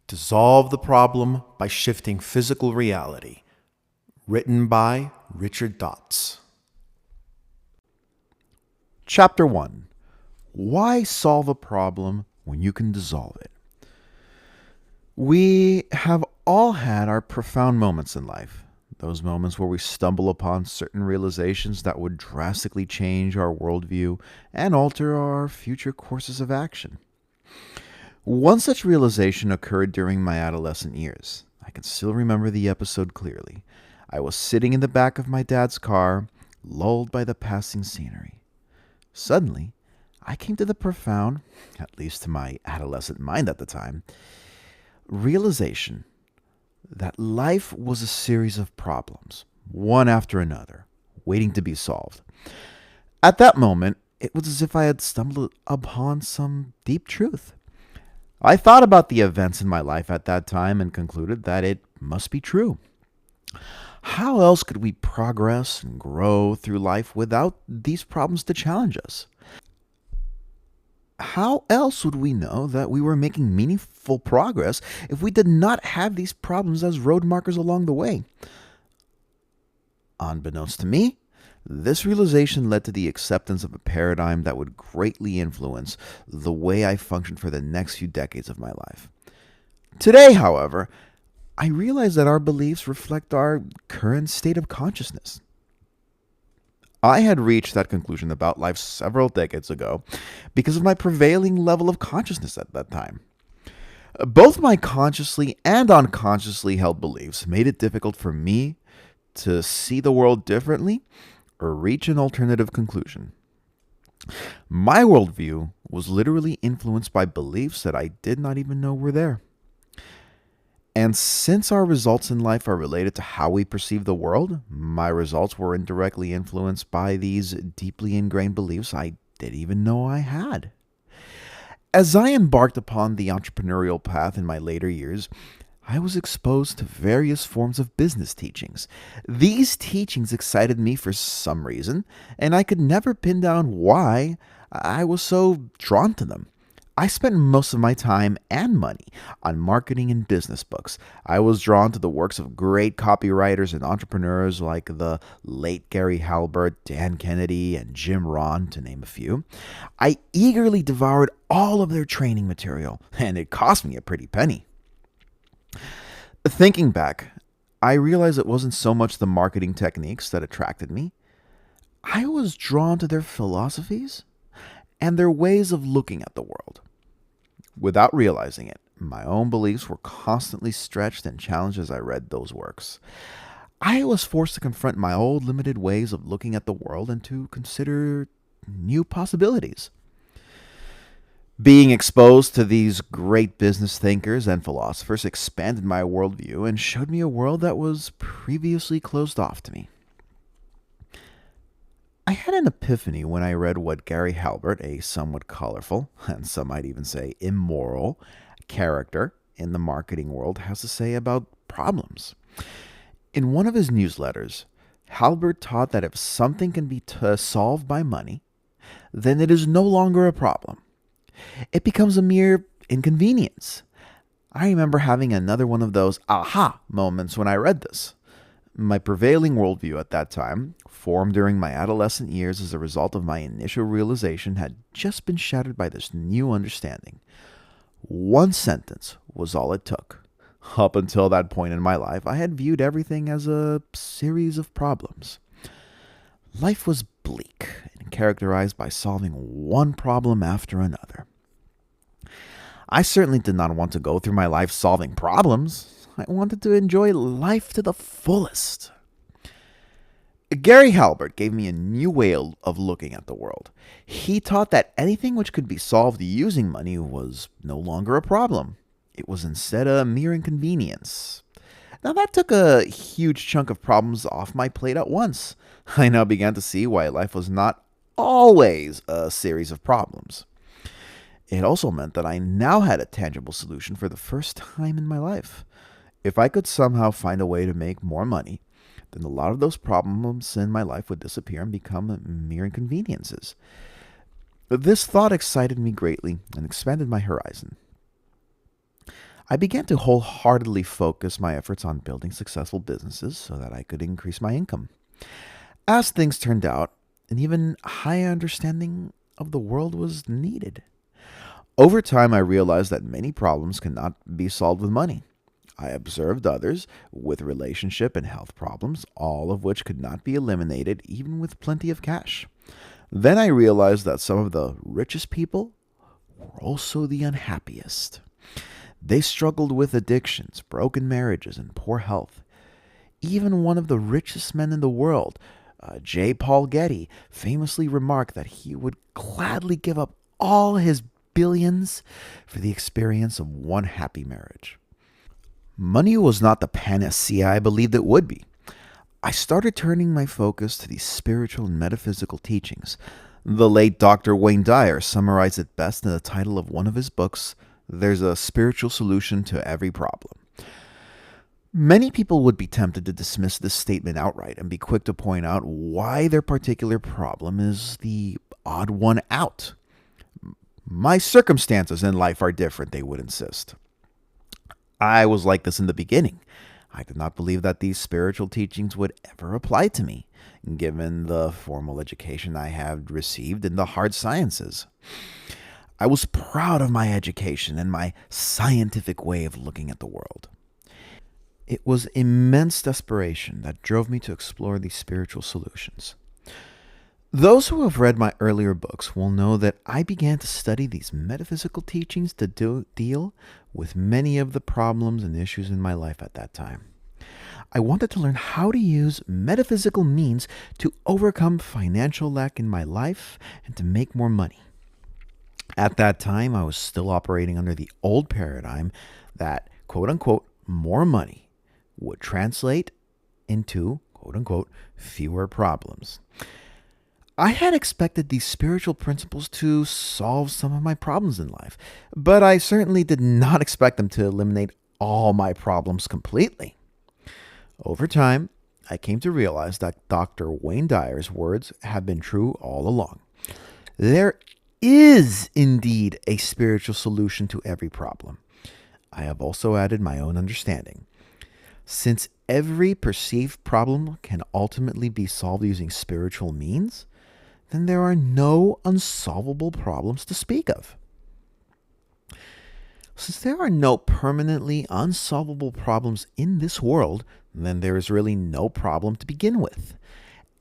Dissolve the problem by shifting physical reality. Written by Richard Dotz. Chapter 1. Why solve a problem when you can dissolve it? We have all had our profound moments in life. Those moments where we stumble upon certain realizations that would drastically change our worldview and alter our future courses of action. One such realization occurred during my adolescent years. I can still remember the episode clearly. I was sitting in the back of my dad's car, lulled by the passing scenery. Suddenly, I came to the profound, at least to my adolescent mind at the time, realization that life was a series of problems, one after another, waiting to be solved. At that moment, it was as if I had stumbled upon some deep truth. I thought about the events in my life at that time and concluded that it must be true. How else could we progress and grow through life without these problems to challenge us? How else would we know that we were making meaningful progress if we did not have these problems as road markers along the way? Unbeknownst to me, this realization led to the acceptance of a paradigm that would greatly influence the way I functioned for the next few decades of my life. Today, however, I realize that our beliefs reflect our current state of consciousness. I had reached that conclusion about life several decades ago because of my prevailing level of consciousness at that time. Both my consciously and unconsciously held beliefs made it difficult for me to see the world differently or reach an alternative conclusion. My worldview was literally influenced by beliefs that I did not even know were there. And since our results in life are related to how we perceive the world, my results were indirectly influenced by these deeply ingrained beliefs I didn't even know I had. As I embarked upon the entrepreneurial path in my later years, I was exposed to various forms of business teachings. These teachings excited me for some reason, and I could never pin down why I was so drawn to them. I spent most of my time and money on marketing and business books. I was drawn to the works of great copywriters and entrepreneurs like the late Gary Halbert, Dan Kennedy, and Jim Rohn, to name a few. I eagerly devoured all of their training material, and it cost me a pretty penny. Thinking back, I realized it wasn't so much the marketing techniques that attracted me. I was drawn to their philosophies and their ways of looking at the world. Without realizing it, my own beliefs were constantly stretched and challenged as I read those works. I was forced to confront my old limited ways of looking at the world and to consider new possibilities. Being exposed to these great business thinkers and philosophers expanded my worldview and showed me a world that was previously closed off to me. I had an epiphany when I read what Gary Halbert, a somewhat colorful, and some might even say immoral, character in the marketing world, has to say about problems. In one of his newsletters, Halbert taught that if something can be solved by money, then it is no longer a problem. It becomes a mere inconvenience. I remember having another one of those aha moments when I read this. My prevailing worldview at that time, formed during my adolescent years as a result of my initial realization, had just been shattered by this new understanding. One sentence was all it took. Up until that point in my life, I had viewed everything as a series of problems. Life was bleak and characterized by solving one problem after another. I certainly did not want to go through my life solving problems. I wanted to enjoy life to the fullest. Gary Halbert gave me a new way of looking at the world. He taught that anything which could be solved using money was no longer a problem. It was instead a mere inconvenience. Now that took a huge chunk of problems off my plate at once. I now began to see why life was not always a series of problems. It also meant that I now had a tangible solution for the first time in my life. If I could somehow find a way to make more money, then a lot of those problems in my life would disappear and become mere inconveniences. This thought excited me greatly and expanded my horizon. I began to wholeheartedly focus my efforts on building successful businesses so that I could increase my income. As things turned out, an even higher understanding of the world was needed. Over time, I realized that many problems cannot be solved with money. I observed others with relationship and health problems, all of which could not be eliminated even with plenty of cash. Then I realized that some of the richest people were also the unhappiest. They struggled with addictions, broken marriages, and poor health. Even one of the richest men in the world, J. Paul Getty, famously remarked that he would gladly give up all his billions for the experience of one happy marriage. Money was not the panacea I believed it would be. I started turning my focus to these spiritual and metaphysical teachings. The late Dr. Wayne Dyer summarized it best in the title of one of his books, There's a Spiritual Solution to Every Problem. Many people would be tempted to dismiss this statement outright and be quick to point out why their particular problem is the odd one out. My circumstances in life are different, they would insist. I was like this in the beginning. I did not believe that these spiritual teachings would ever apply to me, given the formal education I had received in the hard sciences. I was proud of my education and my scientific way of looking at the world. It was immense desperation that drove me to explore these spiritual solutions. Those who have read my earlier books will know that I began to study these metaphysical teachings to deal with many of the problems and issues in my life at that time. I wanted to learn how to use metaphysical means to overcome financial lack in my life and to make more money. At that time, I was still operating under the old paradigm that, quote unquote, more money would translate into, quote unquote, fewer problems. I had expected these spiritual principles to solve some of my problems in life, but I certainly did not expect them to eliminate all my problems completely. Over time, I came to realize that Dr. Wayne Dyer's words have been true all along. There is indeed a spiritual solution to every problem. I have also added my own understanding. Since every perceived problem can ultimately be solved using spiritual means, then there are no unsolvable problems to speak of. Since there are no permanently unsolvable problems in this world, then there is really no problem to begin with.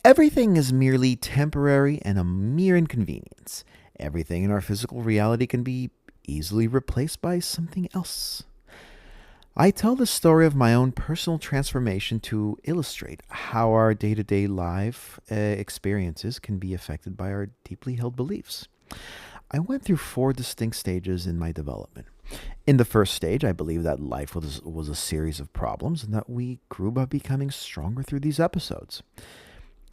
Everything is merely temporary and a mere inconvenience. Everything in our physical reality can be easily replaced by something else. I tell the story of my own personal transformation to illustrate how our day-to-day life experiences can be affected by our deeply held beliefs. I went through 4 distinct stages in my development. In the first stage, I believed that life was a series of problems and that we grew by becoming stronger through these episodes.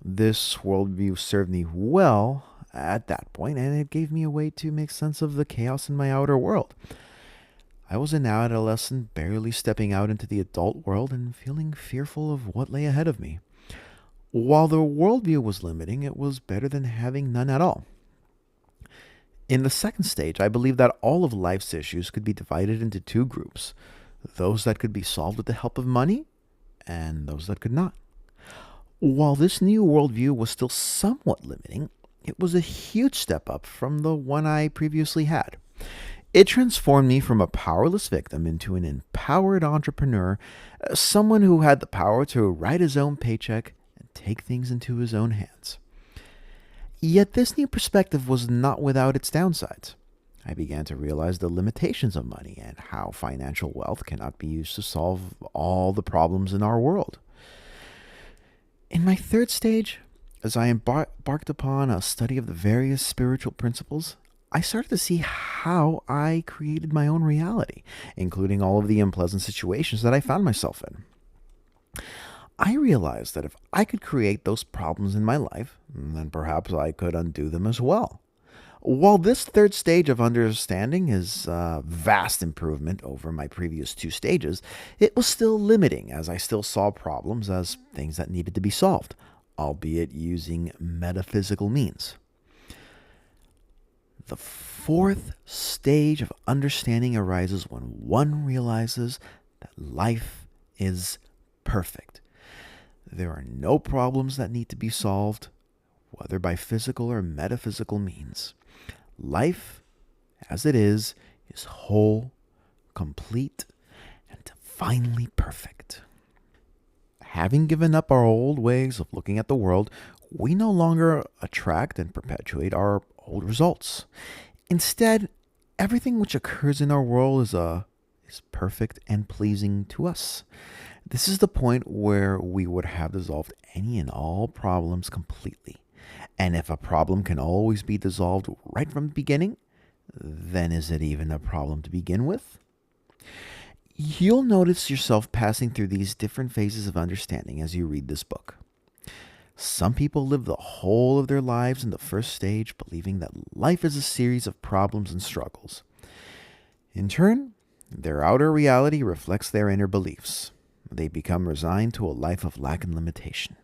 This worldview served me well at that point, and it gave me a way to make sense of the chaos in my outer world. I was an adolescent, barely stepping out into the adult world and feeling fearful of what lay ahead of me. While the worldview was limiting, it was better than having none at all. In the second stage, I believed that all of life's issues could be divided into 2 groups, those that could be solved with the help of money and those that could not. While this new worldview was still somewhat limiting, it was a huge step up from the one I previously had. It transformed me from a powerless victim into an empowered entrepreneur, someone who had the power to write his own paycheck and take things into his own hands. Yet this new perspective was not without its downsides. I began to realize the limitations of money and how financial wealth cannot be used to solve all the problems in our world. In my third stage, as I embarked upon a study of the various spiritual principles, I started to see how I created my own reality, including all of the unpleasant situations that I found myself in. I realized that if I could create those problems in my life, then perhaps I could undo them as well. While this third stage of understanding is a vast improvement over my previous 2 stages, it was still limiting as I still saw problems as things that needed to be solved, albeit using metaphysical means. The fourth stage of understanding arises when one realizes that life is perfect. There are no problems that need to be solved, whether by physical or metaphysical means. Life, as it is whole, complete, and divinely perfect. Having given up our old ways of looking at the world, we no longer attract and perpetuate our old results. Instead, everything which occurs in our world is perfect and pleasing to us. This is the point where we would have dissolved any and all problems completely. And if a problem can always be dissolved right from the beginning, then is it even a problem to begin with? You'll notice yourself passing through these different phases of understanding as you read this book. Some people live the whole of their lives in the first stage, believing that life is a series of problems and struggles. In turn, their outer reality reflects their inner beliefs. They become resigned to a life of lack and limitation.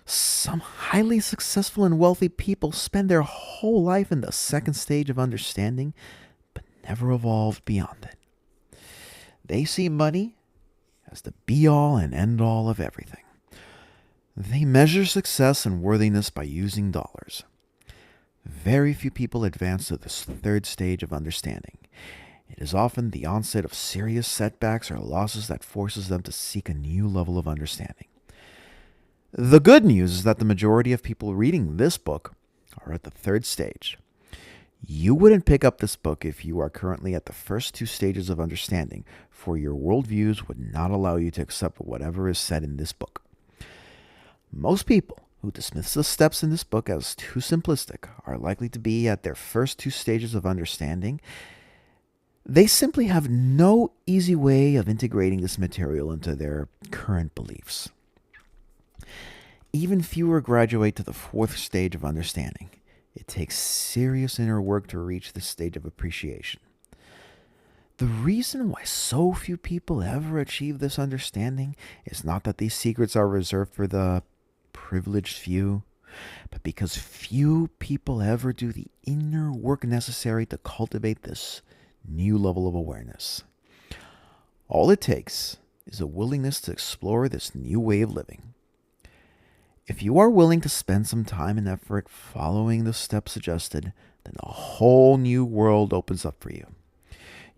Some highly successful and wealthy people spend their whole life in the second stage of understanding, but never evolved beyond it. They see money as the be-all and end-all of everything. They measure success and worthiness by using dollars. Very few people advance to this third stage of understanding. It is often the onset of serious setbacks or losses that forces them to seek a new level of understanding. The good news is that the majority of people reading this book are at the third stage. You wouldn't pick up this book if you are currently at the first two stages of understanding, for your worldviews would not allow you to accept whatever is said in this book. Most people who dismiss the steps in this book as too simplistic are likely to be at their first two stages of understanding. They simply have no easy way of integrating this material into their current beliefs. Even fewer graduate to the fourth stage of understanding. It takes serious inner work to reach this stage of appreciation. The reason why so few people ever achieve this understanding is not that these secrets are reserved for the privileged few, but because few people ever do the inner work necessary to cultivate this new level of awareness. All it takes is a willingness to explore this new way of living. If you are willing to spend some time and effort following the steps suggested, then a whole new world opens up for you.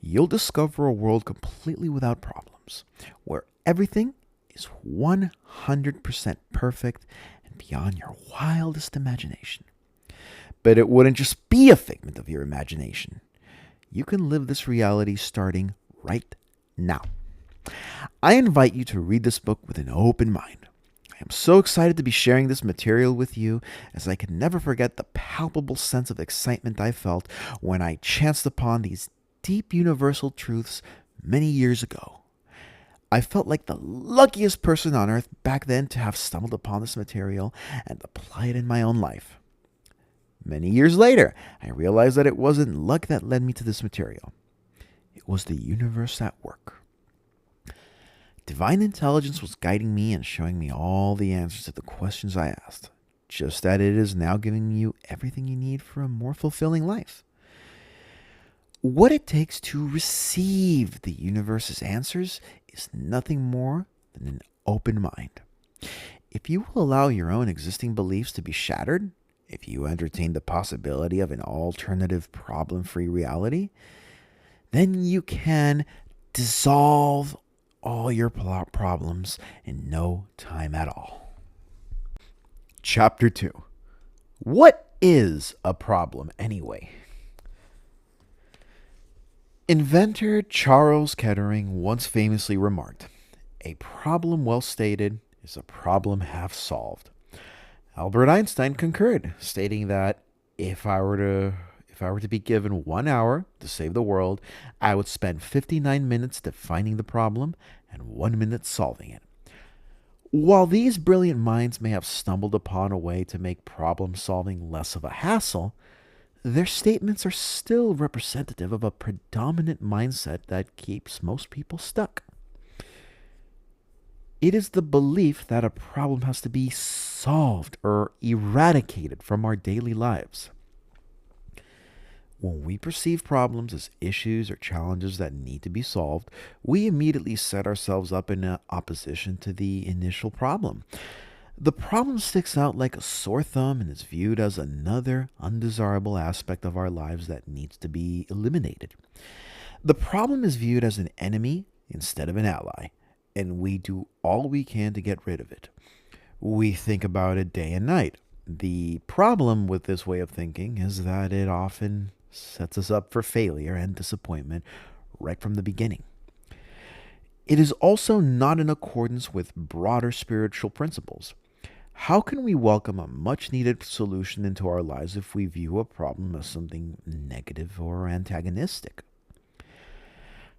You'll discover a world completely without problems, where everything is 100% perfect and beyond your wildest imagination. But it wouldn't just be a figment of your imagination. You can live this reality starting right now. I invite you to read this book with an open mind. I am so excited to be sharing this material with you, as I can never forget the palpable sense of excitement I felt when I chanced upon these deep universal truths many years ago. I felt like the luckiest person on earth back then to have stumbled upon this material and apply it in my own life. Many years later, I realized that it wasn't luck that led me to this material. It was the universe at work. Divine intelligence was guiding me and showing me all the answers to the questions I asked, just as it is now giving you everything you need for a more fulfilling life. What it takes to receive the universe's answers is nothing more than an open mind. If you will allow your own existing beliefs to be shattered, if you entertain the possibility of an alternative problem-free reality, then you can dissolve all your problems in no time at all. Chapter 2. What is a problem anyway? Inventor Charles Kettering once famously remarked, "A problem well stated is a problem half solved." Albert Einstein concurred, stating that if I were to be given 1 hour to save the world, I would spend 59 minutes defining the problem and 1 minute solving it. While these brilliant minds may have stumbled upon a way to make problem solving less of a hassle, their statements are still representative of a predominant mindset that keeps most people stuck. It is the belief that a problem has to be solved or eradicated from our daily lives. When we perceive problems as issues or challenges that need to be solved, we immediately set ourselves up in opposition to the initial problem. The problem sticks out like a sore thumb and is viewed as another undesirable aspect of our lives that needs to be eliminated. The problem is viewed as an enemy instead of an ally, and we do all we can to get rid of it. We think about it day and night. The problem with this way of thinking is that it often sets us up for failure and disappointment right from the beginning. It is also not in accordance with broader spiritual principles. How can we welcome a much needed solution into our lives if we view a problem as something negative or antagonistic?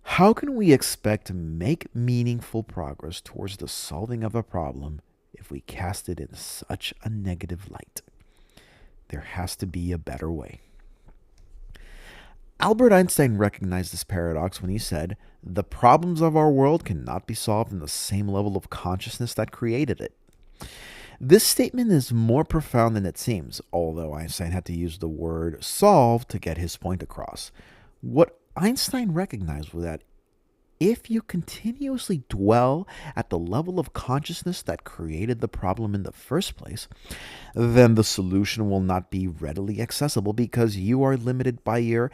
How can we expect to make meaningful progress towards the solving of a problem if we cast it in such a negative light? There has to be a better way. Albert Einstein recognized this paradox when he said, "The problems of our world cannot be solved in the same level of consciousness that created it." This statement is more profound than it seems, although Einstein had to use the word solve to get his point across. What Einstein recognized was that if you continuously dwell at the level of consciousness that created the problem in the first place, then the solution will not be readily accessible because you are limited by your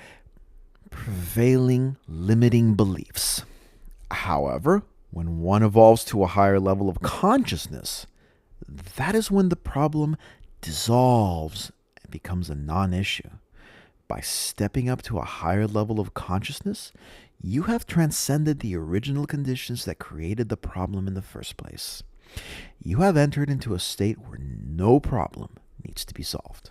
prevailing limiting beliefs. However, when one evolves to a higher level of consciousness, that is when the problem dissolves and becomes a non-issue. By stepping up to a higher level of consciousness, you have transcended the original conditions that created the problem in the first place. You have entered into a state where no problem needs to be solved.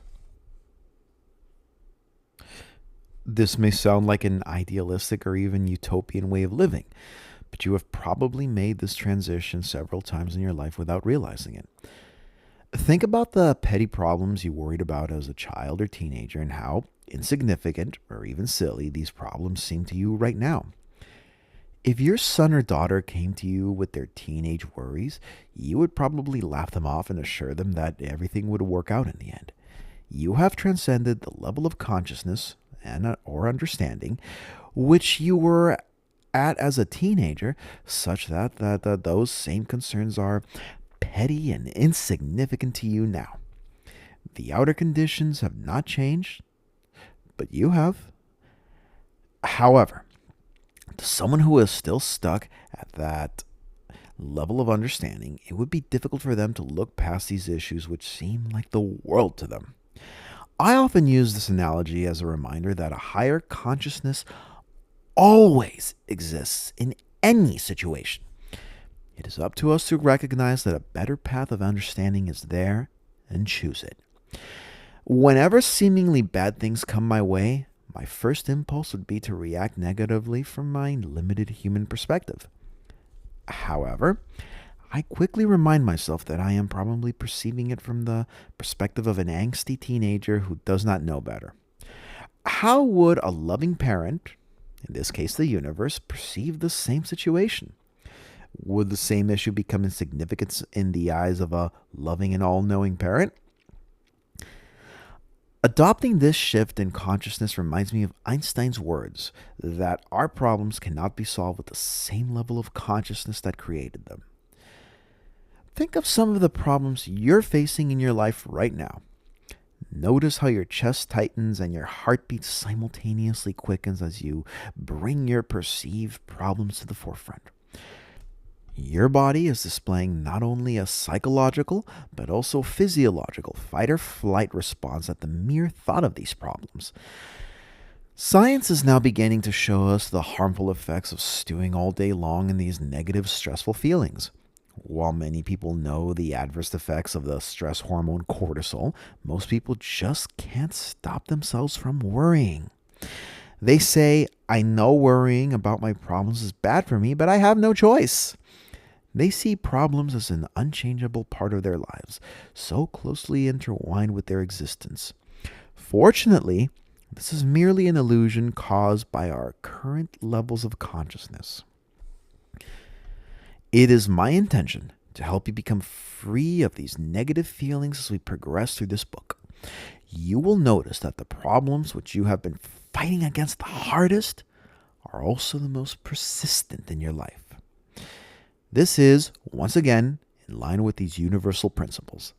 This may sound like an idealistic or even utopian way of living, but you have probably made this transition several times in your life without realizing it. Think about the petty problems you worried about as a child or teenager and how insignificant or even silly these problems seem to you right now. If your son or daughter came to you with their teenage worries, you would probably laugh them off and assure them that everything would work out in the end. You have transcended the level of consciousness and or understanding which you were at as a teenager, such that those same concerns are petty and insignificant to you now. The outer conditions have not changed, but you have. However, to someone who is still stuck at that level of understanding, it would be difficult for them to look past these issues which seem like the world to them. I often use this analogy as a reminder that a higher consciousness always exists in any situation. It is up to us to recognize that a better path of understanding is there and choose it. Whenever seemingly bad things come my way, my first impulse would be to react negatively from my limited human perspective. However, I quickly remind myself that I am probably perceiving it from the perspective of an angsty teenager who does not know better. How would a loving parent, in this case the universe, perceive the same situation? Would the same issue become insignificant in the eyes of a loving and all-knowing parent? Adopting this shift in consciousness reminds me of Einstein's words that our problems cannot be solved with the same level of consciousness that created them. Think of some of the problems you're facing in your life right now. Notice how your chest tightens and your heartbeat simultaneously quickens as you bring your perceived problems to the forefront. Your body is displaying not only a psychological, but also physiological fight or flight response at the mere thought of these problems. Science is now beginning to show us the harmful effects of stewing all day long in these negative, stressful feelings. While many people know the adverse effects of the stress hormone cortisol, most people just can't stop themselves from worrying. They say, "I know worrying about my problems is bad for me, but I have no choice." They see problems as an unchangeable part of their lives, so closely intertwined with their existence. Fortunately, this is merely an illusion caused by our current levels of consciousness. It is my intention to help you become free of these negative feelings as we progress through this book. you will notice that the problems which you have been fighting against the hardest are also the most persistent in your life. This is, once again, in line with these universal principles.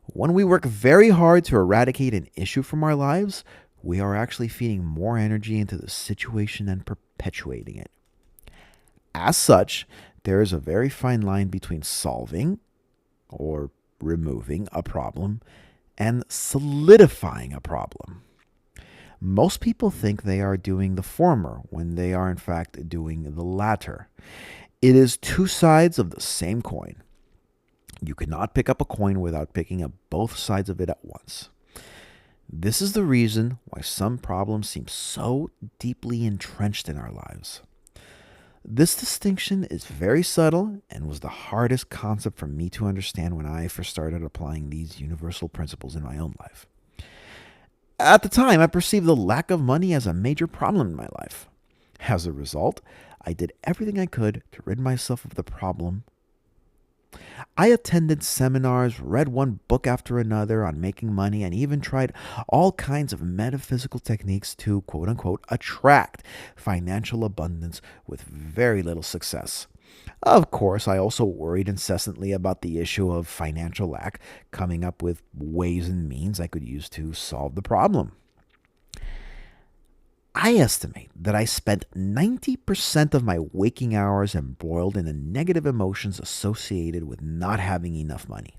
When we work very hard to eradicate an issue from our lives, we are actually feeding more energy into the situation and perpetuating it. As such, there is a very fine line between solving or removing a problem and solidifying a problem. Most people think they are doing the former when they are in fact doing the latter. It is two sides of the same coin. You cannot pick up a coin without picking up both sides of it at once. This is the reason why some problems seem so deeply entrenched in our lives. This distinction is very subtle and was the hardest concept for me to understand when I first started applying these universal principles in my own life. At the time, I perceived the lack of money as a major problem in my life. As a result, I did everything I could to rid myself of the problem. I attended seminars, read one book after another on making money, and even tried all kinds of metaphysical techniques to, quote unquote, attract financial abundance with very little success. Of course, I also worried incessantly about the issue of financial lack, coming up with ways and means I could use to solve the problem. I estimate that I spent 90% of my waking hours embroiled in the negative emotions associated with not having enough money.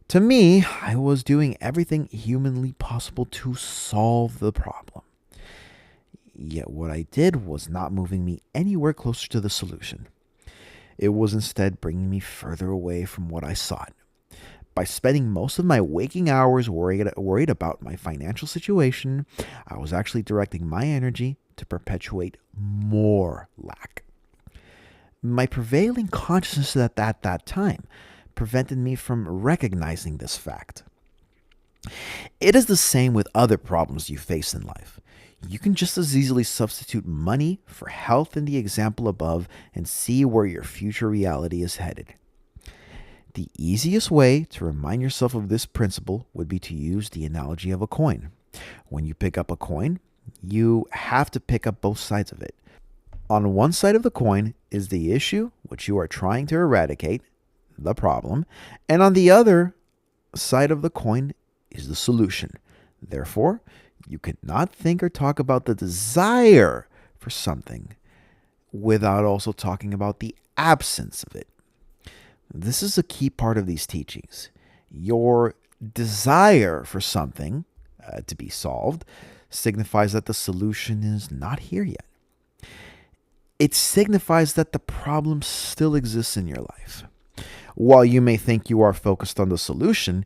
To me, I was doing everything humanly possible to solve the problem. Yet what I did was not moving me anywhere closer to the solution. It was instead bringing me further away from what I sought. By spending most of my waking hours worried about my financial situation, I was actually directing my energy to perpetuate more lack. My prevailing consciousness at that time prevented me from recognizing this fact. It is the same with other problems you face in life. You can just as easily substitute money for health in the example above and see where your future reality is headed. The easiest way to remind yourself of this principle would be to use the analogy of a coin. When you pick up a coin, you have to pick up both sides of it. On one side of the coin is the issue which you are trying to eradicate, the problem, and on the other side of the coin is the solution. Therefore, you cannot think or talk about the desire for something without also talking about the absence of it. This is a key part of these teachings. Your desire for something to be solved signifies that the solution is not here yet. It signifies that the problem still exists in your life. While you may think you are focused on the solution,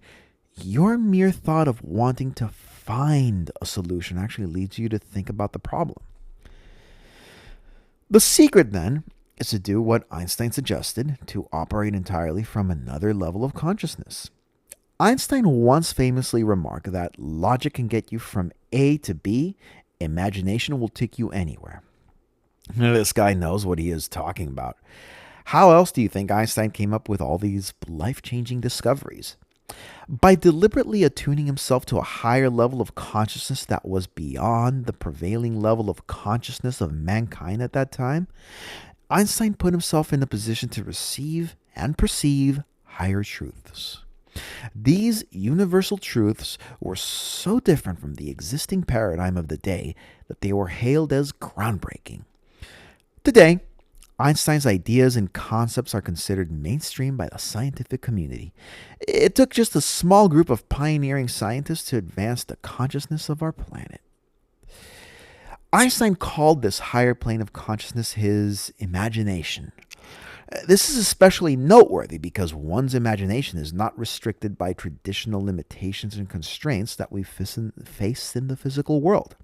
your mere thought of wanting to find a solution actually leads you to think about the problem. The secret, then, is to do what Einstein suggested, to operate entirely from another level of consciousness. Einstein once famously remarked that logic can get you from A to B, imagination will take you anywhere. This guy knows what he is talking about. How else do you think Einstein came up with all these life-changing discoveries? By deliberately attuning himself to a higher level of consciousness that was beyond the prevailing level of consciousness of mankind at that time, Einstein put himself in a position to receive and perceive higher truths. These universal truths were so different from the existing paradigm of the day that they were hailed as groundbreaking. Today, Einstein's ideas and concepts are considered mainstream by the scientific community. It took just a small group of pioneering scientists to advance the consciousness of our planet. Einstein called this higher plane of consciousness his imagination. This is especially noteworthy because one's imagination is not restricted by traditional limitations and constraints that we face in the physical world.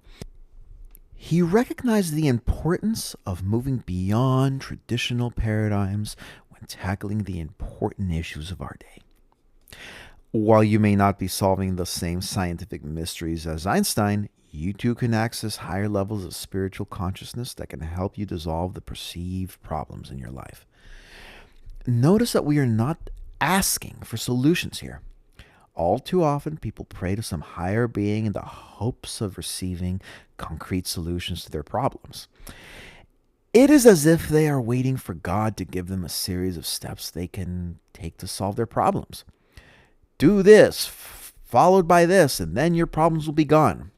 He recognized the importance of moving beyond traditional paradigms when tackling the important issues of our day. While you may not be solving the same scientific mysteries as Einstein, you too can access higher levels of spiritual consciousness that can help you dissolve the perceived problems in your life. Notice that we are not asking for solutions here. All too often, people pray to some higher being in the hopes of receiving concrete solutions to their problems. It is as if they are waiting for God to give them a series of steps they can take to solve their problems. Do this, followed by this, and then your problems will be gone.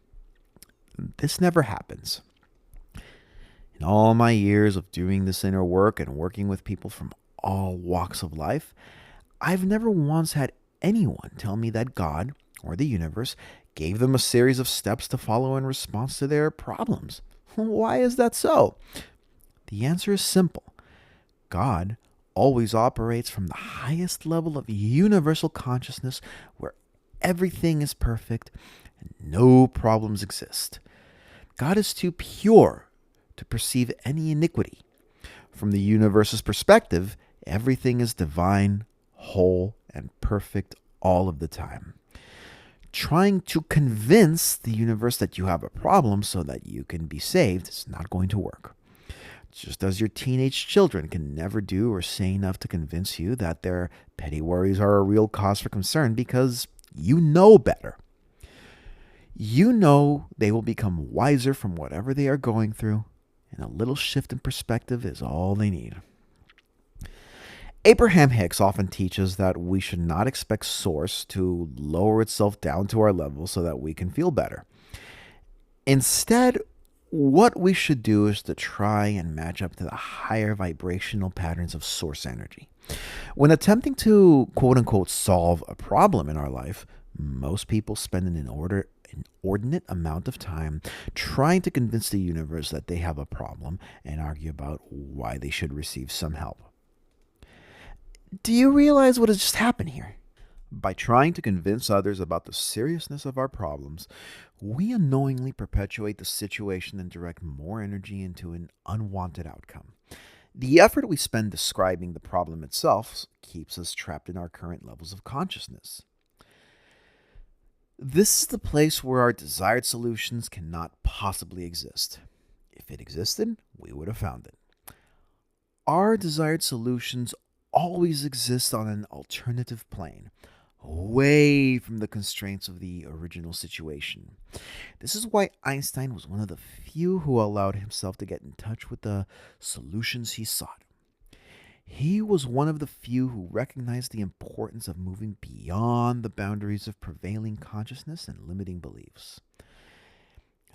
This never happens. In all my years of doing this inner work and working with people from all walks of life, I've never once had anyone tell me that God or the universe gave them a series of steps to follow in response to their problems. Why is that so? The answer is simple. God always operates from the highest level of universal consciousness where everything is perfect and no problems exist. God is too pure to perceive any iniquity. From the universe's perspective, everything is divine, whole, and perfect all of the time. Trying to convince the universe that you have a problem so that you can be saved is not going to work. Just as your teenage children can never do or say enough to convince you that their petty worries are a real cause for concern because you know better. You know they will become wiser from whatever they are going through, and a little shift in perspective is all they need. Abraham Hicks often teaches that we should not expect Source to lower itself down to our level so that we can feel better. Instead, what we should do is to try and match up to the higher vibrational patterns of Source energy. When attempting to quote-unquote solve a problem in our life, most people spend an inordinate amount of time trying to convince the universe that they have a problem and argue about why they should receive some help. Do you realize what has just happened here? By trying to convince others about the seriousness of our problems, we unknowingly perpetuate the situation and direct more energy into an unwanted outcome. The effort we spend describing the problem itself keeps us trapped in our current levels of consciousness. This is the place where our desired solutions cannot possibly exist. If it existed, we would have found it. Our desired solutions always exist on an alternative plane, away from the constraints of the original situation. This is why Einstein was one of the few who allowed himself to get in touch with the solutions he sought. He was one of the few who recognized the importance of moving beyond the boundaries of prevailing consciousness and limiting beliefs.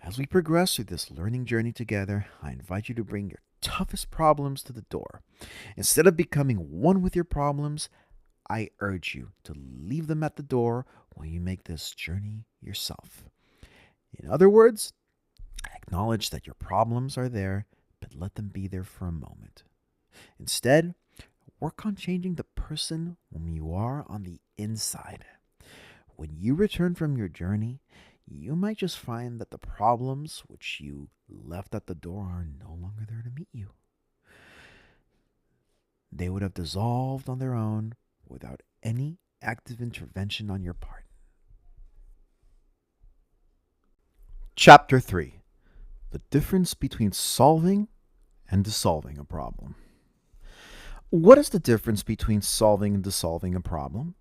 As we progress through this learning journey together, I invite you to bring your toughest problems to the door. Instead of becoming one with your problems, I urge you to leave them at the door while you make this journey yourself. In other words, acknowledge that your problems are there, but let them be there for a moment. Instead, work on changing the person whom you are on the inside. When you return from your journey, you might just find that the problems which you left at the door are no longer there to meet you. They would have dissolved on their own without any active intervention on your part. Chapter 3. The difference between solving and dissolving a problem. What is the difference between solving and dissolving a problem?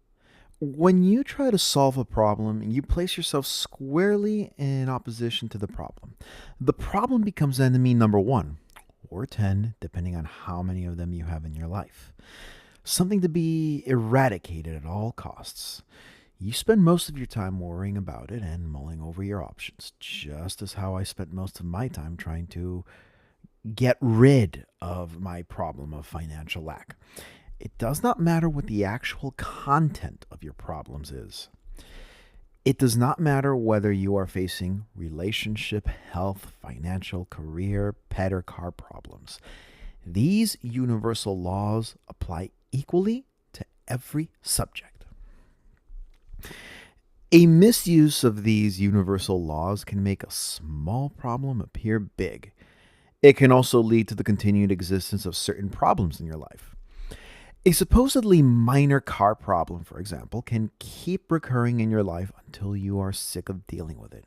When you try to solve a problem, you place yourself squarely in opposition to the problem. The problem becomes enemy number 1, or 10, depending on how many of them you have in your life. Something to be eradicated at all costs. You spend most of your time worrying about it and mulling over your options, just as how I spent most of my time trying to get rid of my problem of financial lack. It does not matter what the actual content of your problems is. It does not matter whether you are facing relationship, health, financial, career, pet, or car problems. These universal laws apply equally to every subject. A misuse of these universal laws can make a small problem appear big. It can also lead to the continued existence of certain problems in your life. A supposedly minor car problem, for example, can keep recurring in your life until you are sick of dealing with it.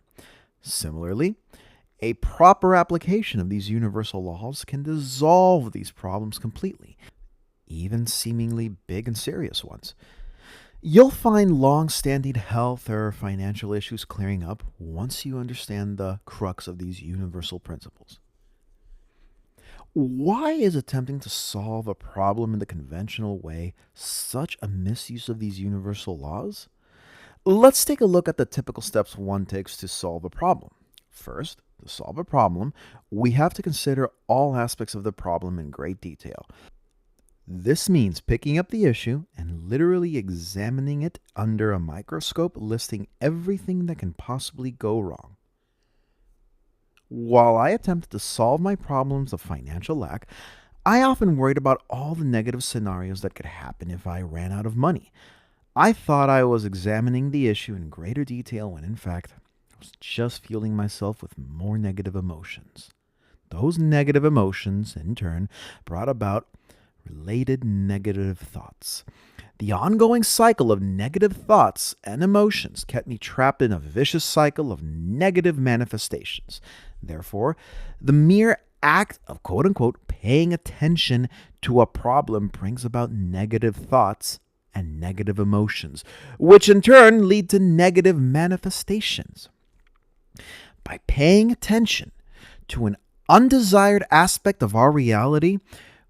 Similarly, a proper application of these universal laws can dissolve these problems completely, even seemingly big and serious ones. You'll find long-standing health or financial issues clearing up once you understand the crux of these universal principles. Why is attempting to solve a problem in the conventional way such a misuse of these universal laws? Let's take a look at the typical steps one takes to solve a problem. First, to solve a problem, we have to consider all aspects of the problem in great detail. This means picking up the issue and literally examining it under a microscope, listing everything that can possibly go wrong. While I attempted to solve my problems of financial lack, I often worried about all the negative scenarios that could happen if I ran out of money. I thought I was examining the issue in greater detail when in fact I was just fueling myself with more negative emotions. Those negative emotions, in turn, brought about related negative thoughts. The ongoing cycle of negative thoughts and emotions kept me trapped in a vicious cycle of negative manifestations. Therefore, the mere act of quote unquote paying attention to a problem brings about negative thoughts and negative emotions, which in turn lead to negative manifestations. By paying attention to an undesired aspect of our reality,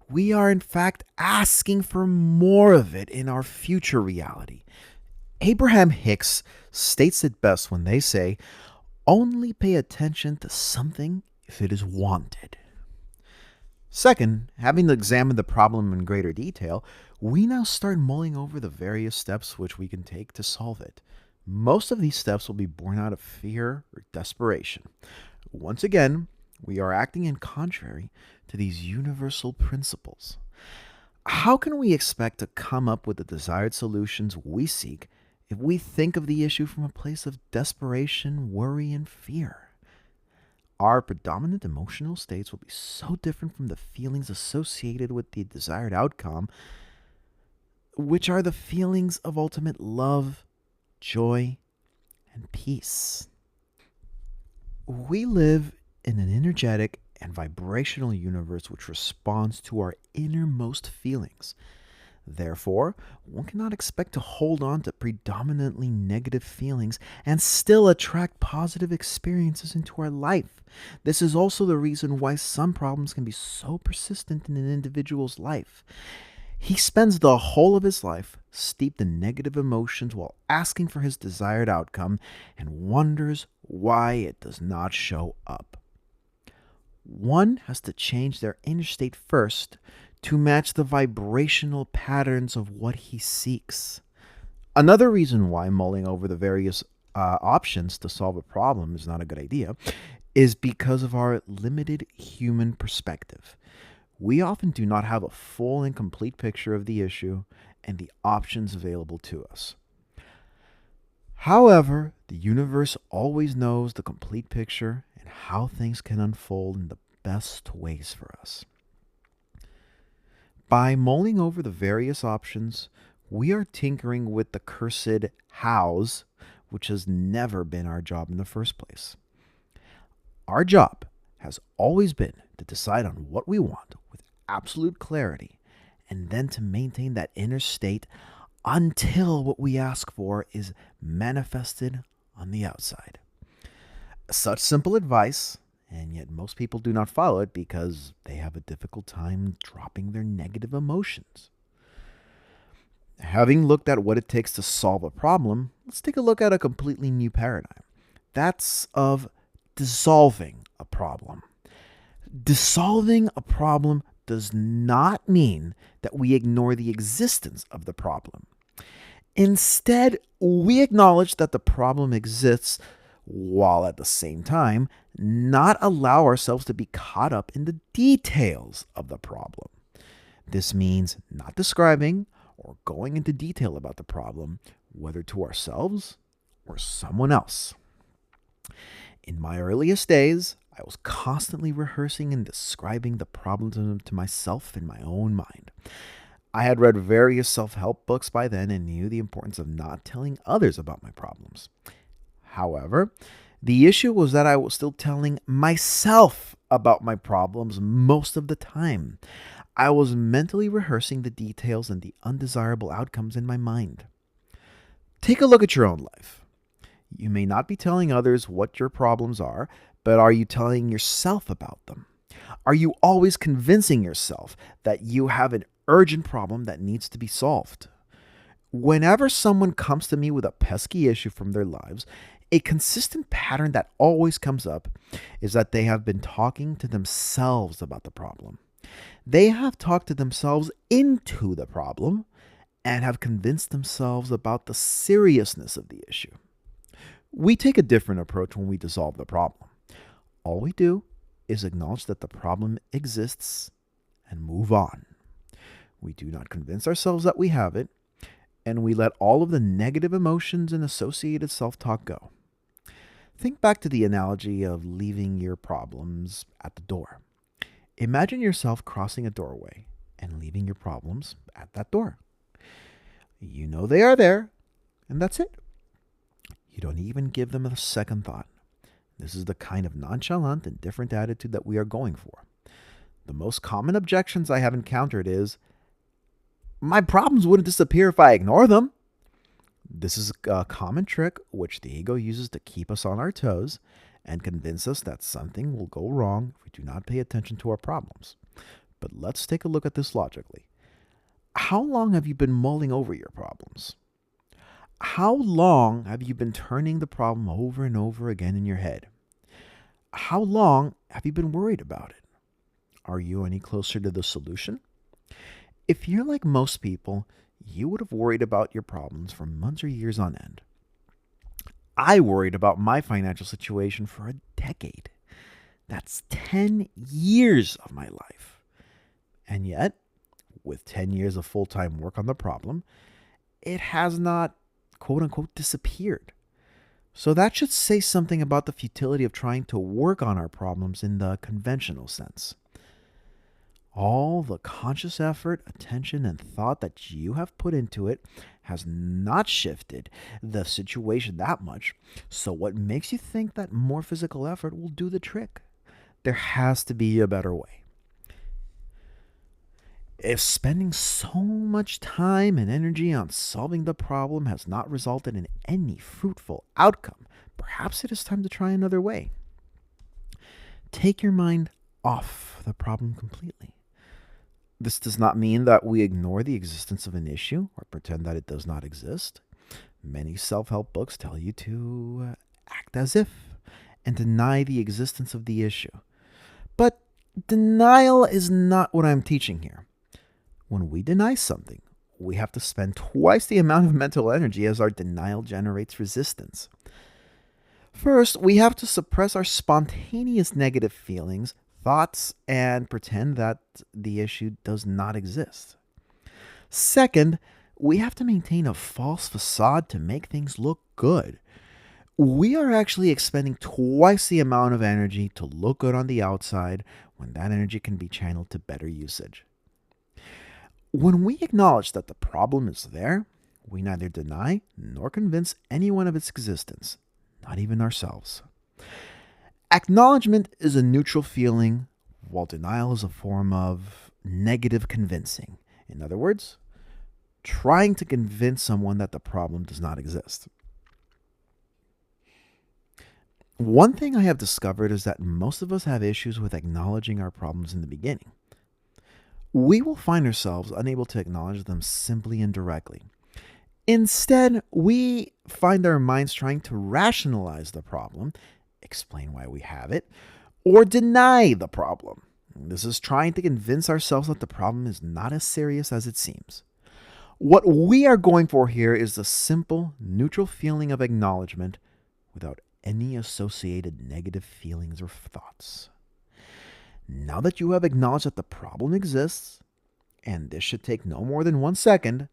we are in fact asking for more of it in our future reality. Abraham Hicks states it best when they say, only pay attention to something if it is wanted. Second, having examined the problem in greater detail, we now start mulling over the various steps which we can take to solve it. Most of these steps will be born out of fear or desperation. Once again, we are acting in contrary to these universal principles. How can we expect to come up with the desired solutions we seek if we think of the issue from a place of desperation, worry, and fear? Our predominant emotional states will be so different from the feelings associated with the desired outcome, which are the feelings of ultimate love, joy, and peace. We live in an energetic and vibrational universe which responds to our innermost feelings. Therefore, one cannot expect to hold on to predominantly negative feelings and still attract positive experiences into our life. This is also the reason why some problems can be so persistent in an individual's life. He spends the whole of his life steeped in negative emotions while asking for his desired outcome and wonders why it does not show up. One has to change their inner state first to match the vibrational patterns of what he seeks. Another reason why mulling over the various options to solve a problem is not a good idea is because of our limited human perspective. We often do not have a full and complete picture of the issue and the options available to us. However, the universe always knows the complete picture and how things can unfold in the best ways for us. By mulling over the various options, we are tinkering with the cursed hows, which has never been our job in the first place. Our job has always been to decide on what we want with absolute clarity and then to maintain that inner state until what we ask for is manifested on the outside. Such simple advice, and yet most people do not follow it because they have a difficult time dropping their negative emotions. Having looked at what it takes to solve a problem, let's take a look at a completely new paradigm. That's of dissolving a problem. Dissolving a problem does not mean that we ignore the existence of the problem. Instead, we acknowledge that the problem exists while at the same time not allow ourselves to be caught up in the details of the problem. This means not describing or going into detail about the problem, whether to ourselves or someone else. In my earliest days, I was constantly rehearsing and describing the problem to myself in my own mind. I had read various self-help books by then and knew the importance of not telling others about my problems. However, the issue was that I was still telling myself about my problems most of the time. I was mentally rehearsing the details and the undesirable outcomes in my mind. Take a look at your own life. You may not be telling others what your problems are, but are you telling yourself about them? Are you always convincing yourself that you have an urgent problem that needs to be solved? Whenever someone comes to me with a pesky issue from their lives, a consistent pattern that always comes up is that they have been talking to themselves about the problem. They have talked to themselves into the problem and have convinced themselves about the seriousness of the issue. We take a different approach when we dissolve the problem. All we do is acknowledge that the problem exists and move on. We do not convince ourselves that we have it, and we let all of the negative emotions and associated self-talk go. Think back to the analogy of leaving your problems at the door. Imagine yourself crossing a doorway and leaving your problems at that door. You know they are there, and that's it. You don't even give them a second thought. This is the kind of nonchalant and different attitude that we are going for. The most common objections I have encountered is, my problems wouldn't disappear if I ignore them. This is a common trick which the ego uses to keep us on our toes and convince us that something will go wrong if we do not pay attention to our problems. But let's take a look at this logically. How long have you been mulling over your problems? How long have you been turning the problem over and over again in your head? How long have you been worried about it? Are you any closer to the solution? If you're like most people, you would have worried about your problems for months or years on end. I worried about my financial situation for a decade. That's 10 years of my life. And yet, with 10 years of full-time work on the problem, it has not, quote-unquote, disappeared. So that should say something about the futility of trying to work on our problems in the conventional sense. All the conscious effort, attention, and thought that you have put into it has not shifted the situation that much. So what makes you think that more physical effort will do the trick? There has to be a better way. If spending so much time and energy on solving the problem has not resulted in any fruitful outcome, perhaps it is time to try another way. Take your mind off the problem completely. This does not mean that we ignore the existence of an issue or pretend that it does not exist. Many self-help books tell you to act as if and deny the existence of the issue. But denial is not what I'm teaching here. When we deny something, we have to spend twice the amount of mental energy as our denial generates resistance. First, we have to suppress our spontaneous negative feelings, thoughts, and pretend that the issue does not exist. Second, we have to maintain a false facade to make things look good. We are actually expending twice the amount of energy to look good on the outside when that energy can be channeled to better usage. When we acknowledge that the problem is there, we neither deny nor convince anyone of its existence, not even ourselves. Acknowledgement is a neutral feeling, while denial is a form of negative convincing. In other words, trying to convince someone that the problem does not exist. One thing I have discovered is that most of us have issues with acknowledging our problems in the beginning. We will find ourselves unable to acknowledge them simply and directly. Instead, we find our minds trying to rationalize the problem, explain why we have it, or deny the problem. This is trying to convince ourselves that the problem is not as serious as it seems. What we are going for here is the simple, neutral feeling of acknowledgement without any associated negative feelings or thoughts. Now that you have acknowledged that the problem exists, and this should take no more than 1 second,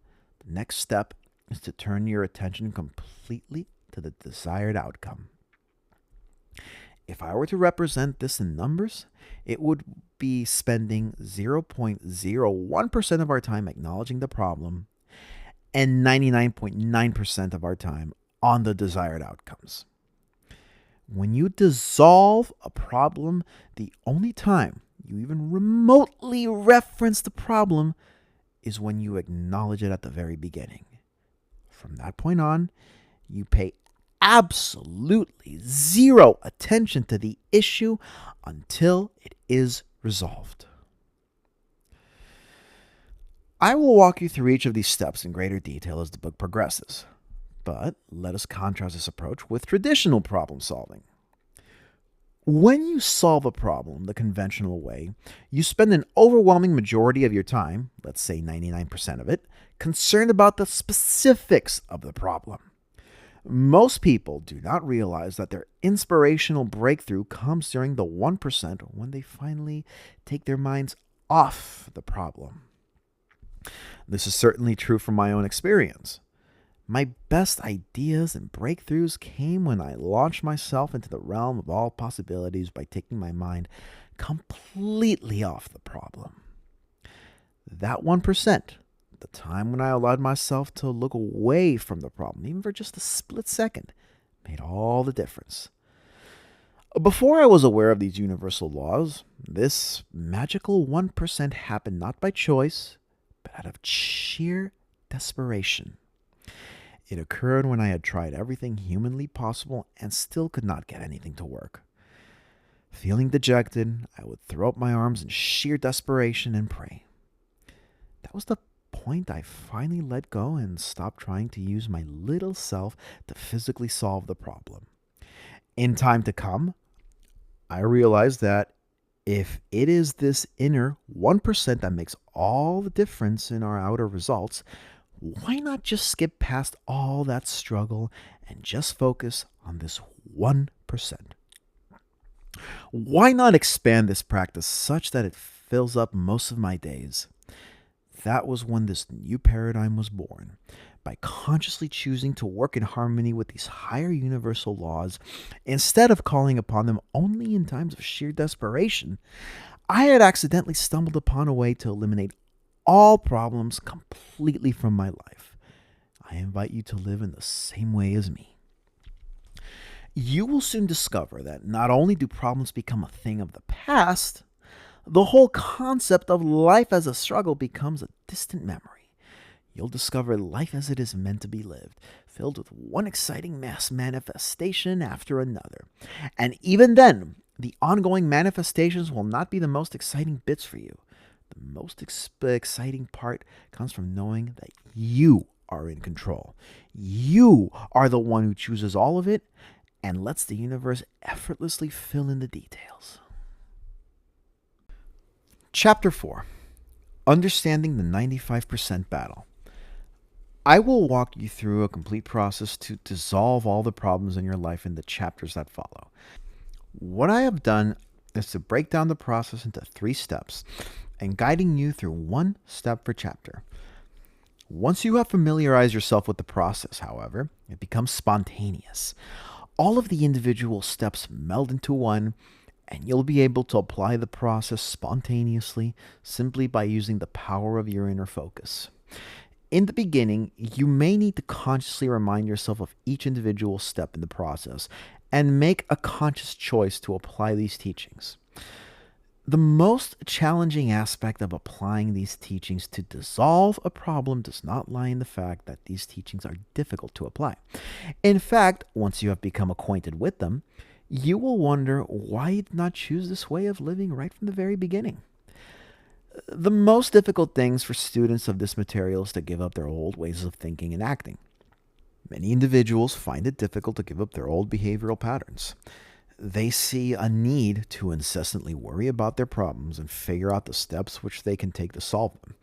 the next step is to turn your attention completely to the desired outcome. If I were to represent this in numbers, it would be spending 0.01% of our time acknowledging the problem and 99.9% of our time on the desired outcomes. When you dissolve a problem, the only time you even remotely reference the problem is when you acknowledge it at the very beginning. From that point on, you pay absolutely zero attention to the issue until it is resolved. I will walk you through each of these steps in greater detail as the book progresses, but let us contrast this approach with traditional problem solving. When you solve a problem the conventional way, you spend an overwhelming majority of your time, let's say 99% of it, concerned about the specifics of the problem. Most people do not realize that their inspirational breakthrough comes during the 1% when they finally take their minds off the problem. This is certainly true from my own experience. My best ideas and breakthroughs came when I launched myself into the realm of all possibilities by taking my mind completely off the problem. That 1%, the time when I allowed myself to look away from the problem, even for just a split second, made all the difference. Before I was aware of these universal laws, this magical 1% happened not by choice, but out of sheer desperation. It occurred when I had tried everything humanly possible and still could not get anything to work. Feeling dejected, I would throw up my arms in sheer desperation and pray. That was the point I finally let go and stopped trying to use my little self to physically solve the problem. In time to come, I realized that if it is this inner 1% that makes all the difference in our outer results, why not just skip past all that struggle and just focus on this 1%? Why not expand this practice such that it fills up most of my days? That was when this new paradigm was born. By consciously choosing to work in harmony with these higher universal laws, instead of calling upon them only in times of sheer desperation, I had accidentally stumbled upon a way to eliminate all problems completely from my life. I invite you to live in the same way as me. You will soon discover that not only do problems become a thing of the past, the whole concept of life as a struggle becomes a distant memory. You'll discover life as it is meant to be lived, filled with one exciting mass manifestation after another. And even then, the ongoing manifestations will not be the most exciting bits for you. The most exciting part comes from knowing that you are in control. You are the one who chooses all of it and lets the universe effortlessly fill in the details. Chapter 4. Understanding the 95% Battle. I will walk you through a complete process to dissolve all the problems in your life in the chapters that follow. What I have done is to break down the process into 3 steps and guiding you through 1 step per chapter. Once you have familiarized yourself with the process, however, it becomes spontaneous. All of the individual steps meld into one, and you'll be able to apply the process spontaneously simply by using the power of your inner focus. In the beginning, you may need to consciously remind yourself of each individual step in the process and make a conscious choice to apply these teachings. The most challenging aspect of applying these teachings to dissolve a problem does not lie in the fact that these teachings are difficult to apply. In fact, once you have become acquainted with them, you will wonder why you did not choose this way of living right from the very beginning. The most difficult things for students of this material is to give up their old ways of thinking and acting. Many individuals find it difficult to give up their old behavioral patterns. They see a need to incessantly worry about their problems and figure out the steps which they can take to solve them.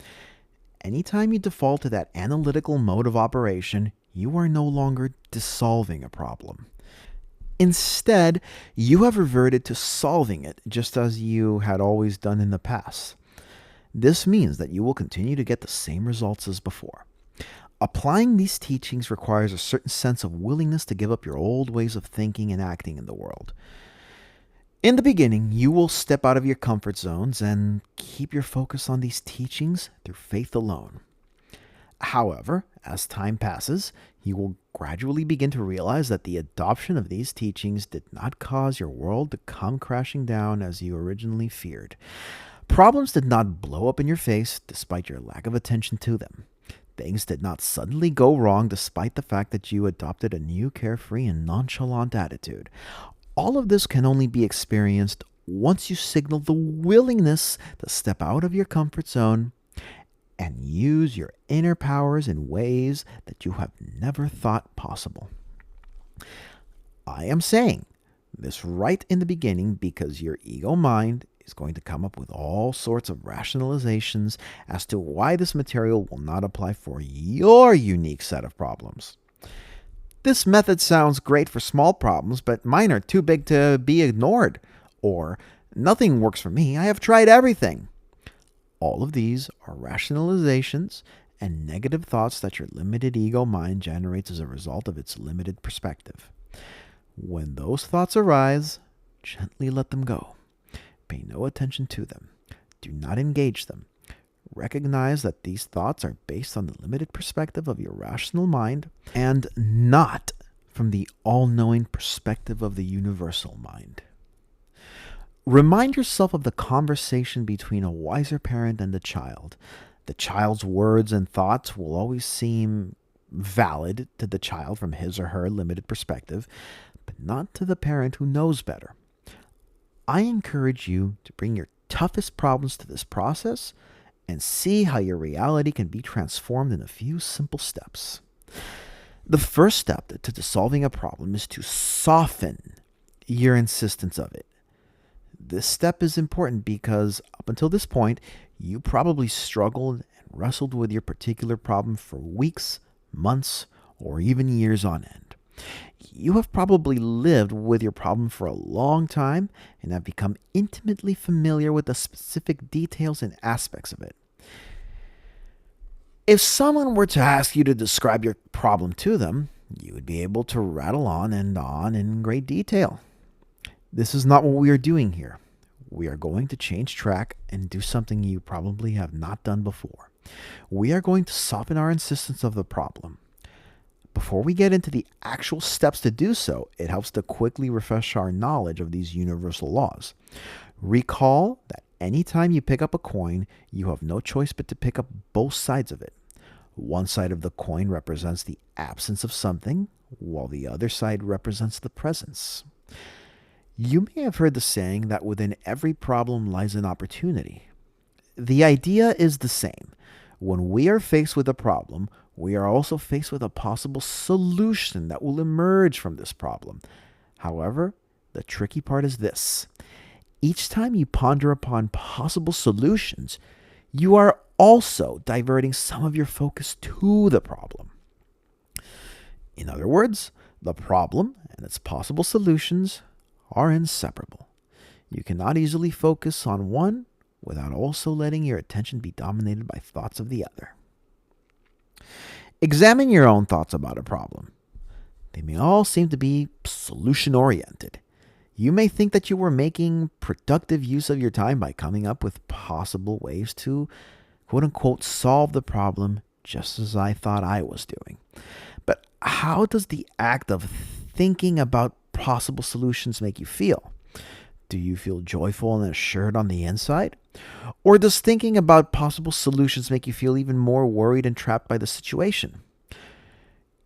Anytime you default to that analytical mode of operation, you are no longer dissolving a problem. Instead, you have reverted to solving it just as you had always done in the past. This means that you will continue to get the same results as before. Applying these teachings requires a certain sense of willingness to give up your old ways of thinking and acting in the world. In the beginning, you will step out of your comfort zones and keep your focus on these teachings through faith alone. However, as time passes, you will gradually begin to realize that the adoption of these teachings did not cause your world to come crashing down as you originally feared. Problems did not blow up in your face despite your lack of attention to them. Things did not suddenly go wrong despite the fact that you adopted a new carefree and nonchalant attitude. All of this can only be experienced once you signal the willingness to step out of your comfort zone and use your inner powers in ways that you have never thought possible. I am saying this right in the beginning because your ego mind is going to come up with all sorts of rationalizations as to why this material will not apply for your unique set of problems. This method sounds great for small problems, but mine are too big to be ignored. Or, nothing works for me, I have tried everything. All of these are rationalizations and negative thoughts that your limited ego mind generates as a result of its limited perspective. When those thoughts arise, gently let them go. Pay no attention to them. Do not engage them. Recognize that these thoughts are based on the limited perspective of your rational mind and not from the all-knowing perspective of the universal mind. Remind yourself of the conversation between a wiser parent and a child. The child's words and thoughts will always seem valid to the child from his or her limited perspective, but not to the parent who knows better. I encourage you to bring your toughest problems to this process and see how your reality can be transformed in a few simple steps. The first step to solving a problem is to soften your insistence of it. This step is important because up until this point, you probably struggled and wrestled with your particular problem for weeks, months, or even years on end. You have probably lived with your problem for a long time and have become intimately familiar with the specific details and aspects of it. If someone were to ask you to describe your problem to them, you would be able to rattle on in great detail. This is not what we are doing here. We are going to change track and do something you probably have not done before. We are going to soften our insistence of the problem. Before we get into the actual steps to do so, it helps to quickly refresh our knowledge of these universal laws. Recall that anytime you pick up a coin, you have no choice but to pick up both sides of it. One side of the coin represents the absence of something, while the other side represents the presence. You may have heard the saying that within every problem lies an opportunity. The idea is the same. When we are faced with a problem, we are also faced with a possible solution that will emerge from this problem. However, the tricky part is this. Each time you ponder upon possible solutions, you are also diverting some of your focus to the problem. In other words, the problem and its possible solutions are inseparable. You cannot easily focus on one without also letting your attention be dominated by thoughts of the other. Examine your own thoughts about a problem. They may all seem to be solution-oriented. You may think that you were making productive use of your time by coming up with possible ways to, quote-unquote, solve the problem just as I thought I was doing. But how does the act of thinking about possible solutions make you feel? Do you feel joyful and assured on the inside? Or does thinking about possible solutions make you feel even more worried and trapped by the situation?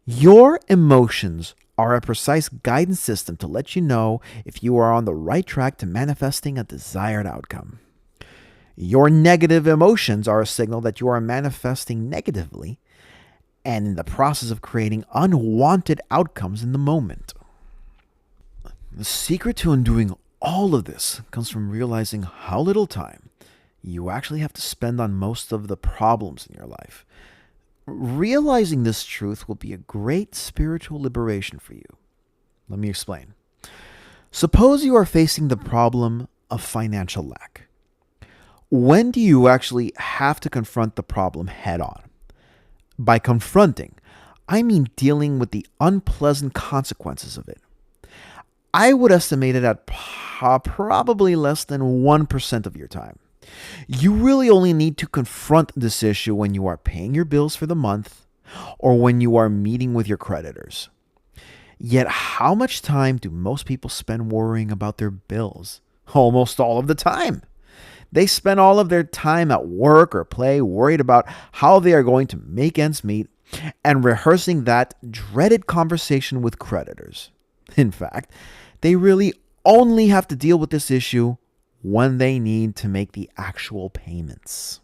Your emotions are a precise guidance system to let you know if you are on the right track to manifesting a desired outcome. Your negative emotions are a signal that you are manifesting negatively and in the process of creating unwanted outcomes in the moment. The secret to undoing all of this comes from realizing how little time you actually have to spend on most of the problems in your life. Realizing this truth will be a great spiritual liberation for you. Let me explain. Suppose you are facing the problem of financial lack. When do you actually have to confront the problem head on? By confronting, I mean dealing with the unpleasant consequences of it. I would estimate it at probably less than 1% of your time. You really only need to confront this issue when you are paying your bills for the month or when you are meeting with your creditors. Yet how much time do most people spend worrying about their bills? Almost all of the time. They spend all of their time at work or play worried about how they are going to make ends meet and rehearsing that dreaded conversation with creditors. In fact, they really only have to deal with this issue when they need to make the actual payments.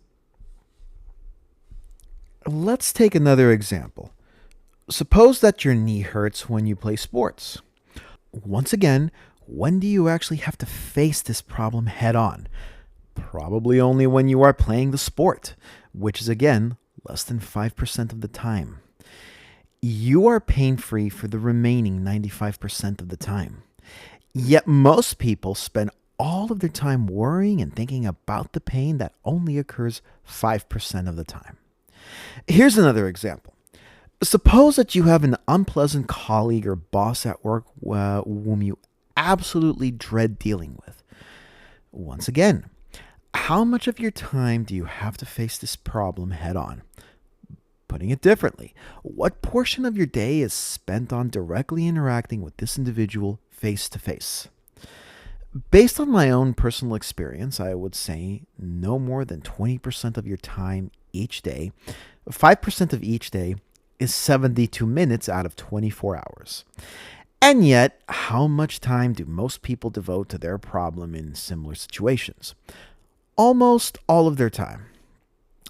Let's take another example. Suppose that your knee hurts when you play sports. Once again, when do you actually have to face this problem head on? Probably only when you are playing the sport, which is again less than 5% of the time. You are pain-free for the remaining 95% of the time. Yet most people spend all of their time worrying and thinking about the pain that only occurs 5% of the time. Here's another example. Suppose that you have an unpleasant colleague or boss at work whom you absolutely dread dealing with. Once again, how much of your time do you have to face this problem head on? Putting it differently, what portion of your day is spent on directly interacting with this individual face to face? Based on my own personal experience, I would say no more than 20% of your time each day. 5% of each day is 72 minutes out of 24 hours. And yet, how much time do most people devote to their problem in similar situations? Almost all of their time.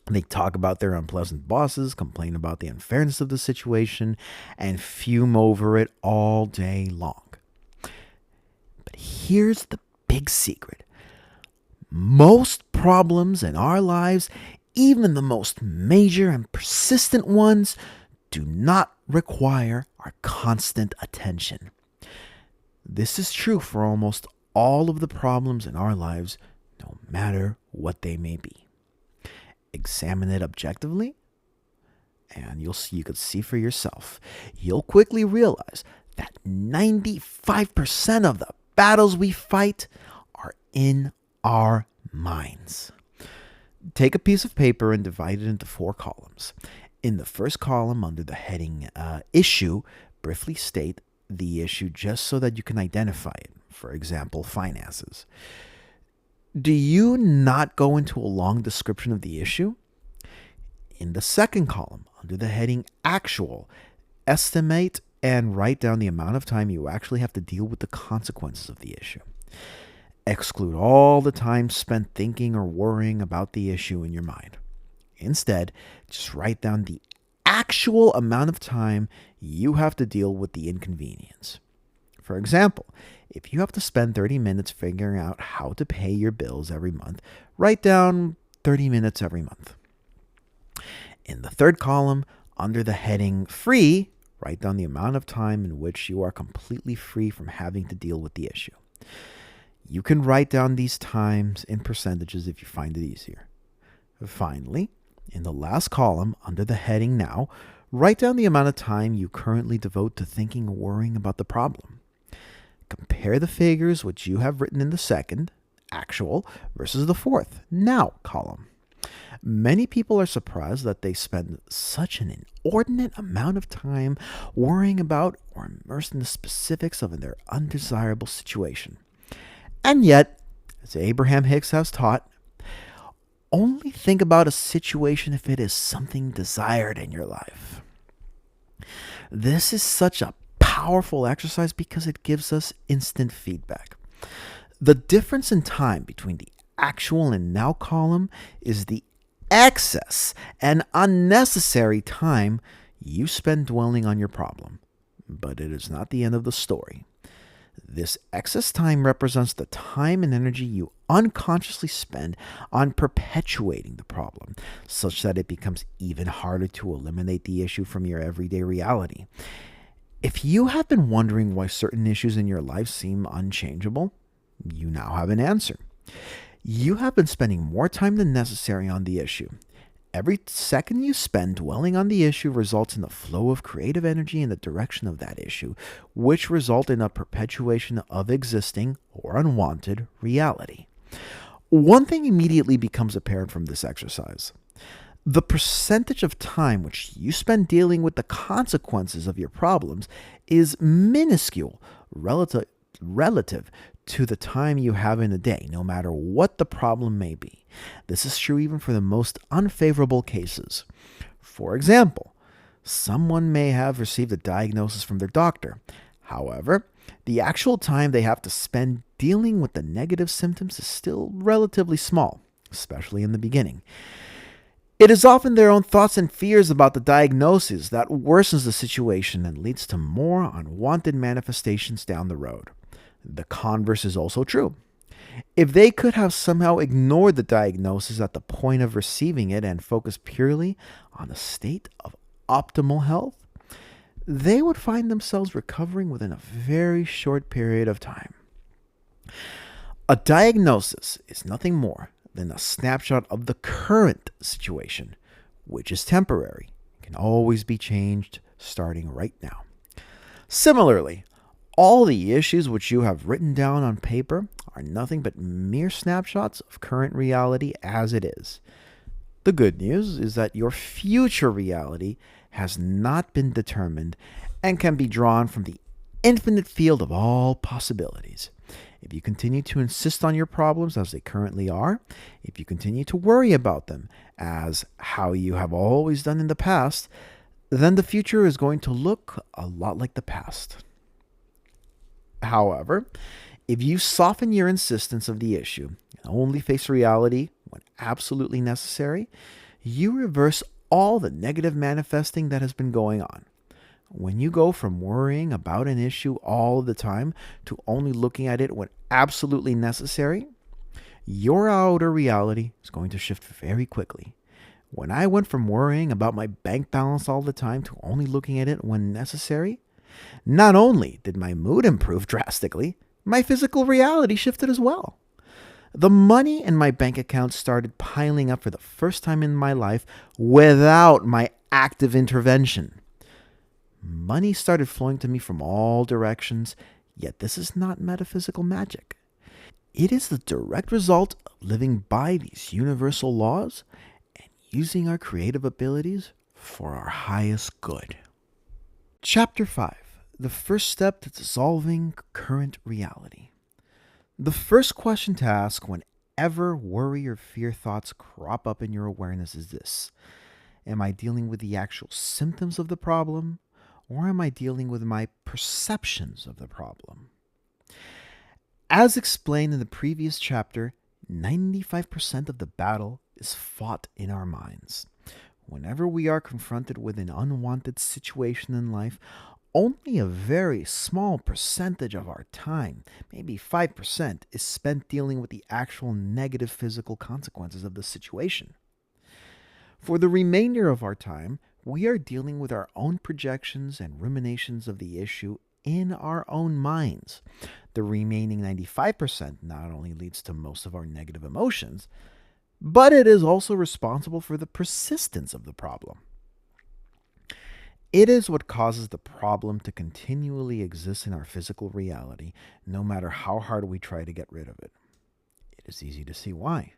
They talk about their unpleasant bosses, complain about the unfairness of the situation, and fume over it all day long. But here's the big secret. Most problems in our lives, even the most major and persistent ones, do not require our constant attention. This is true for almost all of the problems in our lives, no matter what they may be. Examine it objectively, and you could see for yourself. You'll quickly realize that 95% of the battles we fight are in our minds. Take a piece of paper and divide it into 4 columns. In the first column, under the heading Issue, briefly state the issue just so that you can identify it. For example, finances. Do you not go into a long description of the issue? In the second column, under the heading Actual, estimate and write down the amount of time you actually have to deal with the consequences of the issue. Exclude all the time spent thinking or worrying about the issue in your mind. Instead, just write down the actual amount of time you have to deal with the inconvenience. For example, if you have to spend 30 minutes figuring out how to pay your bills every month, write down 30 minutes every month. In the third column, under the heading Free, write down the amount of time in which you are completely free from having to deal with the issue. You can write down these times in percentages if you find it easier. Finally, in the last column, under the heading Now, write down the amount of time you currently devote to thinking or worrying about the problem. Compare the figures which you have written in the second, Actual, versus the fourth, Now column. Many people are surprised that they spend such an inordinate amount of time worrying about or immersed in the specifics of their undesirable situation. And yet, as Abraham Hicks has taught, only think about a situation if it is something desired in your life. This is such a powerful exercise because it gives us instant feedback. The difference in time between the Actual and Now column is the excess and unnecessary time you spend dwelling on your problem. But it is not the end of the story. This excess time represents the time and energy you unconsciously spend on perpetuating the problem, such that it becomes even harder to eliminate the issue from your everyday reality. If you have been wondering why certain issues in your life seem unchangeable, you now have an answer. You have been spending more time than necessary on the issue. Every second you spend dwelling on the issue results in a flow of creative energy in the direction of that issue, which result in a perpetuation of existing or unwanted reality. One thing immediately becomes apparent from this exercise. The percentage of time which you spend dealing with the consequences of your problems is minuscule relative to the time you have in a day, no matter what the problem may be. This is true even for the most unfavorable cases. For example, someone may have received a diagnosis from their doctor. However, the actual time they have to spend dealing with the negative symptoms is still relatively small, especially in the beginning. It is often their own thoughts and fears about the diagnosis that worsens the situation and leads to more unwanted manifestations down the road. The converse is also true. If they could have somehow ignored the diagnosis at the point of receiving it and focused purely on a state of optimal health, they would find themselves recovering within a very short period of time. A diagnosis is nothing more than a snapshot of the current situation, which is temporary, can always be changed starting right now. Similarly, all the issues which you have written down on paper are nothing but mere snapshots of current reality as it is. The good news is that your future reality has not been determined and can be drawn from the infinite field of all possibilities. If you continue to insist on your problems as they currently are, if you continue to worry about them as how you have always done in the past, then the future is going to look a lot like the past. However, if you soften your insistence of the issue and only face reality when absolutely necessary, you reverse all the negative manifesting that has been going on. When you go from worrying about an issue all the time to only looking at it when absolutely necessary, your outer reality is going to shift very quickly. When I went from worrying about my bank balance all the time to only looking at it when necessary, not only did my mood improve drastically, my physical reality shifted as well. The money in my bank account started piling up for the first time in my life without my active intervention. Money started flowing to me from all directions, yet this is not metaphysical magic. It is the direct result of living by these universal laws and using our creative abilities for our highest good. Chapter 5. The first step to dissolving current reality. The first question to ask whenever worry or fear thoughts crop up in your awareness is this: am I dealing with the actual symptoms of the problem, or am I dealing with my perceptions of the problem? As explained in the previous chapter, 95% of the battle is fought in our minds. Whenever we are confronted with an unwanted situation in life, only a very small percentage of our time, maybe 5%, is spent dealing with the actual negative physical consequences of the situation. For the remainder of our time, we are dealing with our own projections and ruminations of the issue in our own minds. The remaining 95% not only leads to most of our negative emotions, but it is also responsible for the persistence of the problem. It is what causes the problem to continually exist in our physical reality, no matter how hard we try to get rid of it. It is easy to see why.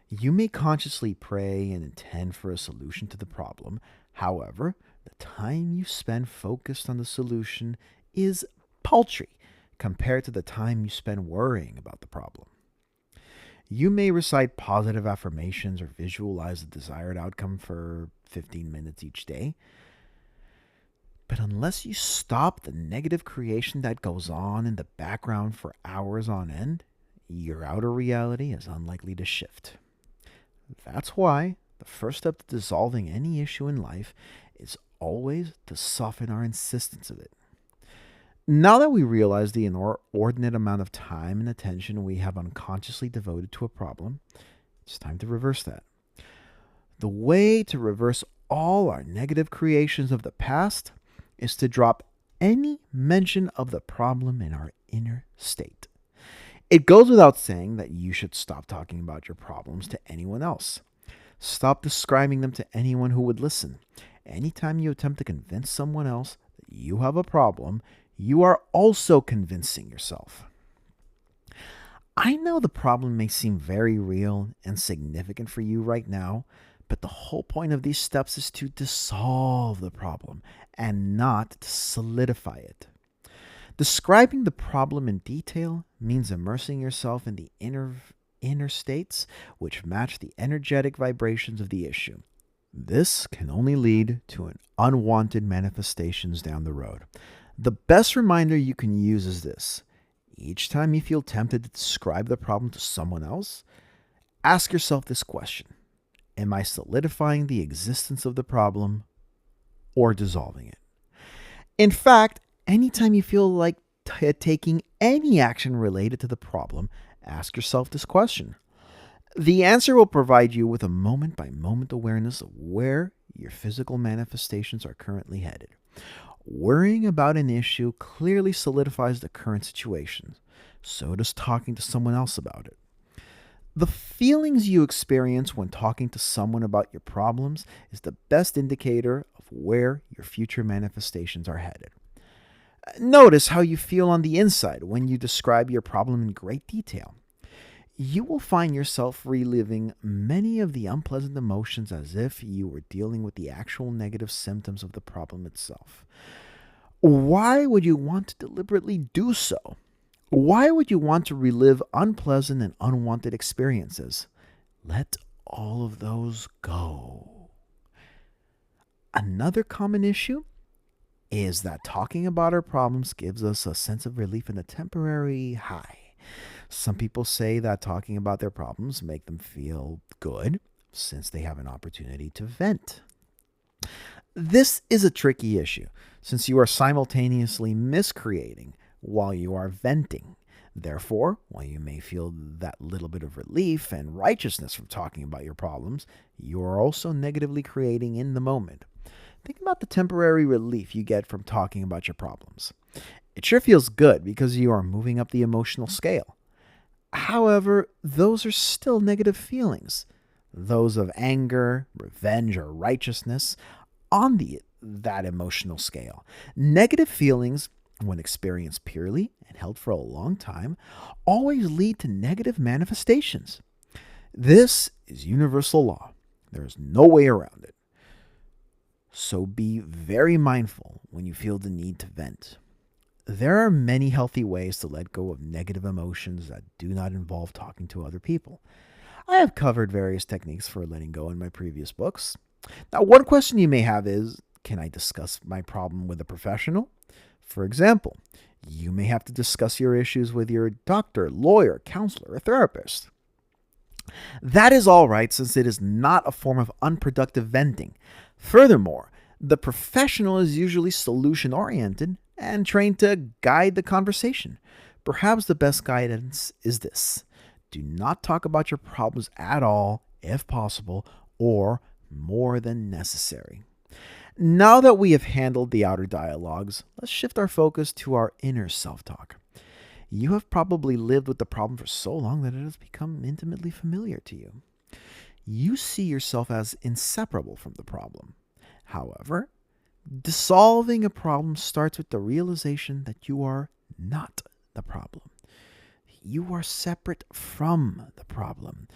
You may consciously pray and intend for a solution to the problem. However, the time you spend focused on the solution is paltry compared to the time you spend worrying about the problem. You may recite positive affirmations or visualize the desired outcome for 15 minutes each day. But unless you stop the negative creation that goes on in the background for hours on end, your outer reality is unlikely to shift. That's why the first step to dissolving any issue in life is always to soften our insistence of it. Now that we realize the inordinate amount of time and attention we have unconsciously devoted to a problem, it's time to reverse that. The way to reverse all our negative creations of the past is to drop any mention of the problem in our inner state. It goes without saying that you should stop talking about your problems to anyone else. Stop describing them to anyone who would listen. Anytime you attempt to convince someone else that you have a problem, you are also convincing yourself. I know the problem may seem very real and significant for you right now, but the whole point of these steps is to dissolve the problem and not to solidify it. Describing the problem in detail means immersing yourself in the inner states which match the energetic vibrations of the issue. This can only lead to an unwanted manifestations down the road. The best reminder you can use is this. Each time you feel tempted to describe the problem to someone else, ask yourself this question. Am I solidifying the existence of the problem or dissolving it? In fact, anytime you feel like taking any action related to the problem, ask yourself this question. The answer will provide you with a moment-by-moment awareness of where your physical manifestations are currently headed. Worrying about an issue clearly solidifies the current situation. So does talking to someone else about it. The feelings you experience when talking to someone about your problems is the best indicator of where your future manifestations are headed. Notice how you feel on the inside when you describe your problem in great detail. You will find yourself reliving many of the unpleasant emotions as if you were dealing with the actual negative symptoms of the problem itself. Why would you want to deliberately do so? Why would you want to relive unpleasant and unwanted experiences? Let all of those go. Another common issue is that talking about our problems gives us a sense of relief and a temporary high. Some people say that talking about their problems make them feel good since they have an opportunity to vent. This is a tricky issue since you are simultaneously miscreating while you are venting. Therefore, while you may feel that little bit of relief and righteousness from talking about your problems, you are also negatively creating in the moment. Think about the temporary relief you get from talking about your problems. It sure feels good because you are moving up the emotional scale. However, those are still negative feelings. Those of anger, revenge, or righteousness on that emotional scale. Negative feelings, when experienced purely and held for a long time, always lead to negative manifestations. This is universal law. There is no way around it. So be very mindful when you feel the need to vent. There are many healthy ways to let go of negative emotions that do not involve talking to other people. I have covered various techniques for letting go in my previous books. Now, one question you may have is, can I discuss my problem with a professional? For example, you may have to discuss your issues with your doctor, lawyer, counselor, or therapist. That is all right since it is not a form of unproductive venting. Furthermore, the professional is usually solution-oriented and trained to guide the conversation. Perhaps the best guidance is this. Do not talk about your problems at all, if possible, or more than necessary. Now that we have handled the outer dialogues, let's shift our focus to our inner self-talk. You have probably lived with the problem for so long that it has become intimately familiar to you. You see yourself as inseparable from the problem. However, dissolving a problem starts with the realization that you are not the problem. You are separate from the problem.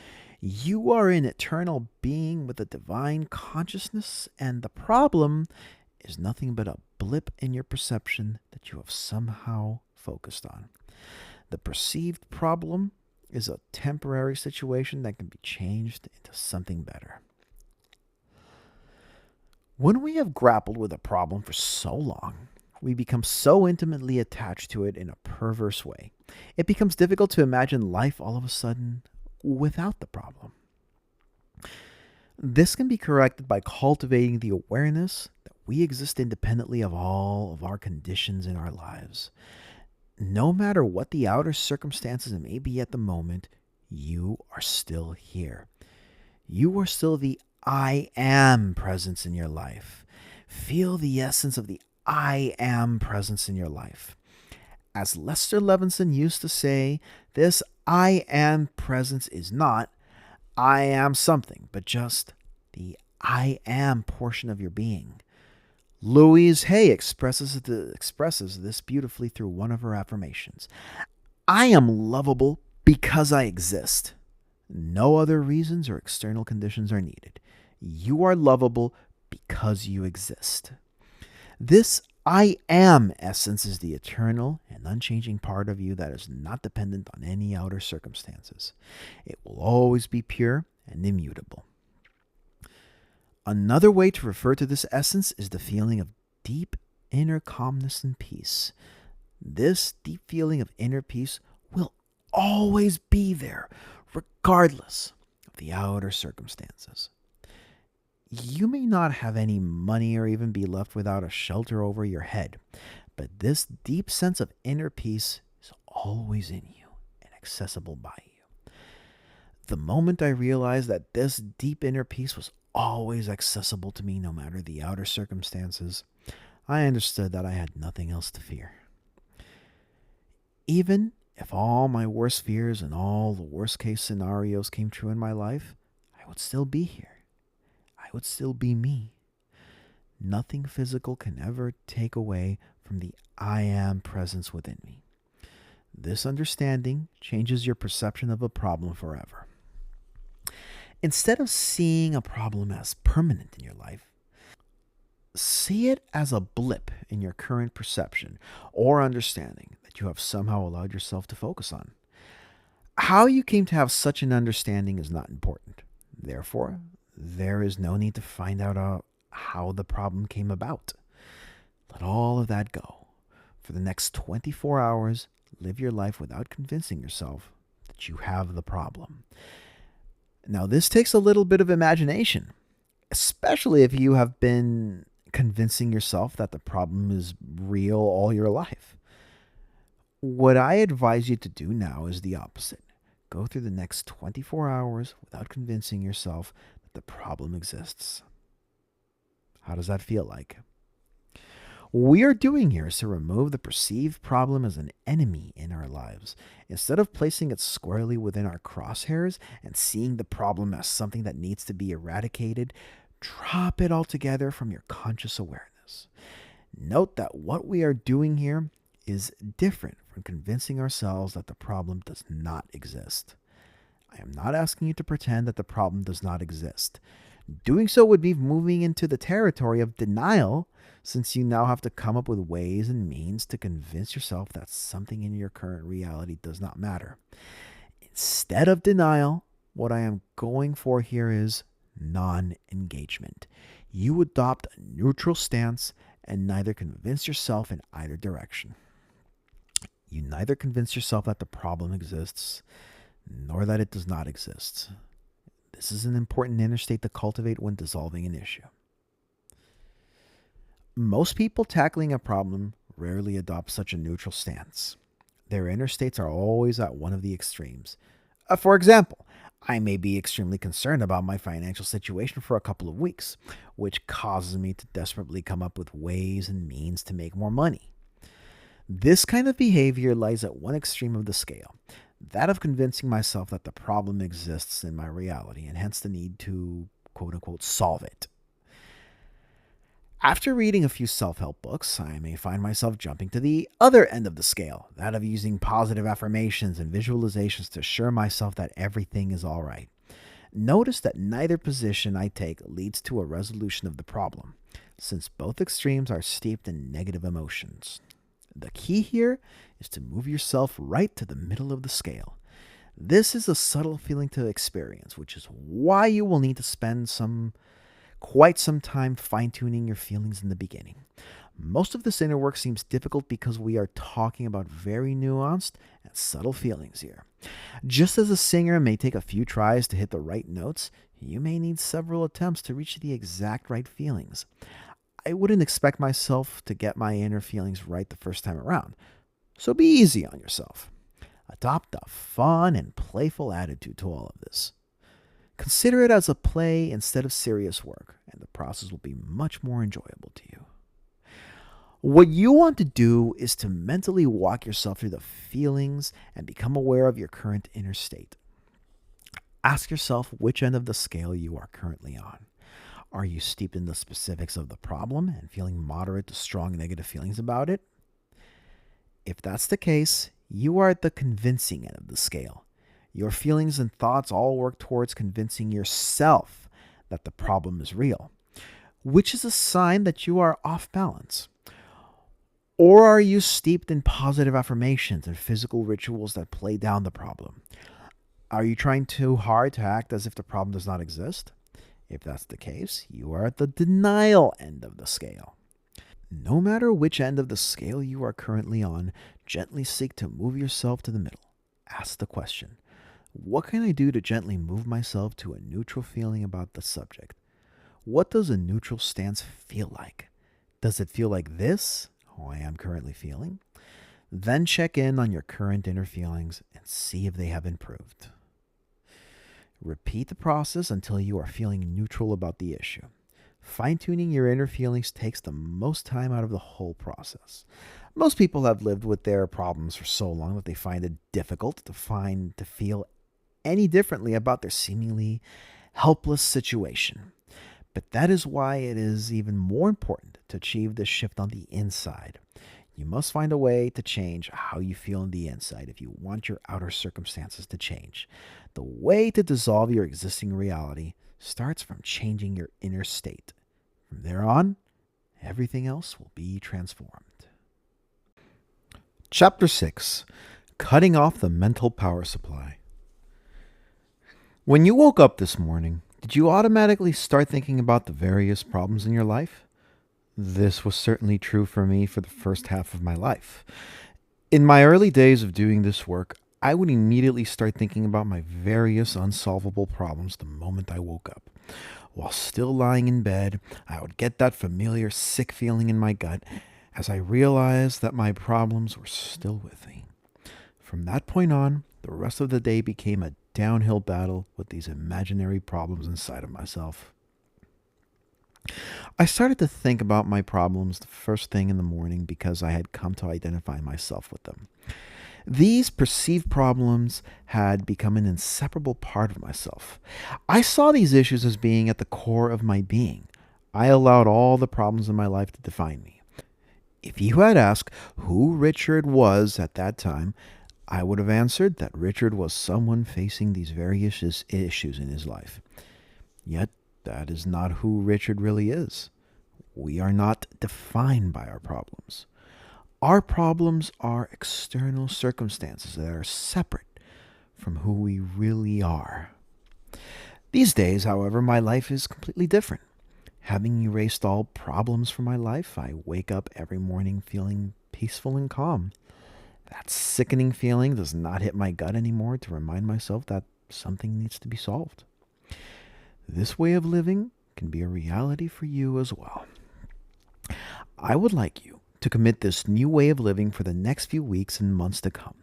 You are an eternal being with a divine consciousness, and the problem is nothing but a blip in your perception that you have somehow focused on. The perceived problem is a temporary situation that can be changed into something better. When we have grappled with a problem for so long, we become so intimately attached to it in a perverse way. It becomes difficult to imagine life all of a sudden without the problem. This can be corrected by cultivating the awareness that we exist independently of all of our conditions in our lives. No matter what the outer circumstances may be at the moment, you are still here. You are still the I am presence in your life. Feel the essence of the I am presence in your life. As Lester Levinson used to say, this I am presence is not I am something, but just the I am portion of your being. Louise Hay expresses this beautifully through one of her affirmations. I am lovable because I exist. No other reasons or external conditions are needed. You are lovable because you exist. This I am essence is the eternal and unchanging part of you that is not dependent on any outer circumstances. It will always be pure and immutable. Another way to refer to this essence is the feeling of deep inner calmness and peace. This deep feeling of inner peace will always be there, regardless of the outer circumstances. You may not have any money or even be left without a shelter over your head, but this deep sense of inner peace is always in you and accessible by you. The moment I realized that this deep inner peace was always accessible to me no matter the outer circumstances, I understood that I had nothing else to fear. Even if all my worst fears and all the worst case scenarios came true in my life, I would still be here. I would still be me. Nothing physical can ever take away from the I am presence within me. This understanding changes your perception of a problem forever. Instead of seeing a problem as permanent in your life, see it as a blip in your current perception or understanding that you have somehow allowed yourself to focus on. How you came to have such an understanding is not important. Therefore, there is no need to find out how the problem came about. Let all of that go. For the next 24 hours, live your life without convincing yourself that you have the problem. Now, this takes a little bit of imagination, especially if you have been convincing yourself that the problem is real all your life. What I advise you to do now is the opposite. Go through the next 24 hours without convincing yourself that the problem exists. How does that feel like? What we are doing here is to remove the perceived problem as an enemy in our lives. Instead of placing it squarely within our crosshairs and seeing the problem as something that needs to be eradicated, drop it altogether from your conscious awareness. Note that what we are doing here is different from convincing ourselves that the problem does not exist. I am not asking you to pretend that the problem does not exist. Doing so would be moving into the territory of denial, since you now have to come up with ways and means to convince yourself that something in your current reality does not matter. Instead of denial, what I am going for here is non-engagement. You adopt a neutral stance and neither convince yourself in either direction. You neither convince yourself that the problem exists, nor that it does not exist. This is an important inner state to cultivate when dissolving an issue. Most people tackling a problem rarely adopt such a neutral stance. Their inner states are always at one of the extremes. For example, I may be extremely concerned about my financial situation for a couple of weeks, which causes me to desperately come up with ways and means to make more money. This kind of behavior lies at one extreme of the scale, that of convincing myself that the problem exists in my reality and hence the need to, quote-unquote, solve it. After reading a few self-help books, I may find myself jumping to the other end of the scale, that of using positive affirmations and visualizations to assure myself that everything is all right. Notice that neither position I take leads to a resolution of the problem, since both extremes are steeped in negative emotions. The key here is to move yourself right to the middle of the scale. This is a subtle feeling to experience, which is why you will need to spend quite some time fine-tuning your feelings in the beginning. Most of this inner work seems difficult because we are talking about very nuanced and subtle feelings here. Just as a singer may take a few tries to hit the right notes, you may need several attempts to reach the exact right feelings. I wouldn't expect myself to get my inner feelings right the first time around, so be easy on yourself. Adopt a fun and playful attitude to all of this. Consider it as a play instead of serious work, and the process will be much more enjoyable to you. What you want to do is to mentally walk yourself through the feelings and become aware of your current inner state. Ask yourself which end of the scale you are currently on. Are you steeped in the specifics of the problem and feeling moderate to strong negative feelings about it? If that's the case, you are at the convincing end of the scale. Your feelings and thoughts all work towards convincing yourself that the problem is real, which is a sign that you are off balance. Or are you steeped in positive affirmations and physical rituals that play down the problem? Are you trying too hard to act as if the problem does not exist? If that's the case, you are at the denial end of the scale. No matter which end of the scale you are currently on, gently seek to move yourself to the middle. Ask the question, what can I do to gently move myself to a neutral feeling about the subject? What does a neutral stance feel like? Does it feel like this, how I am currently feeling? Then check in on your current inner feelings and see if they have improved. Repeat the process until you are feeling neutral about the issue. Fine-tuning your inner feelings takes the most time out of the whole process. Most people have lived with their problems for so long that they find it difficult to feel any differently about their seemingly helpless situation. But that is why it is even more important to achieve this shift on the inside. You must find a way to change how you feel on the inside if you want your outer circumstances to change. The way to dissolve your existing reality starts from changing your inner state. From there on, everything else will be transformed. Chapter 6: Cutting Off the Mental Power Supply. When you woke up this morning, did you automatically start thinking about the various problems in your life? This was certainly true for me for the first half of my life. In my early days of doing this work, I would immediately start thinking about my various unsolvable problems the moment I woke up. While still lying in bed, I would get that familiar sick feeling in my gut as I realized that my problems were still with me. From that point on, the rest of the day became a downhill battle with these imaginary problems inside of myself. I started to think about my problems the first thing in the morning because I had come to identify myself with them. These perceived problems had become an inseparable part of myself. I saw these issues as being at the core of my being. I allowed all the problems in my life to define me. If you had asked who Richard was at that time, I would have answered that Richard was someone facing these various issues in his life. Yet, that is not who Richard really is. We are not defined by our problems. Our problems are external circumstances that are separate from who we really are. These days, however, my life is completely different. Having erased all problems from my life, I wake up every morning feeling peaceful and calm. That sickening feeling does not hit my gut anymore to remind myself that something needs to be solved. This way of living can be a reality for you as well. I would like you to commit this new way of living for the next few weeks and months to come.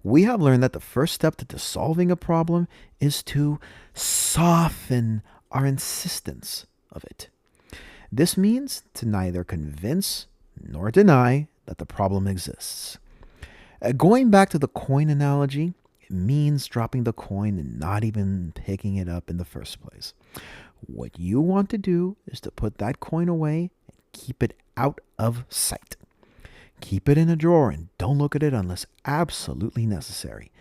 We have learned that the first step to dissolving a problem is to soften our insistence of it. This means to neither convince nor deny that the problem exists. Going back to the coin analogy, it means dropping the coin and not even picking it up in the first place. What you want to do is to put that coin away and keep it out of sight. Keep it in a drawer and don't look at it unless absolutely necessary.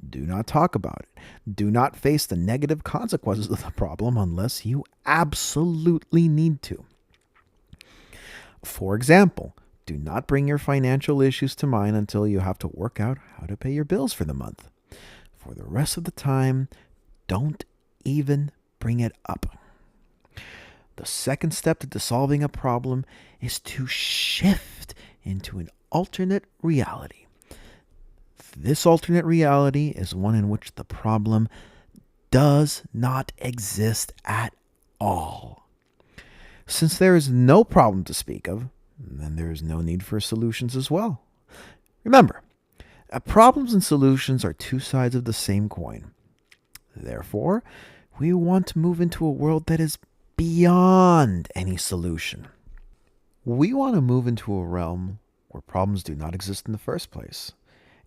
Do not talk about it. Do not face the negative consequences of the problem unless you absolutely need to. For example, do not bring your financial issues to mind until you have to work out how to pay your bills for the month. For the rest of the time, don't even bring it up. The second step to dissolving a problem is to shift into an alternate reality. This alternate reality is one in which the problem does not exist at all. Since there is no problem to speak of, then there is no need for solutions as well. Remember, problems and solutions are two sides of the same coin. Therefore, we want to move into a world that is beyond any solution. We want to move into a realm where problems do not exist in the first place.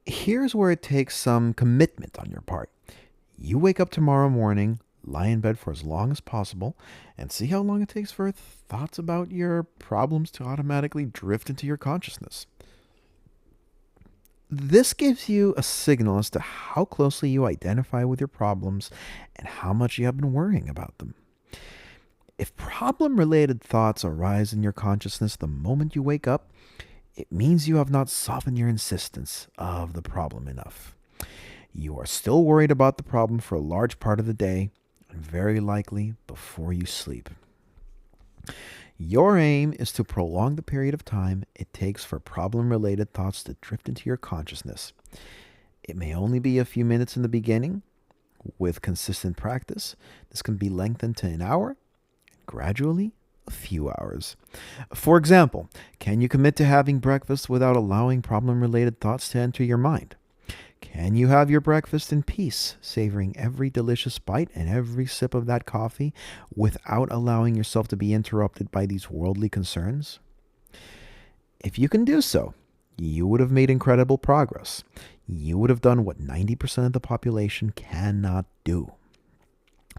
Here's where it takes some commitment on your part. You wake up tomorrow morning, lie in bed for as long as possible, and see how long it takes for thoughts about your problems to automatically drift into your consciousness. This gives you a signal as to how closely you identify with your problems and how much you have been worrying about them. If problem-related thoughts arise in your consciousness the moment you wake up, it means you have not softened your insistence of the problem enough. You are still worried about the problem for a large part of the day, and very likely before you sleep. Your aim is to prolong the period of time it takes for problem-related thoughts to drift into your consciousness. It may only be a few minutes in the beginning. With consistent practice, this can be lengthened to an hour, and gradually a few hours. For example, can you commit to having breakfast without allowing problem-related thoughts to enter your mind? Can you have your breakfast in peace, savoring every delicious bite and every sip of that coffee without allowing yourself to be interrupted by these worldly concerns? If you can do so, you would have made incredible progress. You would have done what 90% of the population cannot do,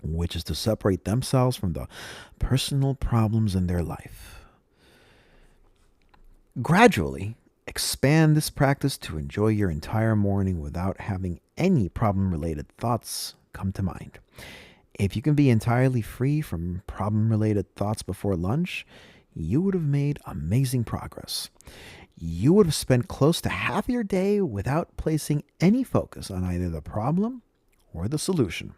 which is to separate themselves from the personal problems in their life. Gradually, expand this practice to enjoy your entire morning without having any problem-related thoughts come to mind. If you can be entirely free from problem-related thoughts before lunch, you would have made amazing progress. You would have spent close to half your day without placing any focus on either the problem or the solution.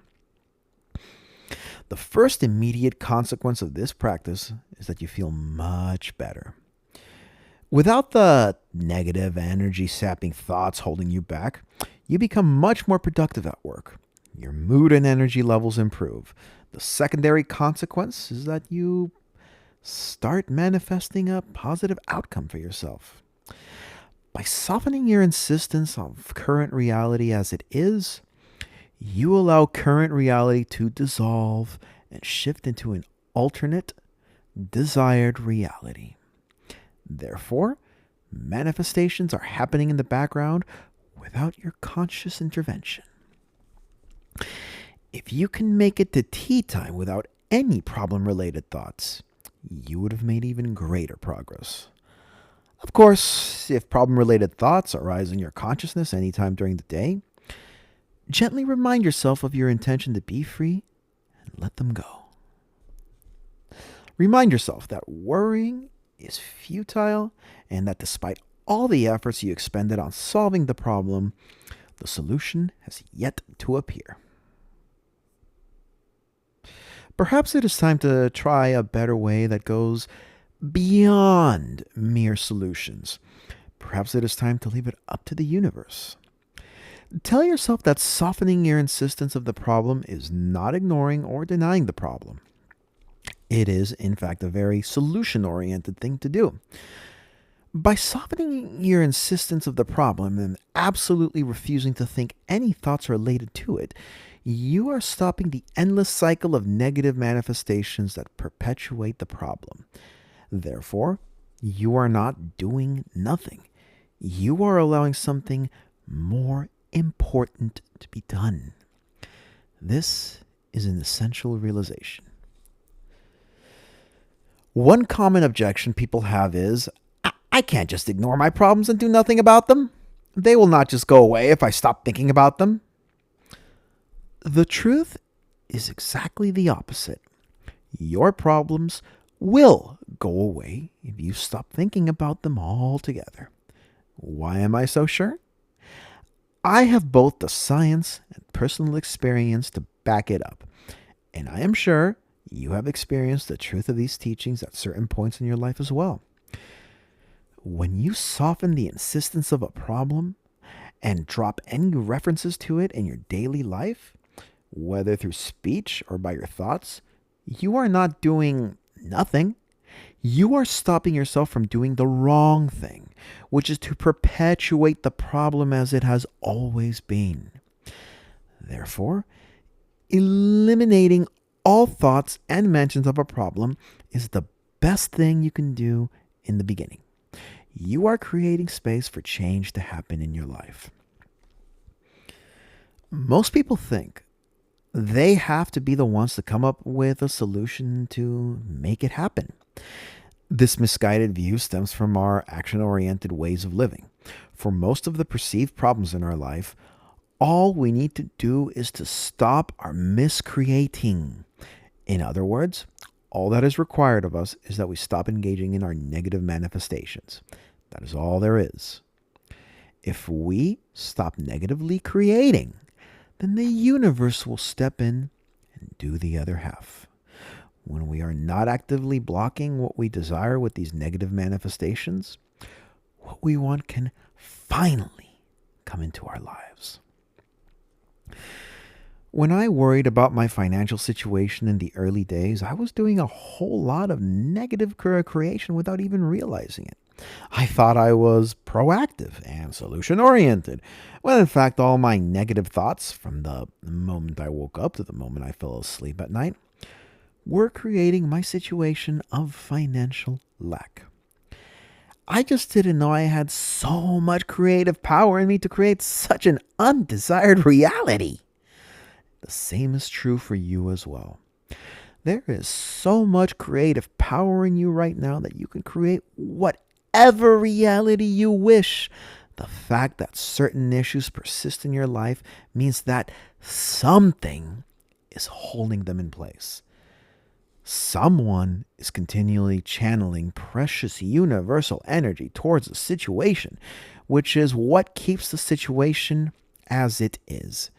The first immediate consequence of this practice is that you feel much better. Without the negative, energy-sapping thoughts holding you back, you become much more productive at work. Your mood and energy levels improve. The secondary consequence is that you start manifesting a positive outcome for yourself. By softening your insistence of current reality as it is, you allow current reality to dissolve and shift into an alternate, desired reality. Therefore, manifestations are happening in the background without your conscious intervention. If you can make it to tea time without any problem-related thoughts, you would have made even greater progress. Of course, if problem-related thoughts arise in your consciousness anytime during the day, gently remind yourself of your intention to be free and let them go. Remind yourself that worrying is futile and that despite all the efforts you expended on solving the problem, the solution has yet to appear. Perhaps it is time to try a better way that goes beyond mere solutions. Perhaps it is time to leave it up to the universe. Tell yourself that softening your insistence of the problem is not ignoring or denying the problem. It is, in fact, a very solution-oriented thing to do. By softening your insistence of the problem and absolutely refusing to think any thoughts related to it, you are stopping the endless cycle of negative manifestations that perpetuate the problem. Therefore, you are not doing nothing. You are allowing something more important to be done. This is an essential realization. One common objection people have is, I can't just ignore my problems and do nothing about them. They will not just go away if I stop thinking about them. The truth is exactly the opposite. Your problems will go away if you stop thinking about them altogether. Why am I so sure? I have both the science and personal experience to back it up, and I am sure you have experienced the truth of these teachings at certain points in your life as well. When you soften the insistence of a problem and drop any references to it in your daily life, whether through speech or by your thoughts, you are not doing nothing. You are stopping yourself from doing the wrong thing, which is to perpetuate the problem as it has always been. Therefore, eliminating all thoughts and mentions of a problem is the best thing you can do in the beginning. You are creating space for change to happen in your life. Most people think they have to be the ones to come up with a solution to make it happen. This misguided view stems from our action-oriented ways of living. For most of the perceived problems in our life, all we need to do is to stop our miscreating. In other words, all that is required of us is that we stop engaging in our negative manifestations. That is all there is. If we stop negatively creating, then the universe will step in and do the other half. When we are not actively blocking what we desire with these negative manifestations, what we want can finally come into our lives. When I worried about my financial situation in the early days, I was doing a whole lot of negative creation without even realizing it. I thought I was proactive and solution-oriented, when in fact all my negative thoughts, from the moment I woke up to the moment I fell asleep at night, were creating my situation of financial lack. I just didn't know I had so much creative power in me to create such an undesired reality. The same is true for you as well. There is so much creative power in you right now that you can create whatever reality you wish. The fact that certain issues persist in your life means that something is holding them in place. Someone is continually channeling precious universal energy towards the situation, which is what keeps the situation as it is.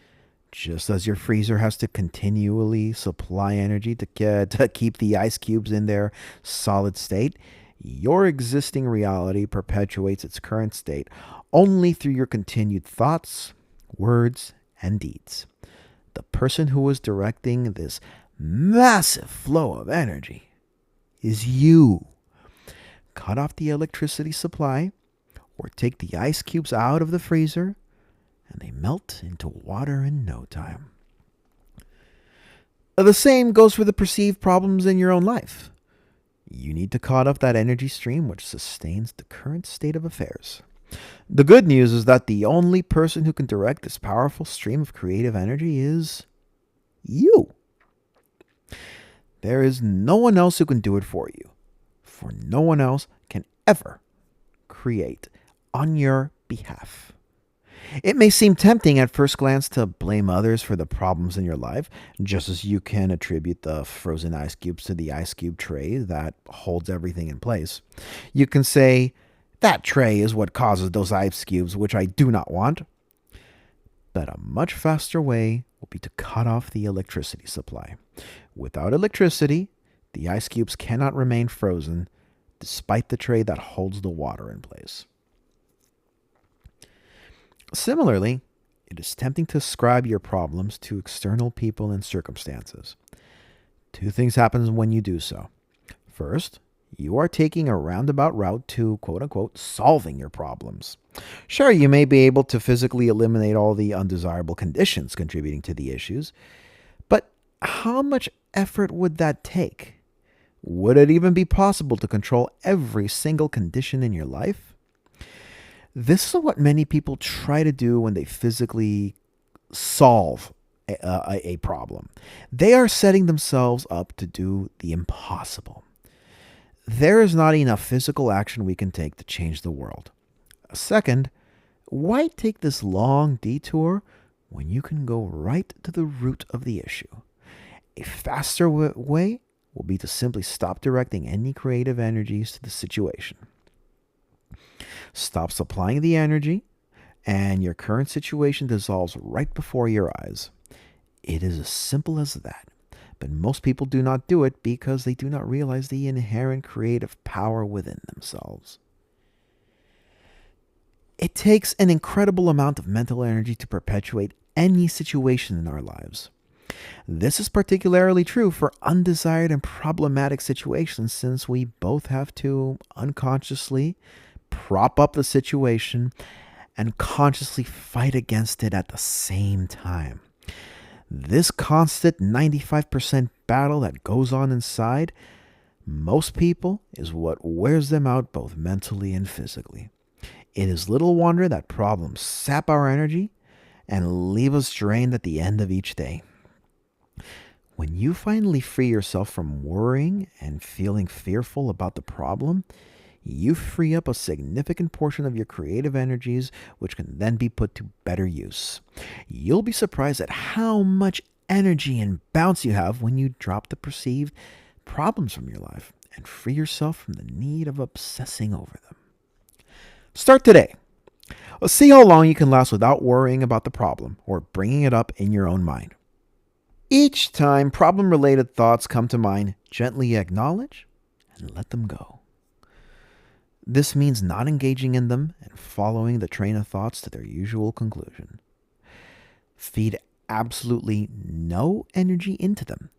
Just as your freezer has to continually supply energy to keep the ice cubes in their solid state, your existing reality perpetuates its current state only through your continued thoughts, words, and deeds. The person who is directing this massive flow of energy is you. Cut off the electricity supply or take the ice cubes out of the freezer, and they melt into water in no time. The same goes for the perceived problems in your own life. You need to cut off that energy stream which sustains the current state of affairs. The good news is that the only person who can direct this powerful stream of creative energy is you. There is no one else who can do it for you, for no one else can ever create on your behalf. It may seem tempting at first glance to blame others for the problems in your life, just as you can attribute the frozen ice cubes to the ice cube tray that holds everything in place. You can say, that tray is what causes those ice cubes, which I do not want. But a much faster way will be to cut off the electricity supply. Without electricity, the ice cubes cannot remain frozen, despite the tray that holds the water in place. Similarly, it is tempting to ascribe your problems to external people and circumstances. Two things happen when you do so. First, you are taking a roundabout route to, quote-unquote, solving your problems. Sure, you may be able to physically eliminate all the undesirable conditions contributing to the issues, but how much effort would that take? Would it even be possible to control every single condition in your life? This is what many people try to do when they physically solve a problem. They are setting themselves up to do the impossible. There is not enough physical action we can take to change the world. Second, why take this long detour when you can go right to the root of the issue? A faster way will be to simply stop directing any creative energies to the situation. Stop supplying the energy, and your current situation dissolves right before your eyes. It is as simple as that. But most people do not do it because they do not realize the inherent creative power within themselves. It takes an incredible amount of mental energy to perpetuate any situation in our lives. This is particularly true for undesired and problematic situations, since we both have to unconsciously prop up the situation and consciously fight against it at the same time. This constant 95% battle that goes on inside most people is what wears them out both mentally and physically. It is little wonder that problems sap our energy and leave us drained at the end of each day. When you finally free yourself from worrying and feeling fearful about the problem, you free up a significant portion of your creative energies, which can then be put to better use. You'll be surprised at how much energy and bounce you have when you drop the perceived problems from your life and free yourself from the need of obsessing over them. Start today. See how long you can last without worrying about the problem or bringing it up in your own mind. Each time problem related thoughts come to mind, gently acknowledge and let them go. This means not engaging in them and following the train of thoughts to their usual conclusion. Feed absolutely no energy into them.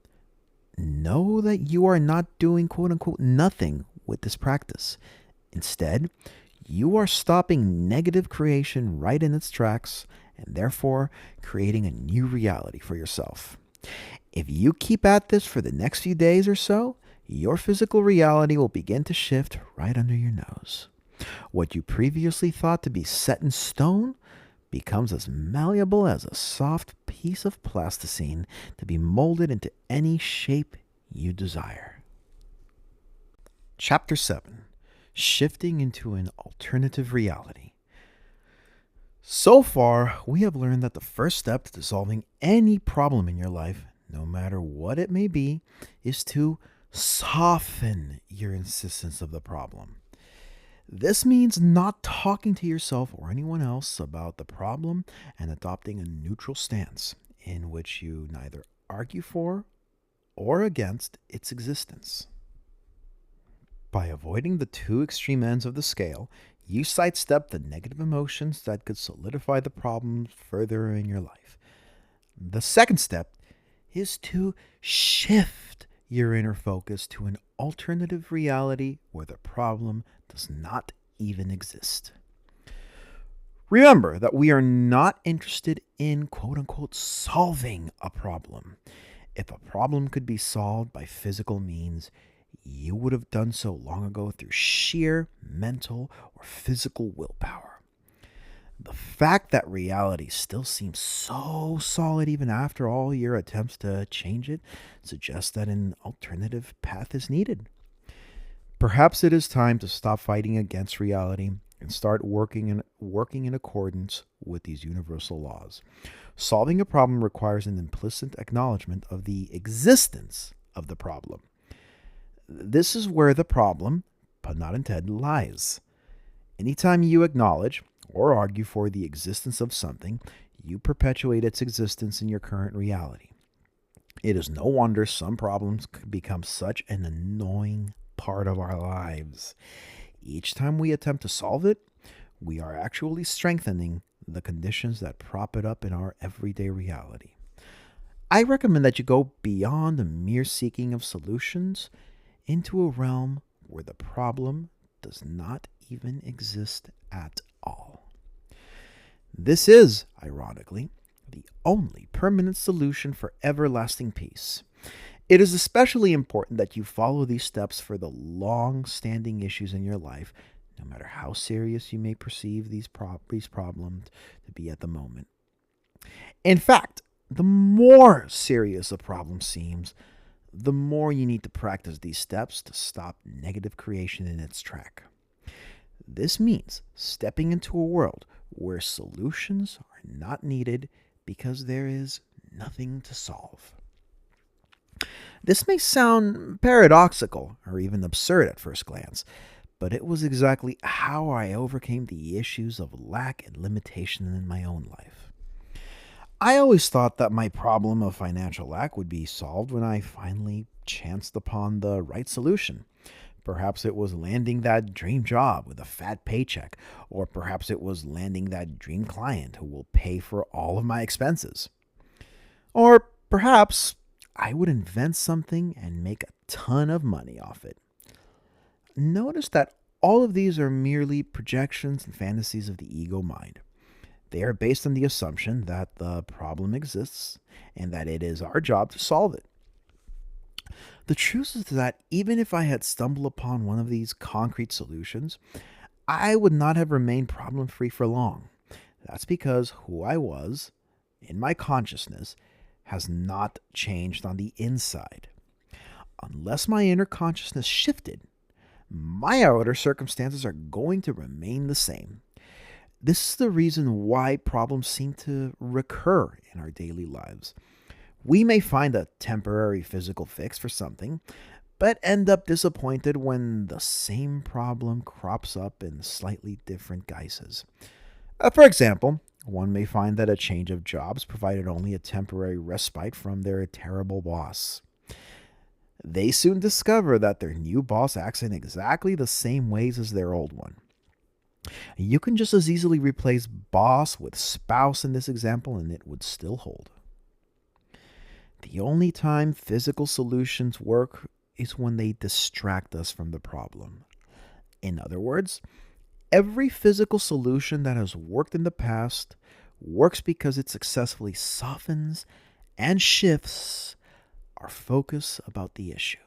Know that you are not doing quote unquote nothing with this practice. Instead, you are stopping negative creation right in its tracks and therefore creating a new reality for yourself. If you keep at this for the next few days or so, your physical reality will begin to shift right under your nose. What you previously thought to be set in stone becomes as malleable as a soft piece of plasticine to be molded into any shape you desire. Chapter 7. Shifting into an alternative reality. So far, we have learned that the first step to solving any problem in your life, no matter what it may be, is to soften your insistence of the problem. This means not talking to yourself or anyone else about the problem and adopting a neutral stance in which you neither argue for or against its existence. By avoiding the two extreme ends of the scale, you sidestep the negative emotions that could solidify the problem further in your life. The second step is to shift your inner focus to an alternative reality where the problem does not even exist. Remember that we are not interested in quote unquote solving a problem. If a problem could be solved by physical means, you would have done so long ago through sheer mental or physical willpower. The fact that reality still seems so solid even after all your attempts to change it suggests that an alternative path is needed. Perhaps it is time to stop fighting against reality and start working in accordance with these universal laws. Solving a problem requires an implicit acknowledgement of the existence of the problem. This is where the problem, pun not intended, lies. Anytime you acknowledge or argue for the existence of something, you perpetuate its existence in your current reality. It is no wonder some problems could become such an annoying part of our lives. Each time we attempt to solve it, we are actually strengthening the conditions that prop it up in our everyday reality. I recommend that you go beyond the mere seeking of solutions into a realm where the problem does not even exist at all. This is, ironically, the only permanent solution for everlasting peace. It is especially important that you follow these steps for the long-standing issues in your life, no matter how serious you may perceive these problems to be at the moment. In fact, the more serious a problem seems, the more you need to practice these steps to stop negative creation in its track. This means stepping into a world where solutions are not needed because there is nothing to solve. This may sound paradoxical or even absurd at first glance, but it was exactly how I overcame the issues of lack and limitation in my own life. I always thought that my problem of financial lack would be solved when I finally chanced upon the right solution. Perhaps it was landing that dream job with a fat paycheck, or perhaps it was landing that dream client who will pay for all of my expenses. Or perhaps I would invent something and make a ton of money off it. Notice that all of these are merely projections and fantasies of the ego mind. They are based on the assumption that the problem exists and that it is our job to solve it. The truth is that even if I had stumbled upon one of these concrete solutions, I would not have remained problem-free for long. That's because who I was, in my consciousness, has not changed on the inside. Unless my inner consciousness shifted, my outer circumstances are going to remain the same. This is the reason why problems seem to recur in our daily lives. We may find a temporary physical fix for something, but end up disappointed when the same problem crops up in slightly different guises. For example, one may find that a change of jobs provided only a temporary respite from their terrible boss. They soon discover that their new boss acts in exactly the same ways as their old one. You can just as easily replace boss with spouse in this example, and it would still hold. The only time physical solutions work is when they distract us from the problem. In other words, every physical solution that has worked in the past works because it successfully softens and shifts our focus about the issue.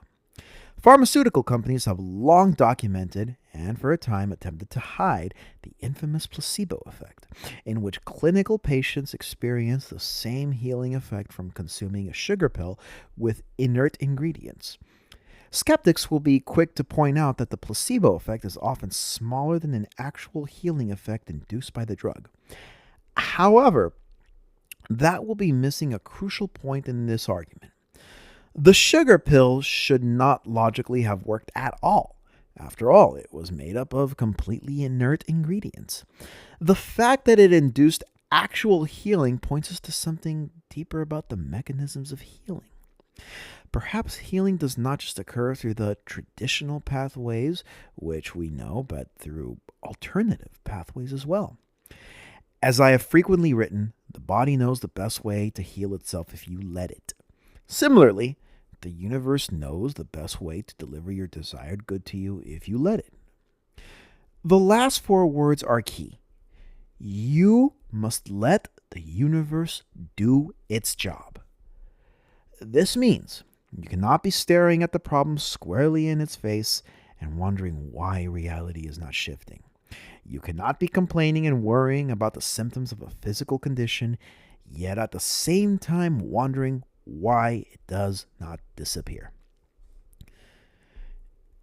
Pharmaceutical companies have long documented and for a time attempted to hide the infamous placebo effect, in which clinical patients experience the same healing effect from consuming a sugar pill with inert ingredients. Skeptics will be quick to point out that the placebo effect is often smaller than an actual healing effect induced by the drug. However, that will be missing a crucial point in this argument. The sugar pill should not logically have worked at all. After all, it was made up of completely inert ingredients. The fact that it induced actual healing points us to something deeper about the mechanisms of healing. Perhaps healing does not just occur through the traditional pathways, which we know, but through alternative pathways as well. As I have frequently written, the body knows the best way to heal itself if you let it. Similarly, the universe knows the best way to deliver your desired good to you if you let it. The last 4 words are key. You must let the universe do its job. This means you cannot be staring at the problem squarely in its face and wondering why reality is not shifting. You cannot be complaining and worrying about the symptoms of a physical condition, yet at the same time wondering why it does not disappear.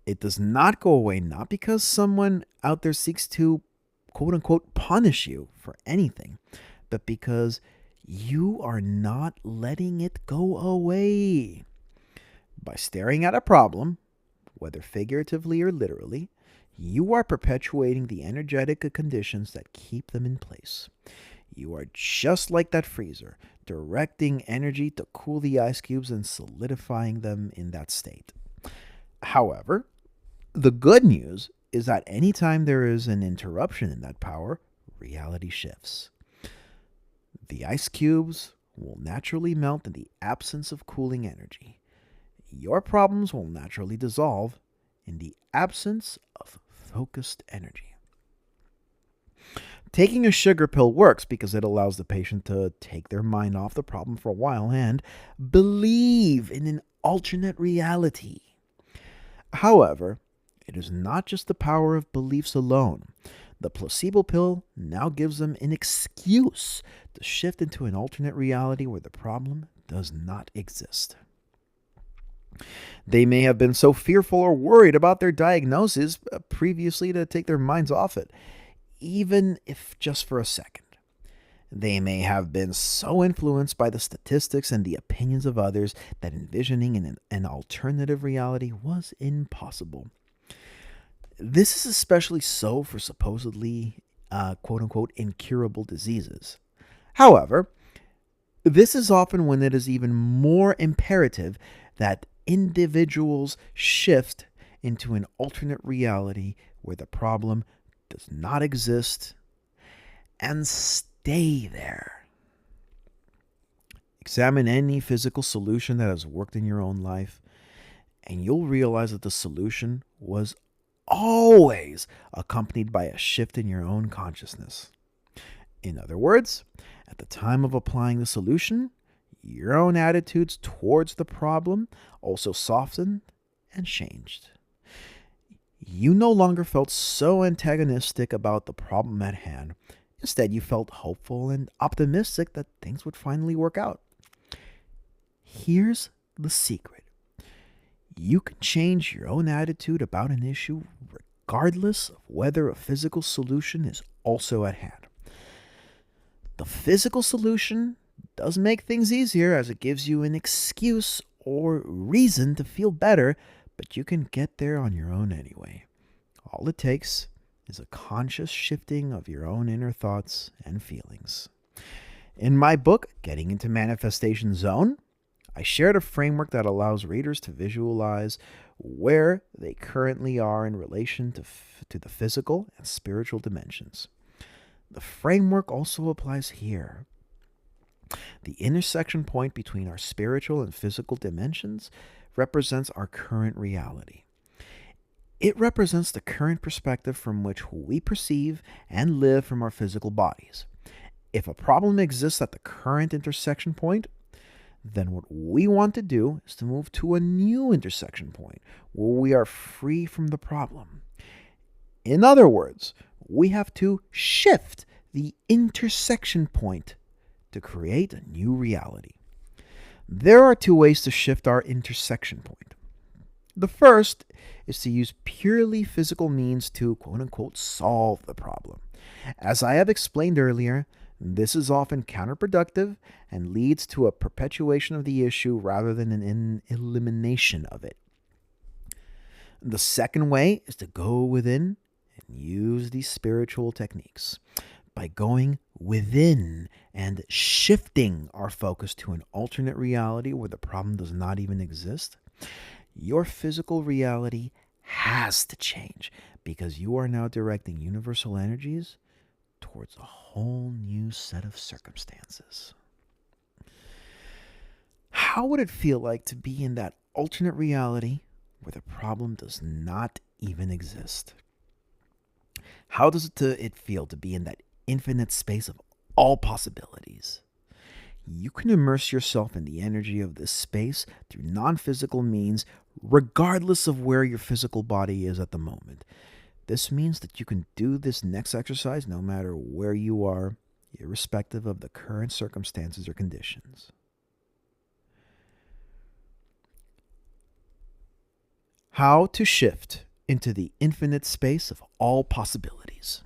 It does not go away not because someone out there seeks to quote-unquote punish you for anything, but because you are not letting it go away. By staring at a problem, whether figuratively or literally, you are perpetuating the energetic conditions that keep them in place. You are just like that freezer, directing energy to cool the ice cubes and solidifying them in that state. However, the good news is that anytime there is an interruption in that power, reality shifts. The ice cubes will naturally melt in the absence of cooling energy. Your problems will naturally dissolve in the absence of focused energy. Taking a sugar pill works because it allows the patient to take their mind off the problem for a while and believe in an alternate reality. However, it is not just the power of beliefs alone. The placebo pill now gives them an excuse to shift into an alternate reality where the problem does not exist. They may have been so fearful or worried about their diagnosis previously to take their minds off it, even if just for a second. They may have been so influenced by the statistics and the opinions of others that envisioning an alternative reality was impossible. This is especially so for supposedly, quote-unquote, incurable diseases. However, this is often when it is even more imperative that individuals shift into an alternate reality where the problem does not exist and stay there. Examine any physical solution that has worked in your own life, and you'll realize that the solution was always accompanied by a shift in your own consciousness. In other words, at the time of applying the solution, your own attitudes towards the problem also softened and changed. You no longer felt so antagonistic about the problem at hand. Instead, you felt hopeful and optimistic that things would finally work out. Here's the secret. You can change your own attitude about an issue regardless of whether a physical solution is also at hand. The physical solution does make things easier as it gives you an excuse or reason to feel better, but you can get there on your own anyway. All it takes is a conscious shifting of your own inner thoughts and feelings. In my book, Getting into Manifestation Zone, I shared a framework that allows readers to visualize where they currently are in relation to the physical and spiritual dimensions. The framework also applies here. The intersection point between our spiritual and physical dimensions represents our current reality. It represents the current perspective from which we perceive and live from our physical bodies. If a problem exists at the current intersection point, then what we want to do is to move to a new intersection point where we are free from the problem. In other words, we have to shift the intersection point to create a new reality. There are two ways to shift our intersection point. The first is to use purely physical means to quote-unquote solve the problem. As I have explained earlier, this is often counterproductive and leads to a perpetuation of the issue rather than an elimination of it. The second way is to go within and use these spiritual techniques. By going within and shifting our focus to an alternate reality where the problem does not even exist, your physical reality has to change because you are now directing universal energies towards a whole new set of circumstances. How would it feel like to be in that alternate reality where the problem does not even exist? How does it feel to be in that infinite space of all possibilities? You can immerse yourself in the energy of this space through non-physical means, regardless of where your physical body is at the moment. This means that you can do this next exercise no matter where you are, irrespective of the current circumstances or conditions. How to shift into the infinite space of all possibilities.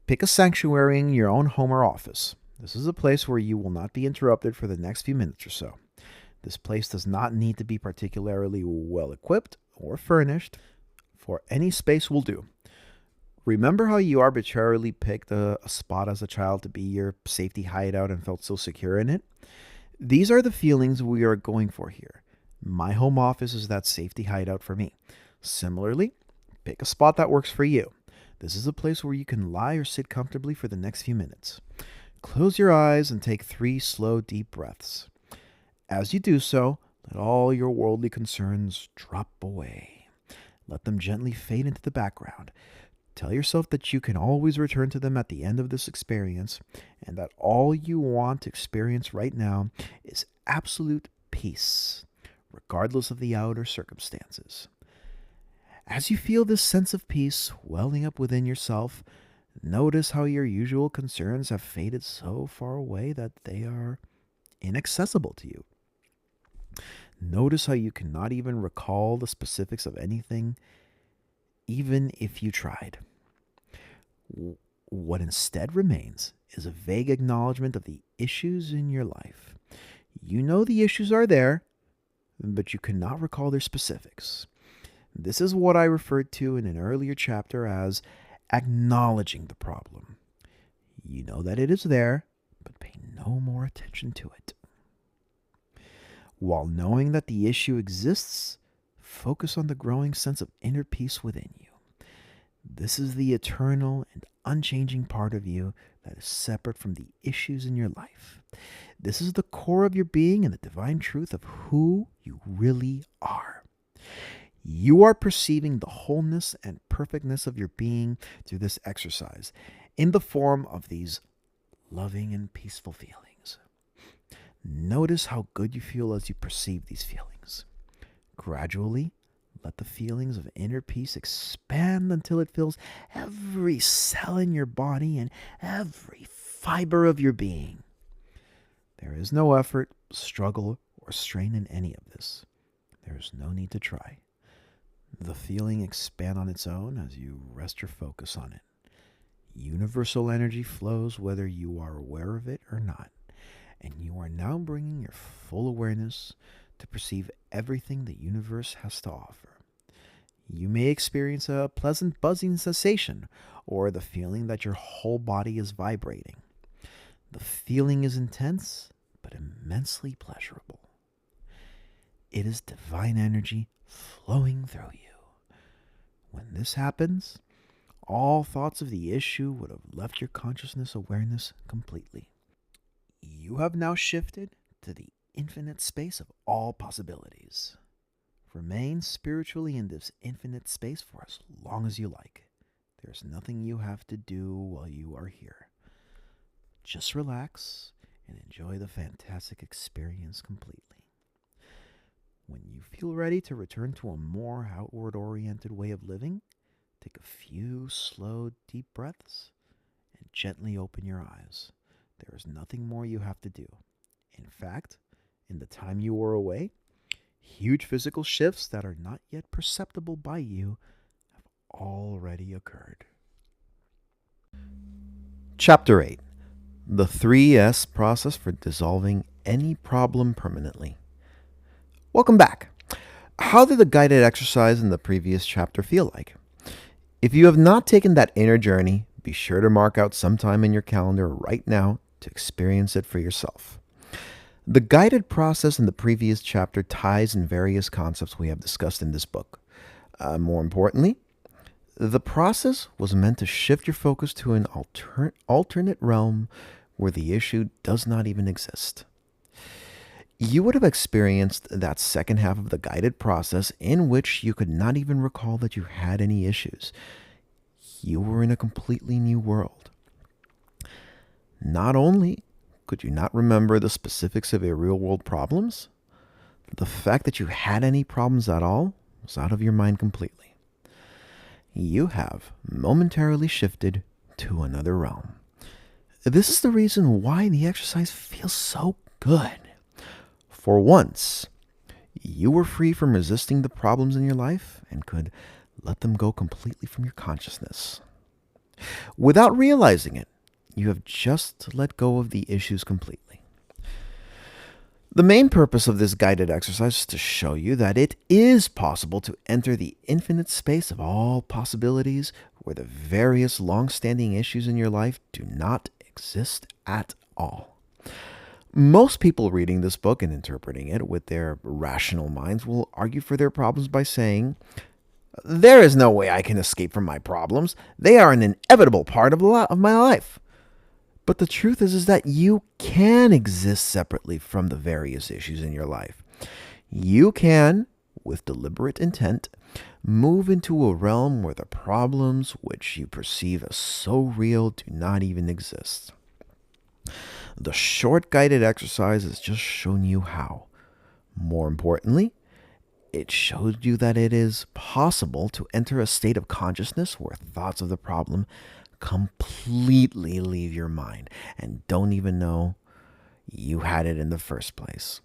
Pick a sanctuary in your own home or office. This is a place where you will not be interrupted for the next few minutes or so. This place does not need to be particularly well equipped or furnished, for any space will do. Remember how you arbitrarily picked a spot as a child to be your safety hideout and felt so secure in it? These are the feelings we are going for here. My home office is that safety hideout for me. Similarly, pick a spot that works for you. This is a place where you can lie or sit comfortably for the next few minutes. Close your eyes and take 3 slow, deep breaths. As you do so, let all your worldly concerns drop away. Let them gently fade into the background. Tell yourself that you can always return to them at the end of this experience, and that all you want to experience right now is absolute peace, regardless of the outer circumstances. As you feel this sense of peace welling up within yourself, notice how your usual concerns have faded so far away that they are inaccessible to you. Notice how you cannot even recall the specifics of anything, even if you tried. What instead remains is a vague acknowledgement of the issues in your life. You know the issues are there, but you cannot recall their specifics. This is what I referred to in an earlier chapter as acknowledging the problem. You know that it is there, but pay no more attention to it. While knowing that the issue exists, focus on the growing sense of inner peace within you. This is the eternal and unchanging part of you that is separate from the issues in your life. This is the core of your being and the divine truth of who you really are. You are perceiving the wholeness and perfectness of your being through this exercise in the form of these loving and peaceful feelings. Notice how good you feel as you perceive these feelings. Gradually, let the feelings of inner peace expand until it fills every cell in your body and every fiber of your being. There is no effort, struggle, or strain in any of this. There is no need to try. The feeling expands on its own as you rest your focus on it. Universal energy flows whether you are aware of it or not. And you are now bringing your full awareness to perceive everything the universe has to offer. You may experience a pleasant buzzing sensation or the feeling that your whole body is vibrating. The feeling is intense but immensely pleasurable. It is divine energy flowing through you. When this happens, all thoughts of the issue would have left your consciousness awareness completely. You have now shifted to the infinite space of all possibilities. Remain spiritually in this infinite space for as long as you like. There's nothing you have to do while you are here. Just relax and enjoy the fantastic experience completely. When you feel ready to return to a more outward-oriented way of living, take a few slow, deep breaths and gently open your eyes. There is nothing more you have to do. In fact, in the time you were away, huge physical shifts that are not yet perceptible by you have already occurred. Chapter 8. The 3S process for dissolving any problem permanently. Welcome back. How did the guided exercise in the previous chapter feel like? If you have not taken that inner journey, be sure to mark out some time in your calendar right now to experience it for yourself. The guided process in the previous chapter ties in various concepts we have discussed in this book. More importantly, the process was meant to shift your focus to an alternate realm where the issue does not even exist. You would have experienced that second half of the guided process in which you could not even recall that you had any issues. You were in a completely new world. Not only could you not remember the specifics of your real-world problems, the fact that you had any problems at all was out of your mind completely. You have momentarily shifted to another realm. This is the reason why the exercise feels so good. For once, you were free from resisting the problems in your life and could let them go completely from your consciousness. Without realizing it, you have just let go of the issues completely. The main purpose of this guided exercise is to show you that it is possible to enter the infinite space of all possibilities where the various long-standing issues in your life do not exist at all. Most people reading this book and interpreting it with their rational minds will argue for their problems by saying, "There is no way I can escape from my problems. They are an inevitable part of my life." But the truth is that you can exist separately from the various issues in your life. You can, with deliberate intent, move into a realm where the problems which you perceive as so real do not even exist. The short guided exercise has just shown you how. More importantly, it showed you that it is possible to enter a state of consciousness where thoughts of the problem completely leave your mind and don't even know you had it in the first place.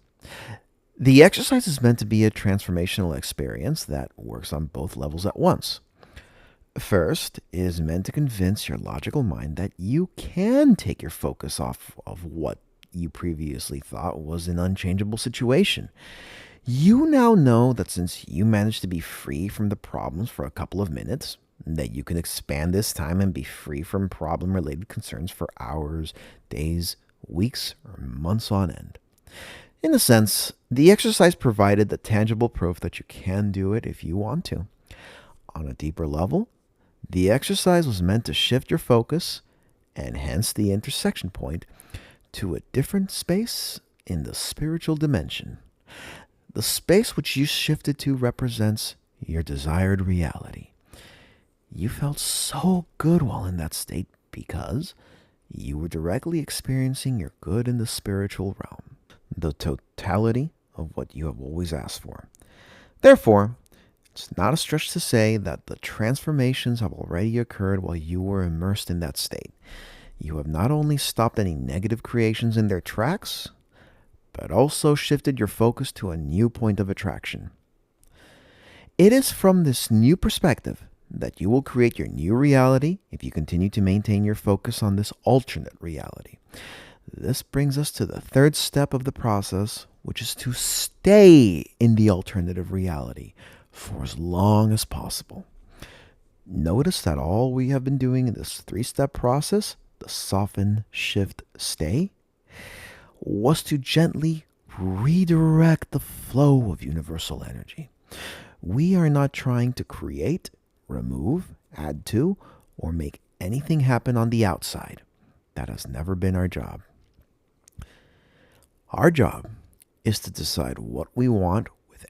The exercise is meant to be a transformational experience that works on both levels at once. First, it is meant to convince your logical mind that you can take your focus off of what you previously thought was an unchangeable situation. You now know that since you managed to be free from the problems for a couple of minutes, that you can expand this time and be free from problem-related concerns for hours, days, weeks, or months on end. In a sense, the exercise provided the tangible proof that you can do it if you want to. On a deeper level, the exercise was meant to shift your focus, and hence the intersection point, to a different space in the spiritual dimension. The space which you shifted to represents your desired reality. You felt so good while in that state because you were directly experiencing your good in the spiritual realm, the totality of what you have always asked for. Therefore, it's not a stretch to say that the transformations have already occurred while you were immersed in that state. You have not only stopped any negative creations in their tracks, but also shifted your focus to a new point of attraction. It is from this new perspective that you will create your new reality if you continue to maintain your focus on this alternate reality. This brings us to the third step of the process, which is to stay in the alternative reality for as long as possible. Notice that all we have been doing in this 3-step process, the soften, shift, stay, was to gently redirect the flow of universal energy. We are not trying to create, remove, add to, or make anything happen on the outside. That has never been our job. Our job is to decide what we want with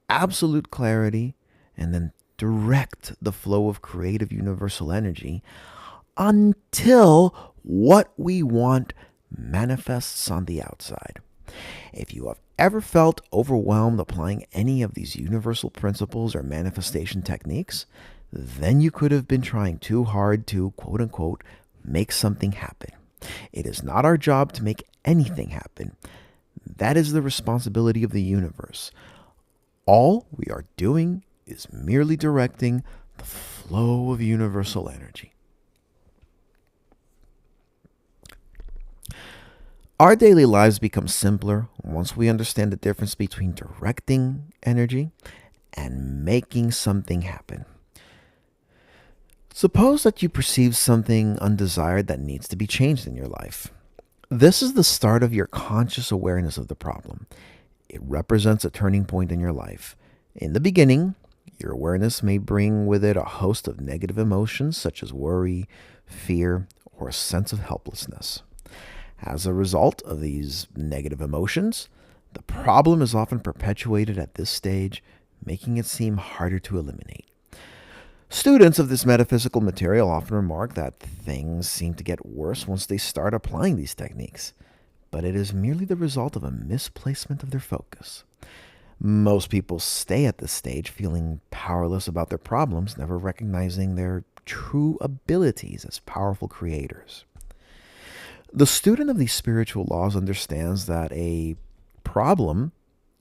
absolute clarity and then direct the flow of creative universal energy until what we want manifests on the outside. If you have ever felt overwhelmed applying any of these universal principles or manifestation techniques, then you could have been trying too hard to, quote unquote, make something happen. It is not our job to make anything happen. That is the responsibility of the universe. All we are doing is merely directing the flow of universal energy. Our daily lives become simpler once we understand the difference between directing energy and making something happen. Suppose that you perceive something undesired that needs to be changed in your life. This is the start of your conscious awareness of the problem. It represents a turning point in your life. In the beginning, your awareness may bring with it a host of negative emotions such as worry, fear, or a sense of helplessness. As a result of these negative emotions, the problem is often perpetuated at this stage, making it seem harder to eliminate. Students of this metaphysical material often remark that things seem to get worse once they start applying these techniques, but it is merely the result of a misplacement of their focus. Most people stay at this stage feeling powerless about their problems, never recognizing their true abilities as powerful creators. The student of these spiritual laws understands that a problem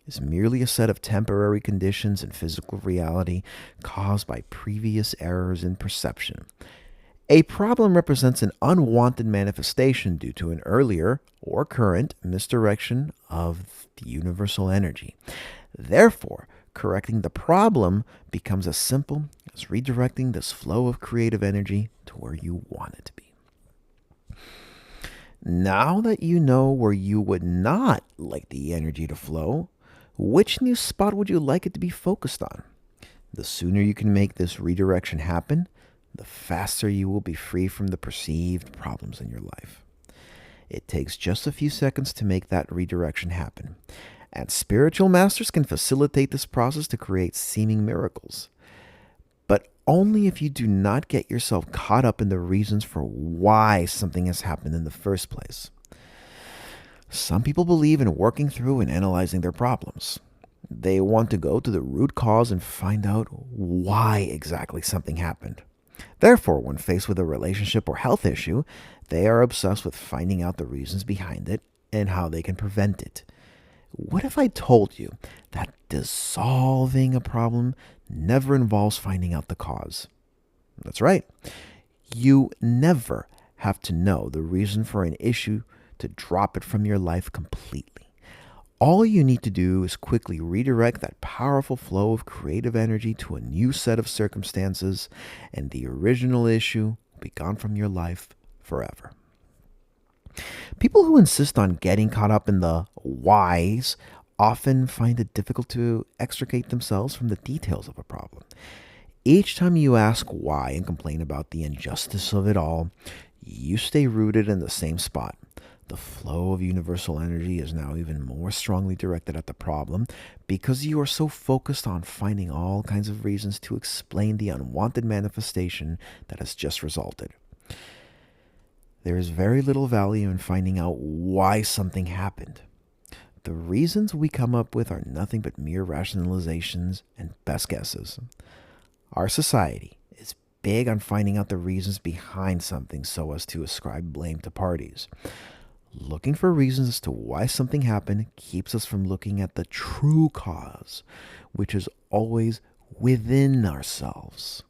is merely a set of temporary conditions in physical reality caused by previous errors in perception. A problem represents an unwanted manifestation due to an earlier or current misdirection of the universal energy. Therefore, correcting the problem becomes as simple as redirecting this flow of creative energy to where you want it to be. Now that you know where you would not like the energy to flow, which new spot would you like it to be focused on? The sooner you can make this redirection happen, the faster you will be free from the perceived problems in your life. It takes just a few seconds to make that redirection happen, and spiritual masters can facilitate this process to create seeming miracles. But only if you do not get yourself caught up in the reasons for why something has happened in the first place. Some people believe in working through and analyzing their problems. They want to go to the root cause and find out why exactly something happened. Therefore, when faced with a relationship or health issue, they are obsessed with finding out the reasons behind it and how they can prevent it. What if I told you that dissolving a problem never involves finding out the cause? That's right. You never have to know the reason for an issue to drop it from your life completely. All you need to do is quickly redirect that powerful flow of creative energy to a new set of circumstances, and the original issue will be gone from your life forever. People who insist on getting caught up in the whys often find it difficult to extricate themselves from the details of a problem. Each time you ask why and complain about the injustice of it all, you stay rooted in the same spot. The flow of universal energy is now even more strongly directed at the problem because you are so focused on finding all kinds of reasons to explain the unwanted manifestation that has just resulted. There is very little value in finding out why something happened. The reasons we come up with are nothing but mere rationalizations and best guesses. Our society is big on finding out the reasons behind something so as to ascribe blame to parties. Looking for reasons as to why something happened keeps us from looking at the true cause, which is always within ourselves.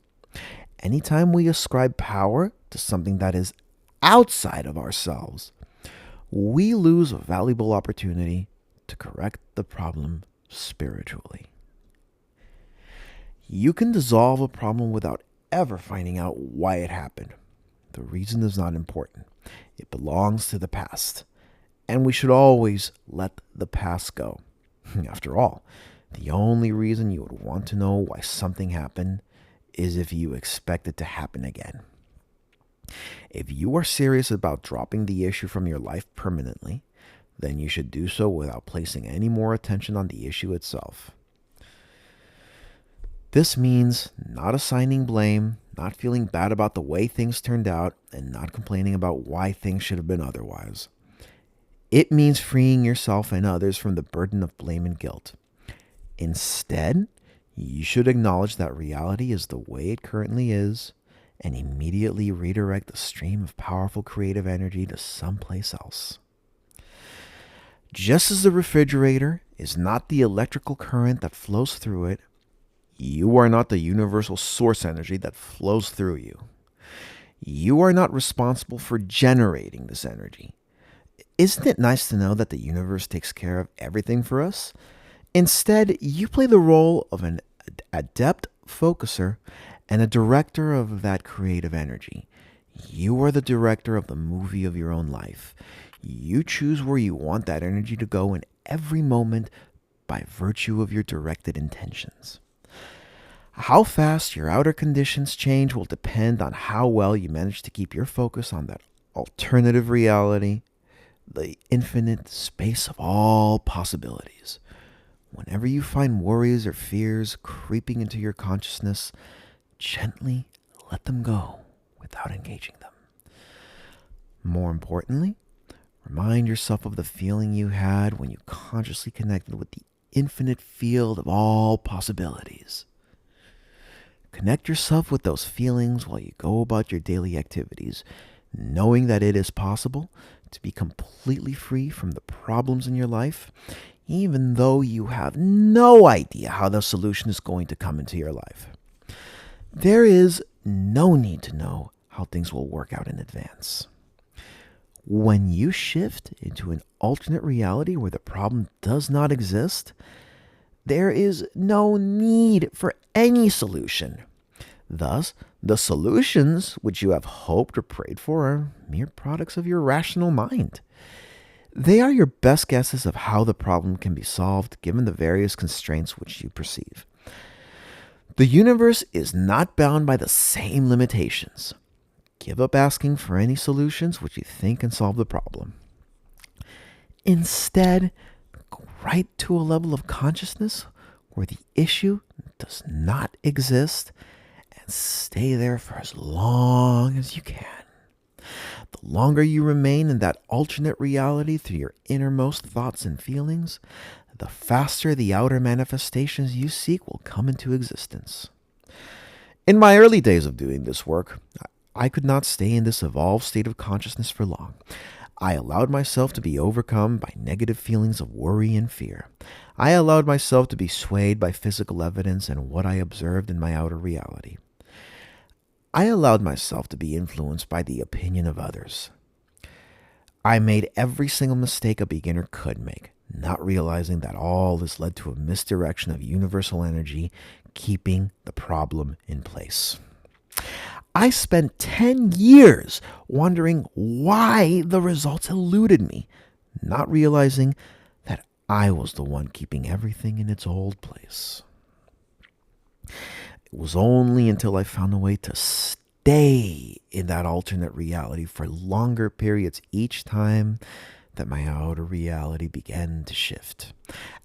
Anytime we ascribe power to something that is outside of ourselves, we lose a valuable opportunity to to correct the problem spiritually. You can dissolve a problem without ever finding out why it happened. The reason is not important. It belongs to the past, and we should always let the past go. After all, the only reason you would want to know why something happened is if you expect it to happen again. If you are serious about dropping the issue from your life permanently, then you should do so without placing any more attention on the issue itself. This means not assigning blame, not feeling bad about the way things turned out, and not complaining about why things should have been otherwise. It means freeing yourself and others from the burden of blame and guilt. Instead, you should acknowledge that reality is the way it currently is and immediately redirect the stream of powerful creative energy to someplace else. Just as the refrigerator is not the electrical current that flows through it, you are not the universal source energy that flows through you. You are not responsible for generating this energy. Isn't it nice to know that the universe takes care of everything for us? Instead, you play the role of an adept focuser and a director of that creative energy. You are the director of the movie of your own life. You choose where you want that energy to go in every moment by virtue of your directed intentions. How fast your outer conditions change will depend on how well you manage to keep your focus on that alternative reality, the infinite space of all possibilities. Whenever you find worries or fears creeping into your consciousness, gently let them go without engaging them. More importantly, remind yourself of the feeling you had when you consciously connected with the infinite field of all possibilities. Connect yourself with those feelings while you go about your daily activities, knowing that it is possible to be completely free from the problems in your life, even though you have no idea how the solution is going to come into your life. There is no need to know how things will work out in advance. When you shift into an alternate reality where the problem does not exist, there is no need for any solution. Thus, the solutions which you have hoped or prayed for are mere products of your rational mind. They are your best guesses of how the problem can be solved given the various constraints which you perceive. The universe is not bound by the same limitations. Give up asking for any solutions which you think can solve the problem. Instead, go right to a level of consciousness where the issue does not exist and stay there for as long as you can. The longer you remain in that alternate reality through your innermost thoughts and feelings, the faster the outer manifestations you seek will come into existence. In my early days of doing this work, I could not stay in this evolved state of consciousness for long. I allowed myself to be overcome by negative feelings of worry and fear. I allowed myself to be swayed by physical evidence and what I observed in my outer reality. I allowed myself to be influenced by the opinion of others. I made every single mistake a beginner could make, not realizing that all this led to a misdirection of universal energy, keeping the problem in place. I spent 10 years wondering why the results eluded me, not realizing that I was the one keeping everything in its old place. It was only until I found a way to stay in that alternate reality for longer periods each time that my outer reality began to shift.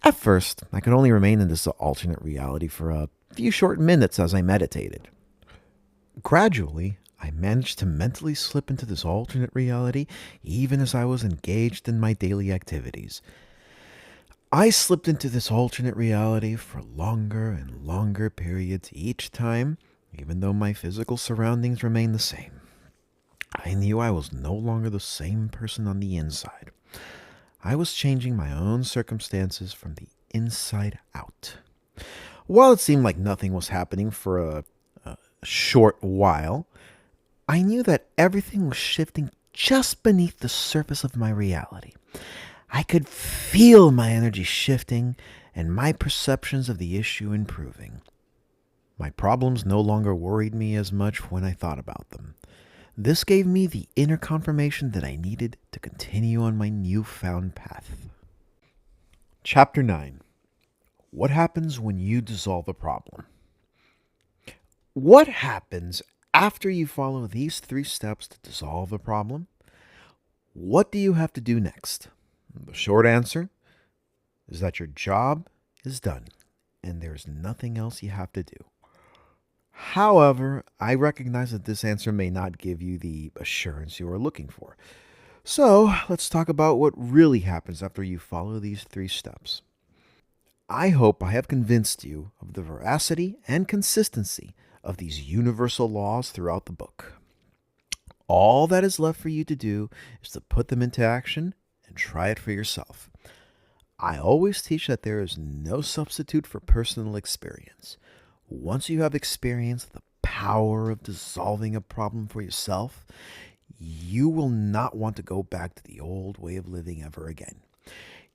At first, I could only remain in this alternate reality for a few short minutes as I meditated. Gradually, I managed to mentally slip into this alternate reality even as I was engaged in my daily activities. I slipped into this alternate reality for longer and longer periods each time, even though my physical surroundings remained the same. I knew I was no longer the same person on the inside. I was changing my own circumstances from the inside out. While it seemed like nothing was happening for a short while, I knew that everything was shifting just beneath the surface of my reality. I could feel my energy shifting and my perceptions of the issue improving. My problems no longer worried me as much when I thought about them. This gave me the inner confirmation that I needed to continue on my newfound path. Chapter 9. What happens when you dissolve a problem? What happens after you follow these 3 steps to dissolve a problem? What do you have to do next? The short answer is that your job is done and there's nothing else you have to do. However, I recognize that this answer may not give you the assurance you are looking for. So, let's talk about what really happens after you follow these 3 steps. I hope I have convinced you of the veracity and consistency of these universal laws throughout the book. All that is left for you to do is to put them into action and try it for yourself. I always teach that there is no substitute for personal experience. Once you have experienced the power of dissolving a problem for yourself, you will not want to go back to the old way of living ever again.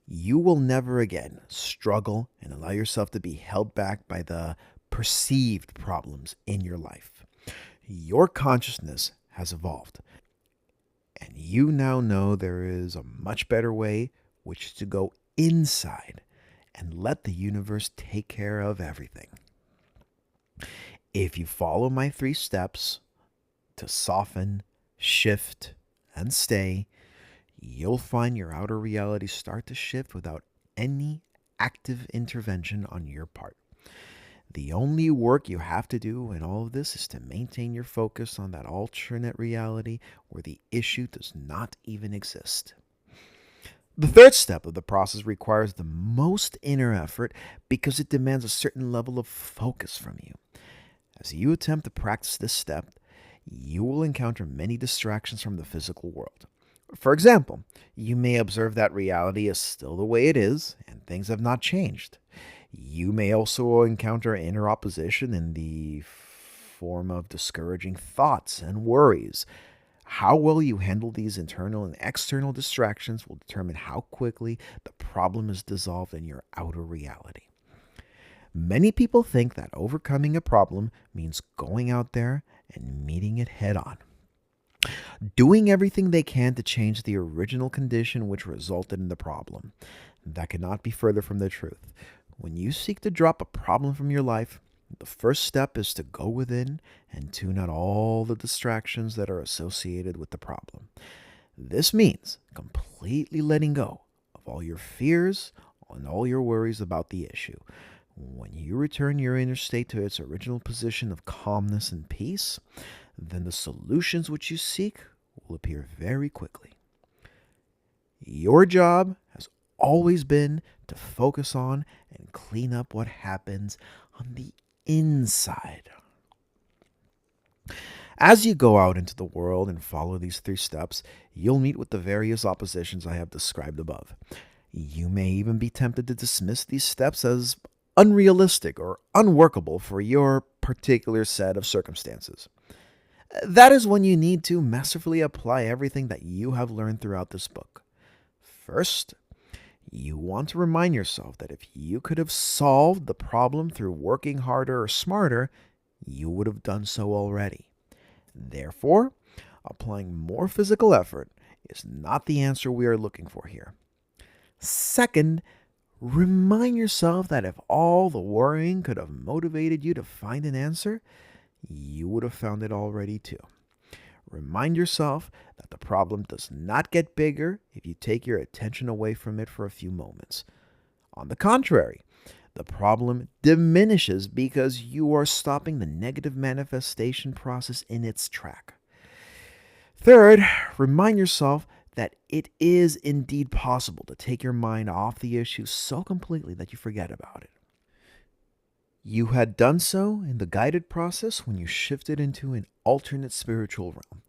You will never again struggle and allow yourself to be held back by the perceived problems in your life. Your consciousness has evolved, and you now know there is a much better way, which is to go inside and let the universe take care of everything. If you follow my 3 steps to soften, shift, and stay, you'll find your outer reality start to shift without any active intervention on your part. The only work you have to do in all of this is to maintain your focus on that alternate reality where the issue does not even exist. The 3rd step of the process requires the most inner effort because it demands a certain level of focus from you. As you attempt to practice this step, you will encounter many distractions from the physical world. For example, you may observe that reality is still the way it is and things have not changed. You may also encounter inner opposition in the form of discouraging thoughts and worries. How well you handle these internal and external distractions will determine how quickly the problem is dissolved in your outer reality. Many people think that overcoming a problem means going out there and meeting it head on, doing everything they can to change the original condition which resulted in the problem. That cannot be further from the truth. When you seek to drop a problem from your life, the first step is to go within and tune out all the distractions that are associated with the problem. This means completely letting go of all your fears and all your worries about the issue. When you return your inner state to its original position of calmness and peace, then the solutions which you seek will appear very quickly. Your job has always been to focus on and clean up what happens on the inside. As you go out into the world and follow these 3 steps, you'll meet with the various oppositions I have described above. You may even be tempted to dismiss these steps as unrealistic or unworkable for your particular set of circumstances. That is when you need to masterfully apply everything that you have learned throughout this book. First, you want to remind yourself that if you could have solved the problem through working harder or smarter, you would have done so already. Therefore, applying more physical effort is not the answer we are looking for here. Second, remind yourself that if all the worrying could have motivated you to find an answer, you would have found it already too. Remind yourself that the problem does not get bigger if you take your attention away from it for a few moments. On the contrary, the problem diminishes because you are stopping the negative manifestation process in its track. Third, remind yourself that it is indeed possible to take your mind off the issue so completely that you forget about it. You had done so in the guided process when you shifted into an alternate spiritual realm.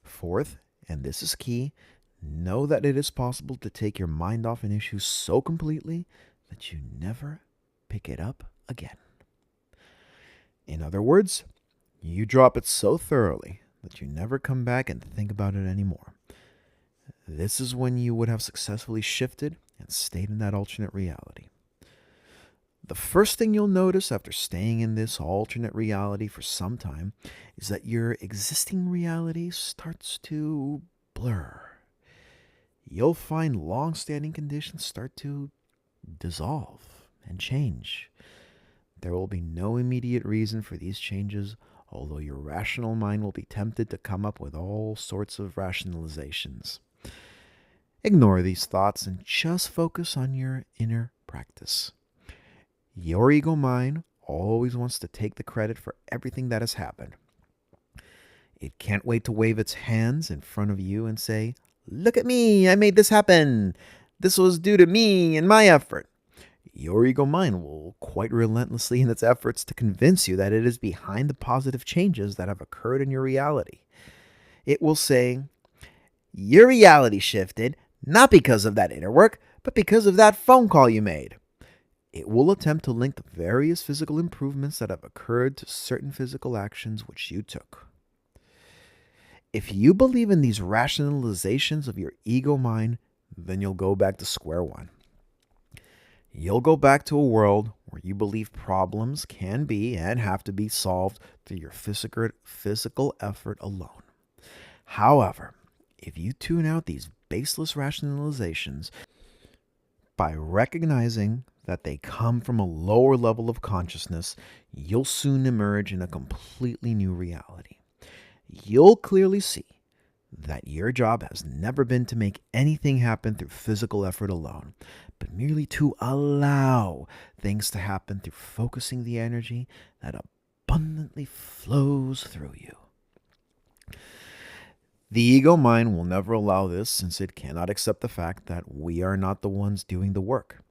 Fourth, and this is key, know that it is possible to take your mind off an issue so completely that you never pick it up again. In other words, you drop it so thoroughly that you never come back and think about it anymore. This is when you would have successfully shifted and stayed in that alternate reality. The first thing you'll notice after staying in this alternate reality for some time is that your existing reality starts to blur. You'll find long-standing conditions start to dissolve and change. There will be no immediate reason for these changes, although your rational mind will be tempted to come up with all sorts of rationalizations. Ignore these thoughts and just focus on your inner practice. Your ego mind always wants to take the credit for everything that has happened. It can't wait to wave its hands in front of you and say, "Look at me, I made this happen. This was due to me and my effort." Your ego mind will quite relentlessly in its efforts to convince you that it is behind the positive changes that have occurred in your reality. It will say, "Your reality shifted, not because of that inner work, but because of that phone call you made." It will attempt to link the various physical improvements that have occurred to certain physical actions which you took. If you believe in these rationalizations of your ego mind, then you'll go back to square one. You'll go back to a world where you believe problems can be and have to be solved through your physical effort alone. However, if you tune out these baseless rationalizations by recognizing that they come from a lower level of consciousness, you'll soon emerge in a completely new reality. You'll clearly see that your job has never been to make anything happen through physical effort alone, but merely to allow things to happen through focusing the energy that abundantly flows through you. The ego mind will never allow this, since it cannot accept the fact that we are not the ones doing the work.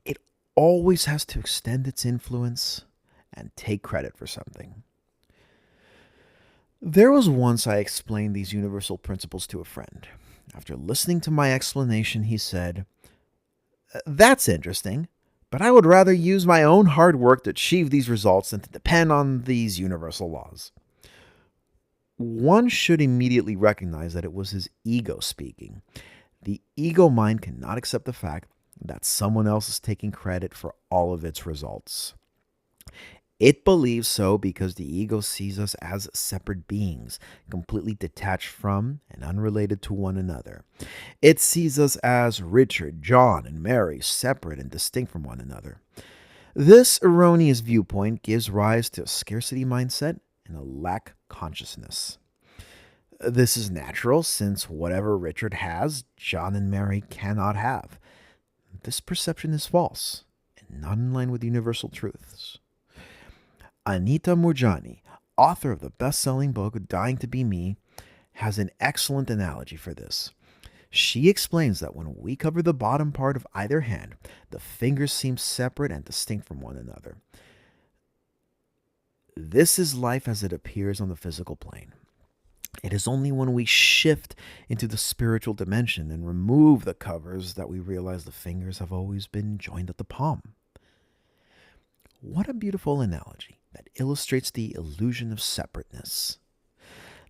It always has to extend its influence and take credit for something. There was once I explained these universal principles to a friend. After listening to my explanation, he said, "That's interesting, but I would rather use my own hard work to achieve these results than to depend on these universal laws." One should immediately recognize that it was his ego speaking. The ego mind cannot accept the fact that someone else is taking credit for all of its results. It believes so because the ego sees us as separate beings, completely detached from and unrelated to one another. It sees us as Richard, John, and Mary, separate and distinct from one another. This erroneous viewpoint gives rise to a scarcity mindset and a lack consciousness. This is natural, since whatever Richard has, John and Mary cannot have. This perception is false and not in line with universal truths. Anita Moorjani, author of the best-selling book Dying to Be Me, has an excellent analogy for this. She explains that when we cover the bottom part of either hand, the fingers seem separate and distinct from one another. This is life as it appears on the physical plane. It is only when we shift into the spiritual dimension and remove the covers that we realize the fingers have always been joined at the palm. What a beautiful analogy that illustrates the illusion of separateness.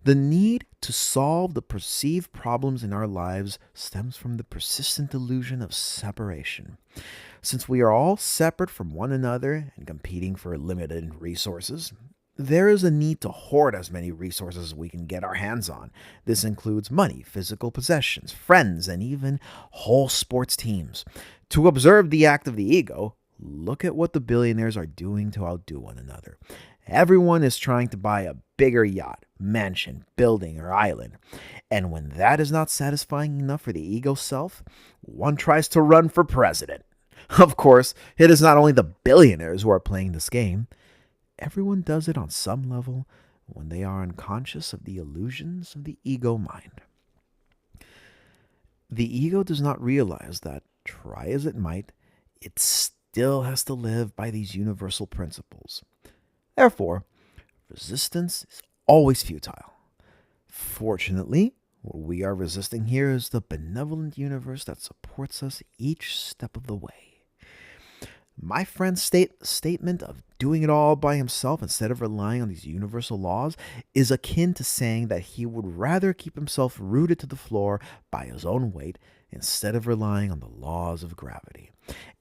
The need to solve the perceived problems in our lives stems from the persistent illusion of separation. Since we are all separate from one another and competing for limited resources, there is a need to hoard as many resources as we can get our hands on. This includes money, physical possessions, friends, and even whole sports teams. To observe the act of the ego, look at what the billionaires are doing to outdo one another. Everyone is trying to buy a bigger yacht, mansion, building, or island. And when that is not satisfying enough for the ego self, one tries to run for president. Of course, it is not only the billionaires who are playing this game. Everyone does it on some level when they are unconscious of the illusions of the ego mind. The ego does not realize that, try as it might, it still has to live by these universal principles. Therefore, resistance is always futile. Fortunately, what we are resisting here is the benevolent universe that supports us each step of the way. My friend's statement of doing it all by himself instead of relying on these universal laws is akin to saying that he would rather keep himself rooted to the floor by his own weight instead of relying on the laws of gravity.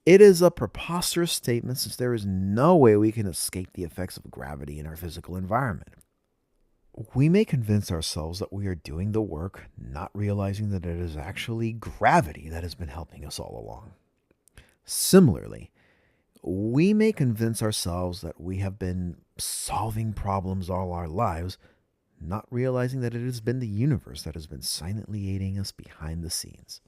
It is a preposterous statement since there is no way we can escape the effects of gravity in our physical environment. We may convince ourselves that we are doing the work, not realizing that it is actually gravity that has been helping us all along. Similarly, we may convince ourselves that we have been solving problems all our lives, not realizing that it has been the universe that has been silently aiding us behind the scenes.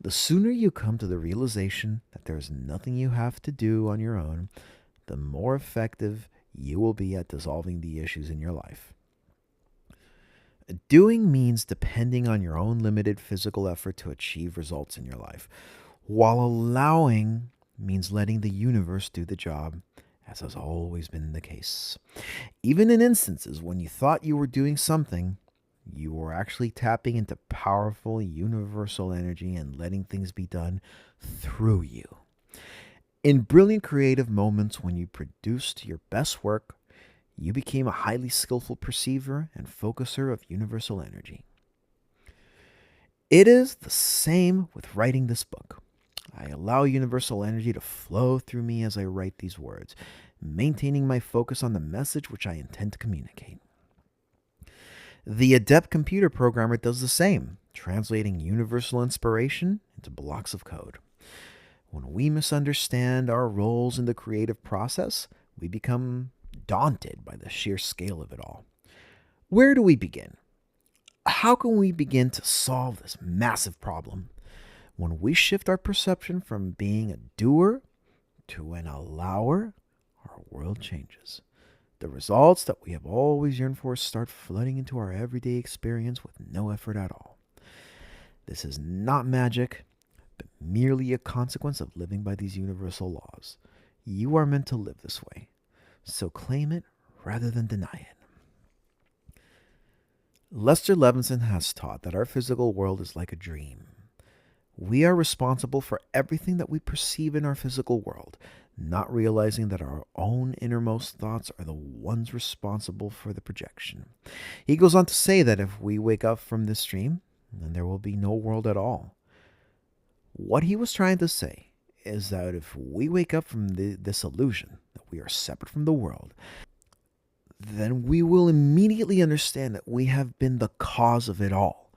The sooner you come to the realization that there is nothing you have to do on your own, the more effective you will be at dissolving the issues in your life. Doing means depending on your own limited physical effort to achieve results in your life, while allowing means letting the universe do the job, as has always been the case. Even in instances when you thought you were doing something, you were actually tapping into powerful universal energy and letting things be done through you. In brilliant creative moments when you produced your best work, you became a highly skillful perceiver and focuser of universal energy. It is the same with writing this book. I allow universal energy to flow through me as I write these words, maintaining my focus on the message which I intend to communicate. The adept computer programmer does the same, translating universal inspiration into blocks of code. When we misunderstand our roles in the creative process, we become daunted by the sheer scale of it all. Where do we begin? How can we begin to solve this massive problem? When we shift our perception from being a doer to an allower, our world changes. The results that we have always yearned for start flooding into our everyday experience with no effort at all. This is not magic, but merely a consequence of living by these universal laws. You are meant to live this way, so claim it rather than deny it. Lester Levinson has taught that our physical world is like a dream. We are responsible for everything that we perceive in our physical world, not realizing that our own innermost thoughts are the ones responsible for the projection. He goes on to say that if we wake up from this dream, then there will be no world at all. What he was trying to say is that if we wake up from this illusion that we are separate from the world, then we will immediately understand that we have been the cause of it all.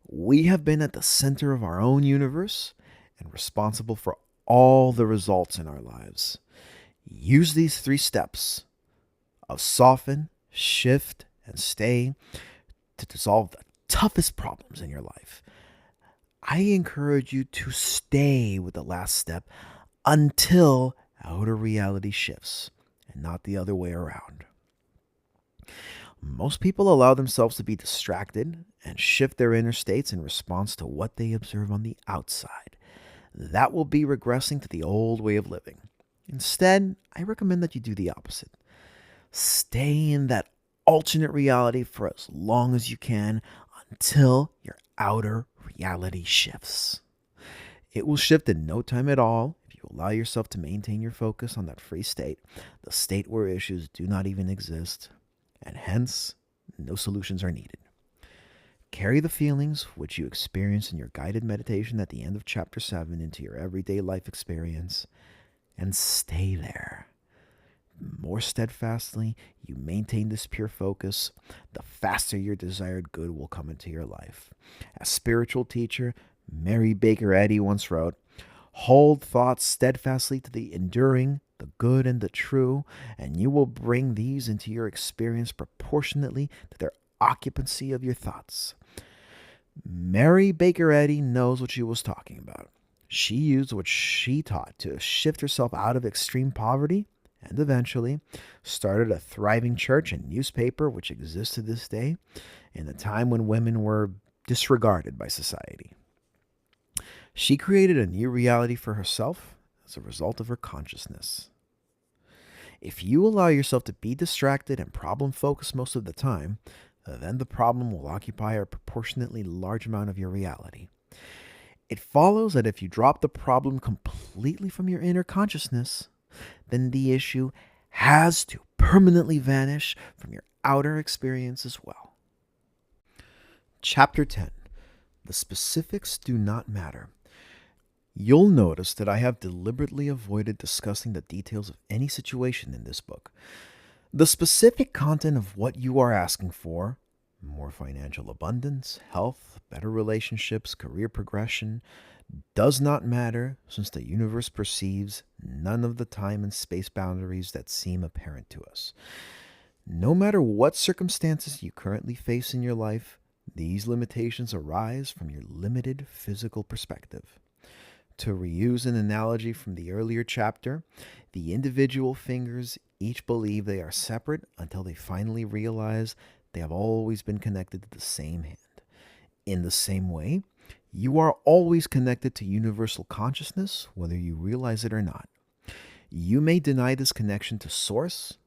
We have been at the center of our own universe and responsible for all the results in our lives. Use these 3 steps of soften, shift, and stay to dissolve the toughest problems in your life. I encourage you to stay with the last step until outer reality shifts and not the other way around. Most people allow themselves to be distracted and shift their inner states in response to what they observe on the outside. That will be regressing to the old way of living. Instead, I recommend that you do the opposite. Stay in that alternate reality for as long as you can until your outer reality shifts. It will shift in no time at all if you allow yourself to maintain your focus on that free state, the state where issues do not even exist, and hence, no solutions are needed. Carry the feelings which you experience in your guided meditation at the end of Chapter 7 into your everyday life experience, and stay there. The more steadfastly you maintain this pure focus, the faster your desired good will come into your life. As spiritual teacher Mary Baker Eddy once wrote, "Hold thoughts steadfastly to the enduring, the good, and the true, and you will bring these into your experience proportionately to their occupancy of your thoughts." Mary Baker Eddy knows what she was talking about. She used what she taught to shift herself out of extreme poverty and eventually started a thriving church and newspaper which exists to this day in a time when women were disregarded by society. She created a new reality for herself as a result of her consciousness. If you allow yourself to be distracted and problem-focused most of the time, then the problem will occupy a proportionately large amount of your reality. It follows that if you drop the problem completely from your inner consciousness, then the issue has to permanently vanish from your outer experience as well. Chapter 10. The specifics do not matter. You'll notice that I have deliberately avoided discussing the details of any situation in this book. The specific content of what you are asking for, more financial abundance, health, better relationships, career progression, does not matter since the universe perceives none of the time and space boundaries that seem apparent to us. No matter what circumstances you currently face in your life, these limitations arise from your limited physical perspective. To reuse an analogy from the earlier chapter, the individual fingers each believe they are separate until they finally realize they have always been connected to the same hand. In the same way, you are always connected to universal consciousness, whether you realize it or not. You may deny this connection to Source,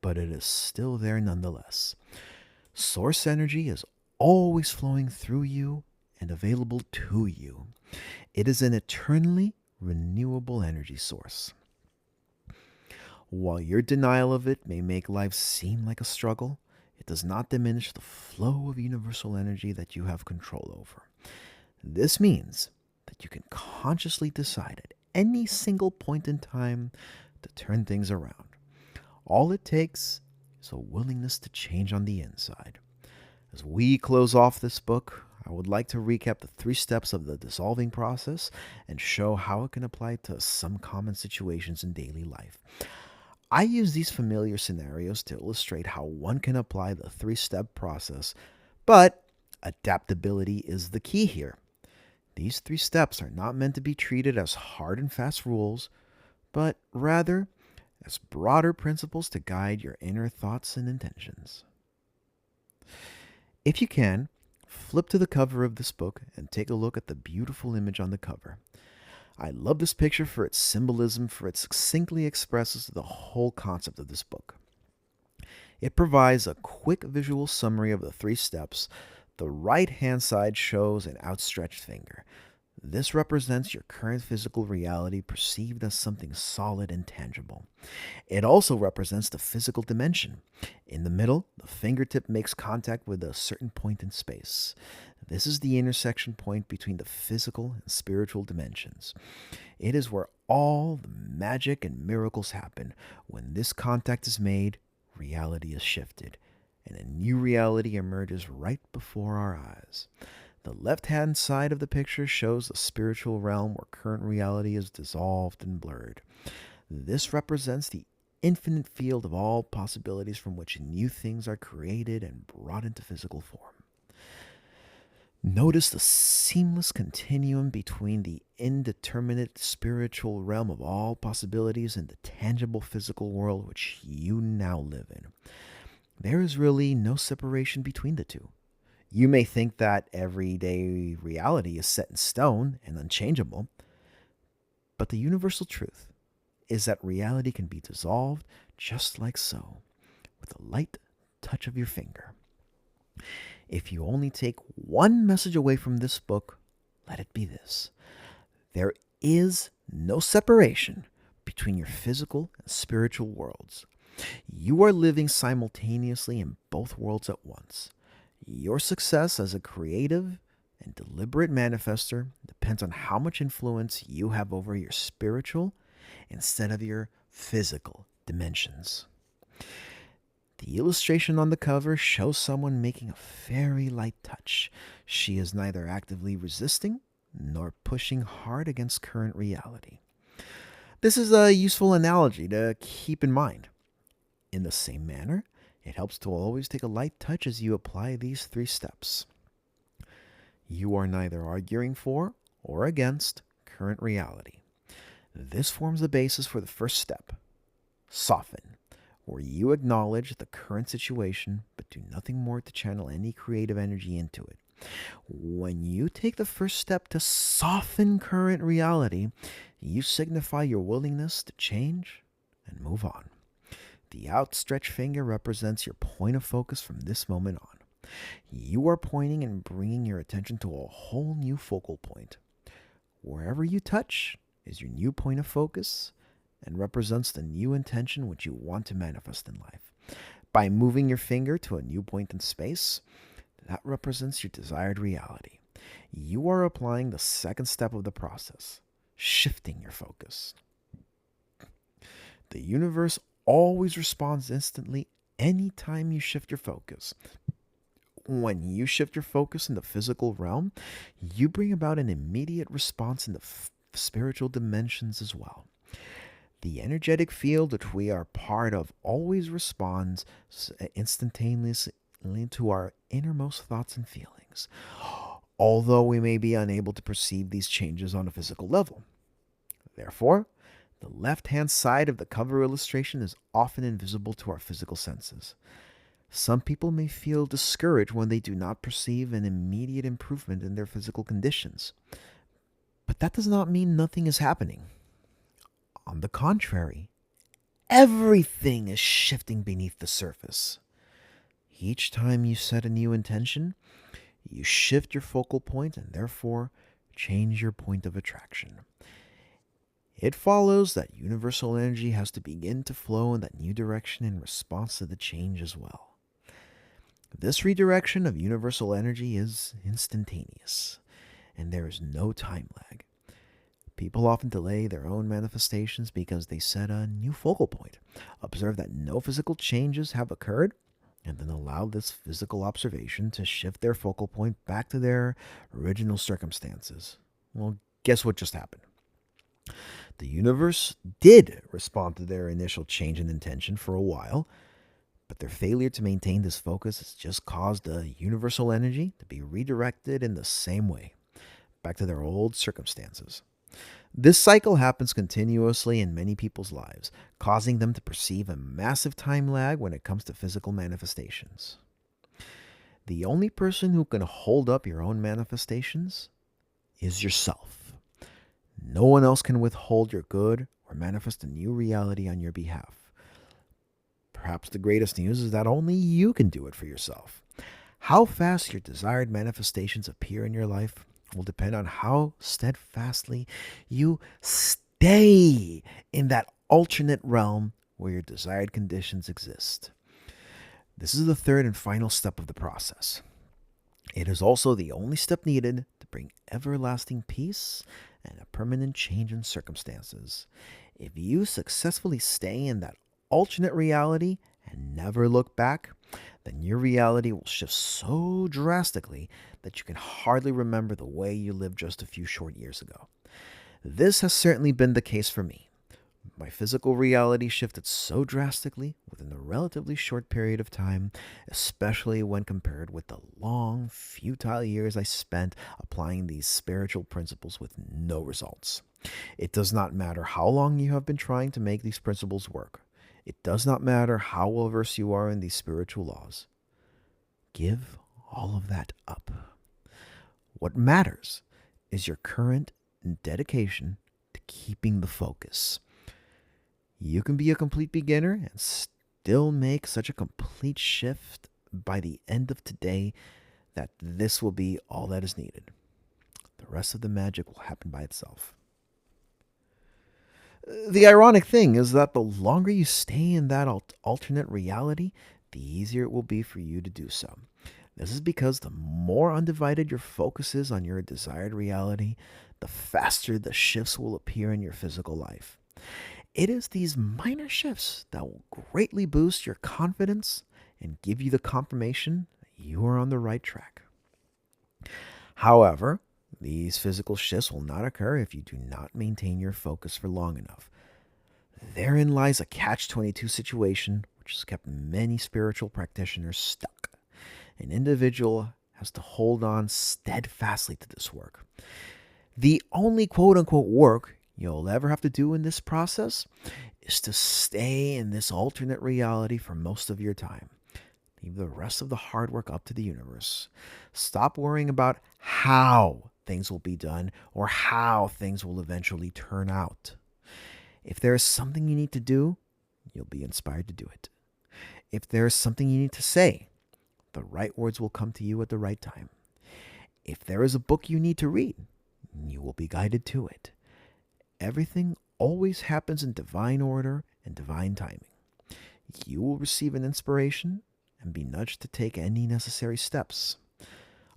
but it is still there nonetheless. Source energy is always flowing through you and available to you. It is an eternally renewable energy source. While your denial of it may make life seem like a struggle, it does not diminish the flow of universal energy that you have control over. This means that you can consciously decide at any single point in time to turn things around. All it takes is a willingness to change on the inside. As we close off this book, I would like to recap the 3 steps of the dissolving process and show how it can apply to some common situations in daily life. I use these familiar scenarios to illustrate how one can apply the 3-step process, but adaptability is the key here. These 3 steps are not meant to be treated as hard and fast rules, but rather as broader principles to guide your inner thoughts and intentions. If you can, flip to the cover of this book and take a look at the beautiful image on the cover. I love this picture for its symbolism, for it succinctly expresses the whole concept of this book. It provides a quick visual summary of the 3 steps. The right-hand side shows an outstretched finger. This represents your current physical reality perceived as something solid and tangible. It also represents the physical dimension. In the middle, the fingertip makes contact with a certain point in space. This is the intersection point between the physical and spiritual dimensions. It is where all the magic and miracles happen. When this contact is made, reality is shifted, and a new reality emerges right before our eyes. The left-hand side of the picture shows the spiritual realm where current reality is dissolved and blurred. This represents the infinite field of all possibilities from which new things are created and brought into physical form. Notice the seamless continuum between the indeterminate spiritual realm of all possibilities and the tangible physical world which you now live in. There is really no separation between the two. You may think that everyday reality is set in stone and unchangeable, but the universal truth is that reality can be dissolved just like so, with a light touch of your finger. If you only take one message away from this book, let it be this: there is no separation between your physical and spiritual worlds. You are living simultaneously in both worlds at once. Your success as a creative and deliberate manifester depends on how much influence you have over your spiritual instead of your physical dimensions. The illustration on the cover shows someone making a very light touch. She is neither actively resisting nor pushing hard against current reality. This is a useful analogy to keep in mind. In the same manner, it helps to always take a light touch as you apply these 3 steps. You are neither arguing for or against current reality. This forms the basis for the first step: soften, where you acknowledge the current situation but do nothing more to channel any creative energy into it. When you take the first step to soften current reality, you signify your willingness to change and move on. The outstretched finger represents your point of focus from this moment on. You are pointing and bringing your attention to a whole new focal point. Wherever you touch is your new point of focus and represents the new intention which you want to manifest in life. By moving your finger to a new point in space, that represents your desired reality. You are applying the second step of the process, shifting your focus. The universe always responds instantly anytime you shift your focus. When you shift your focus in the physical realm, you bring about an immediate response in the spiritual dimensions as well. The energetic field which we are part of always responds instantaneously to our innermost thoughts and feelings, although we may be unable to perceive these changes on a physical level. Therefore, the left-hand side of the cover illustration is often invisible to our physical senses. Some people may feel discouraged when they do not perceive an immediate improvement in their physical conditions. But that does not mean nothing is happening. On the contrary, everything is shifting beneath the surface. Each time you set a new intention, you shift your focal point and therefore change your point of attraction. It follows that universal energy has to begin to flow in that new direction in response to the change as well. This redirection of universal energy is instantaneous, and there is no time lag. People often delay their own manifestations because they set a new focal point, observe that no physical changes have occurred, and then allow this physical observation to shift their focal point back to their original circumstances. Well, guess what just happened? The universe did respond to their initial change in intention for a while, but their failure to maintain this focus has just caused the universal energy to be redirected in the same way, back to their old circumstances. This cycle happens continuously in many people's lives, causing them to perceive a massive time lag when it comes to physical manifestations. The only person who can hold up your own manifestations is yourself. No one else can withhold your good or manifest a new reality on your behalf. Perhaps the greatest news is that only you can do it for yourself. How fast your desired manifestations appear in your life will depend on how steadfastly you stay in that alternate realm where your desired conditions exist. This is the third and final step of the process. It is also the only step needed to bring everlasting peace and a permanent change in circumstances. If you successfully stay in that alternate reality and never look back, then your reality will shift so drastically that you can hardly remember the way you lived just a few short years ago. This has certainly been the case for me. My physical reality shifted so drastically within a relatively short period of time, especially when compared with the long, futile years I spent applying these spiritual principles with no results. It does not matter how long you have been trying to make these principles work. It does not matter how well versed you are in these spiritual laws. Give all of that up. What matters is your current dedication to keeping the focus. You can be a complete beginner and still make such a complete shift by the end of today that this will be all that is needed. The rest of the magic will happen by itself. The ironic thing is that the longer you stay in that alternate reality, the easier it will be for you to do so. This is because the more undivided your focus is on your desired reality, the faster the shifts will appear in your physical life. It is these minor shifts that will greatly boost your confidence and give you the confirmation that you are on the right track. However, these physical shifts will not occur if you do not maintain your focus for long enough. Therein lies a catch-22 situation which has kept many spiritual practitioners stuck. An individual has to hold on steadfastly to this work. The only quote-unquote work you'll ever have to do in this process is to stay in this alternate reality for most of your time. Leave the rest of the hard work up to the universe. Stop worrying about how things will be done or how things will eventually turn out. If there is something you need to do, you'll be inspired to do it. If there is something you need to say, the right words will come to you at the right time. If there is a book you need to read, you will be guided to it. Everything always happens in divine order and divine timing. You will receive an inspiration and be nudged to take any necessary steps.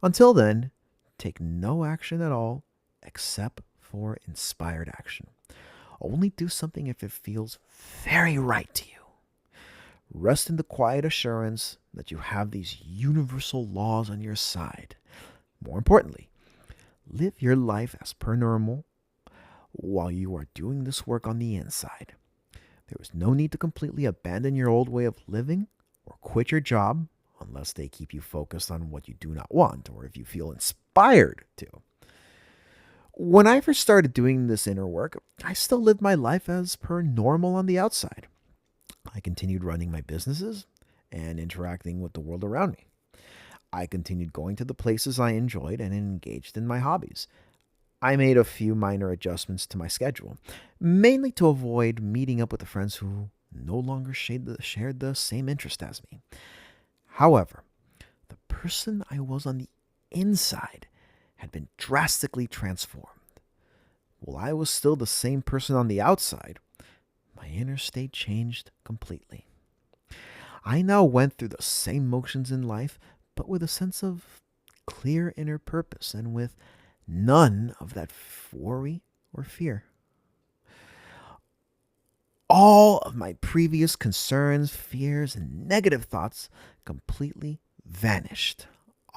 Until then, take no action at all except for inspired action. Only do something if it feels very right to you. Rest in the quiet assurance that you have these universal laws on your side. More importantly, live your life as per normal while you are doing this work on the inside. There is no need to completely abandon your old way of living or quit your job unless they keep you focused on what you do not want or if you feel inspired to. When I first started doing this inner work, I still lived my life as per normal on the outside. I continued running my businesses and interacting with the world around me. I continued going to the places I enjoyed and engaged in my hobbies. I made a few minor adjustments to my schedule, mainly to avoid meeting up with the friends who no longer shared the same interest as me. However, the person I was on the inside had been drastically transformed. While I was still the same person on the outside, my inner state changed completely. I now went through the same motions in life, but with a sense of clear inner purpose and with none of that worry or fear. All of my previous concerns, fears, and negative thoughts completely vanished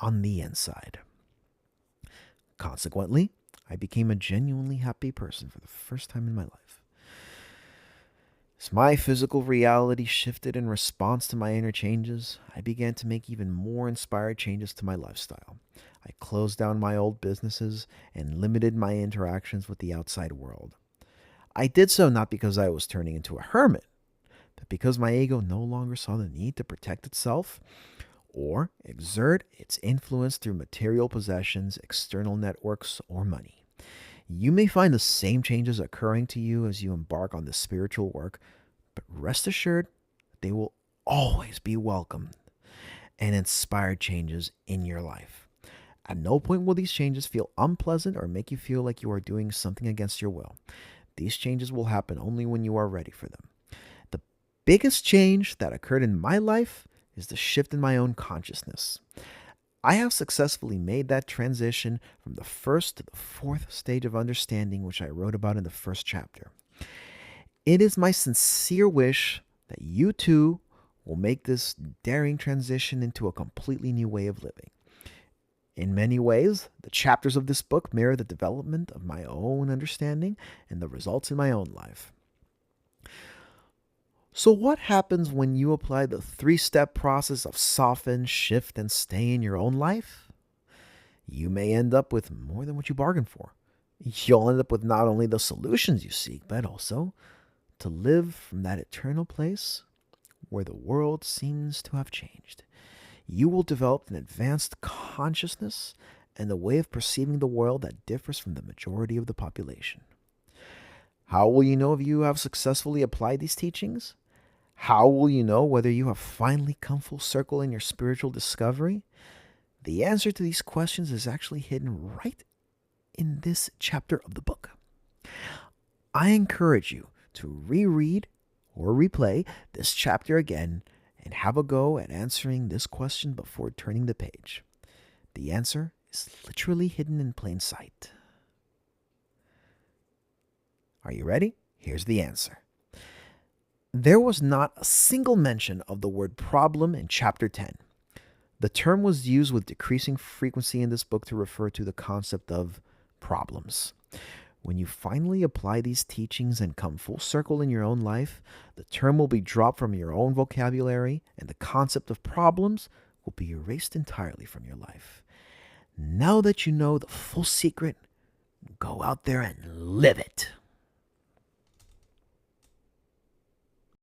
on the inside. Consequently, I became a genuinely happy person for the first time in my life. As my physical reality shifted in response to my inner changes, I began to make even more inspired changes to my lifestyle. I closed down my old businesses and limited my interactions with the outside world. I did so not because I was turning into a hermit, but because my ego no longer saw the need to protect itself or exert its influence through material possessions, external networks, or money. You may find the same changes occurring to you as you embark on this spiritual work, but rest assured that they will always be welcomed and inspired changes in your life. At no point will these changes feel unpleasant or make you feel like you are doing something against your will. These changes will happen only when you are ready for them. The biggest change that occurred in my life is the shift in my own consciousness. I have successfully made that transition from the first to the fourth stage of understanding, which I wrote about in the first chapter. It is my sincere wish that you too will make this daring transition into a completely new way of living. In many ways, the chapters of this book mirror the development of my own understanding and the results in my own life. So what happens when you apply the 3-step process of soften, shift, and stay in your own life? You may end up with more than what you bargained for. You'll end up with not only the solutions you seek, but also to live from that eternal place where the world seems to have changed. You will develop an advanced consciousness and a way of perceiving the world that differs from the majority of the population. How will you know if you have successfully applied these teachings? How will you know whether you have finally come full circle in your spiritual discovery? The answer to these questions is actually hidden right in this chapter of the book. I encourage you to reread or replay this chapter again and have a go at answering this question before turning the page. The answer is literally hidden in plain sight. Are you ready? Here's the answer. There was not a single mention of the word problem in chapter 10. The term was used with decreasing frequency in this book to refer to the concept of problems. When you finally apply these teachings and come full circle in your own life, the term will be dropped from your own vocabulary and the concept of problems will be erased entirely from your life. Now that you know the full secret, go out there and live it.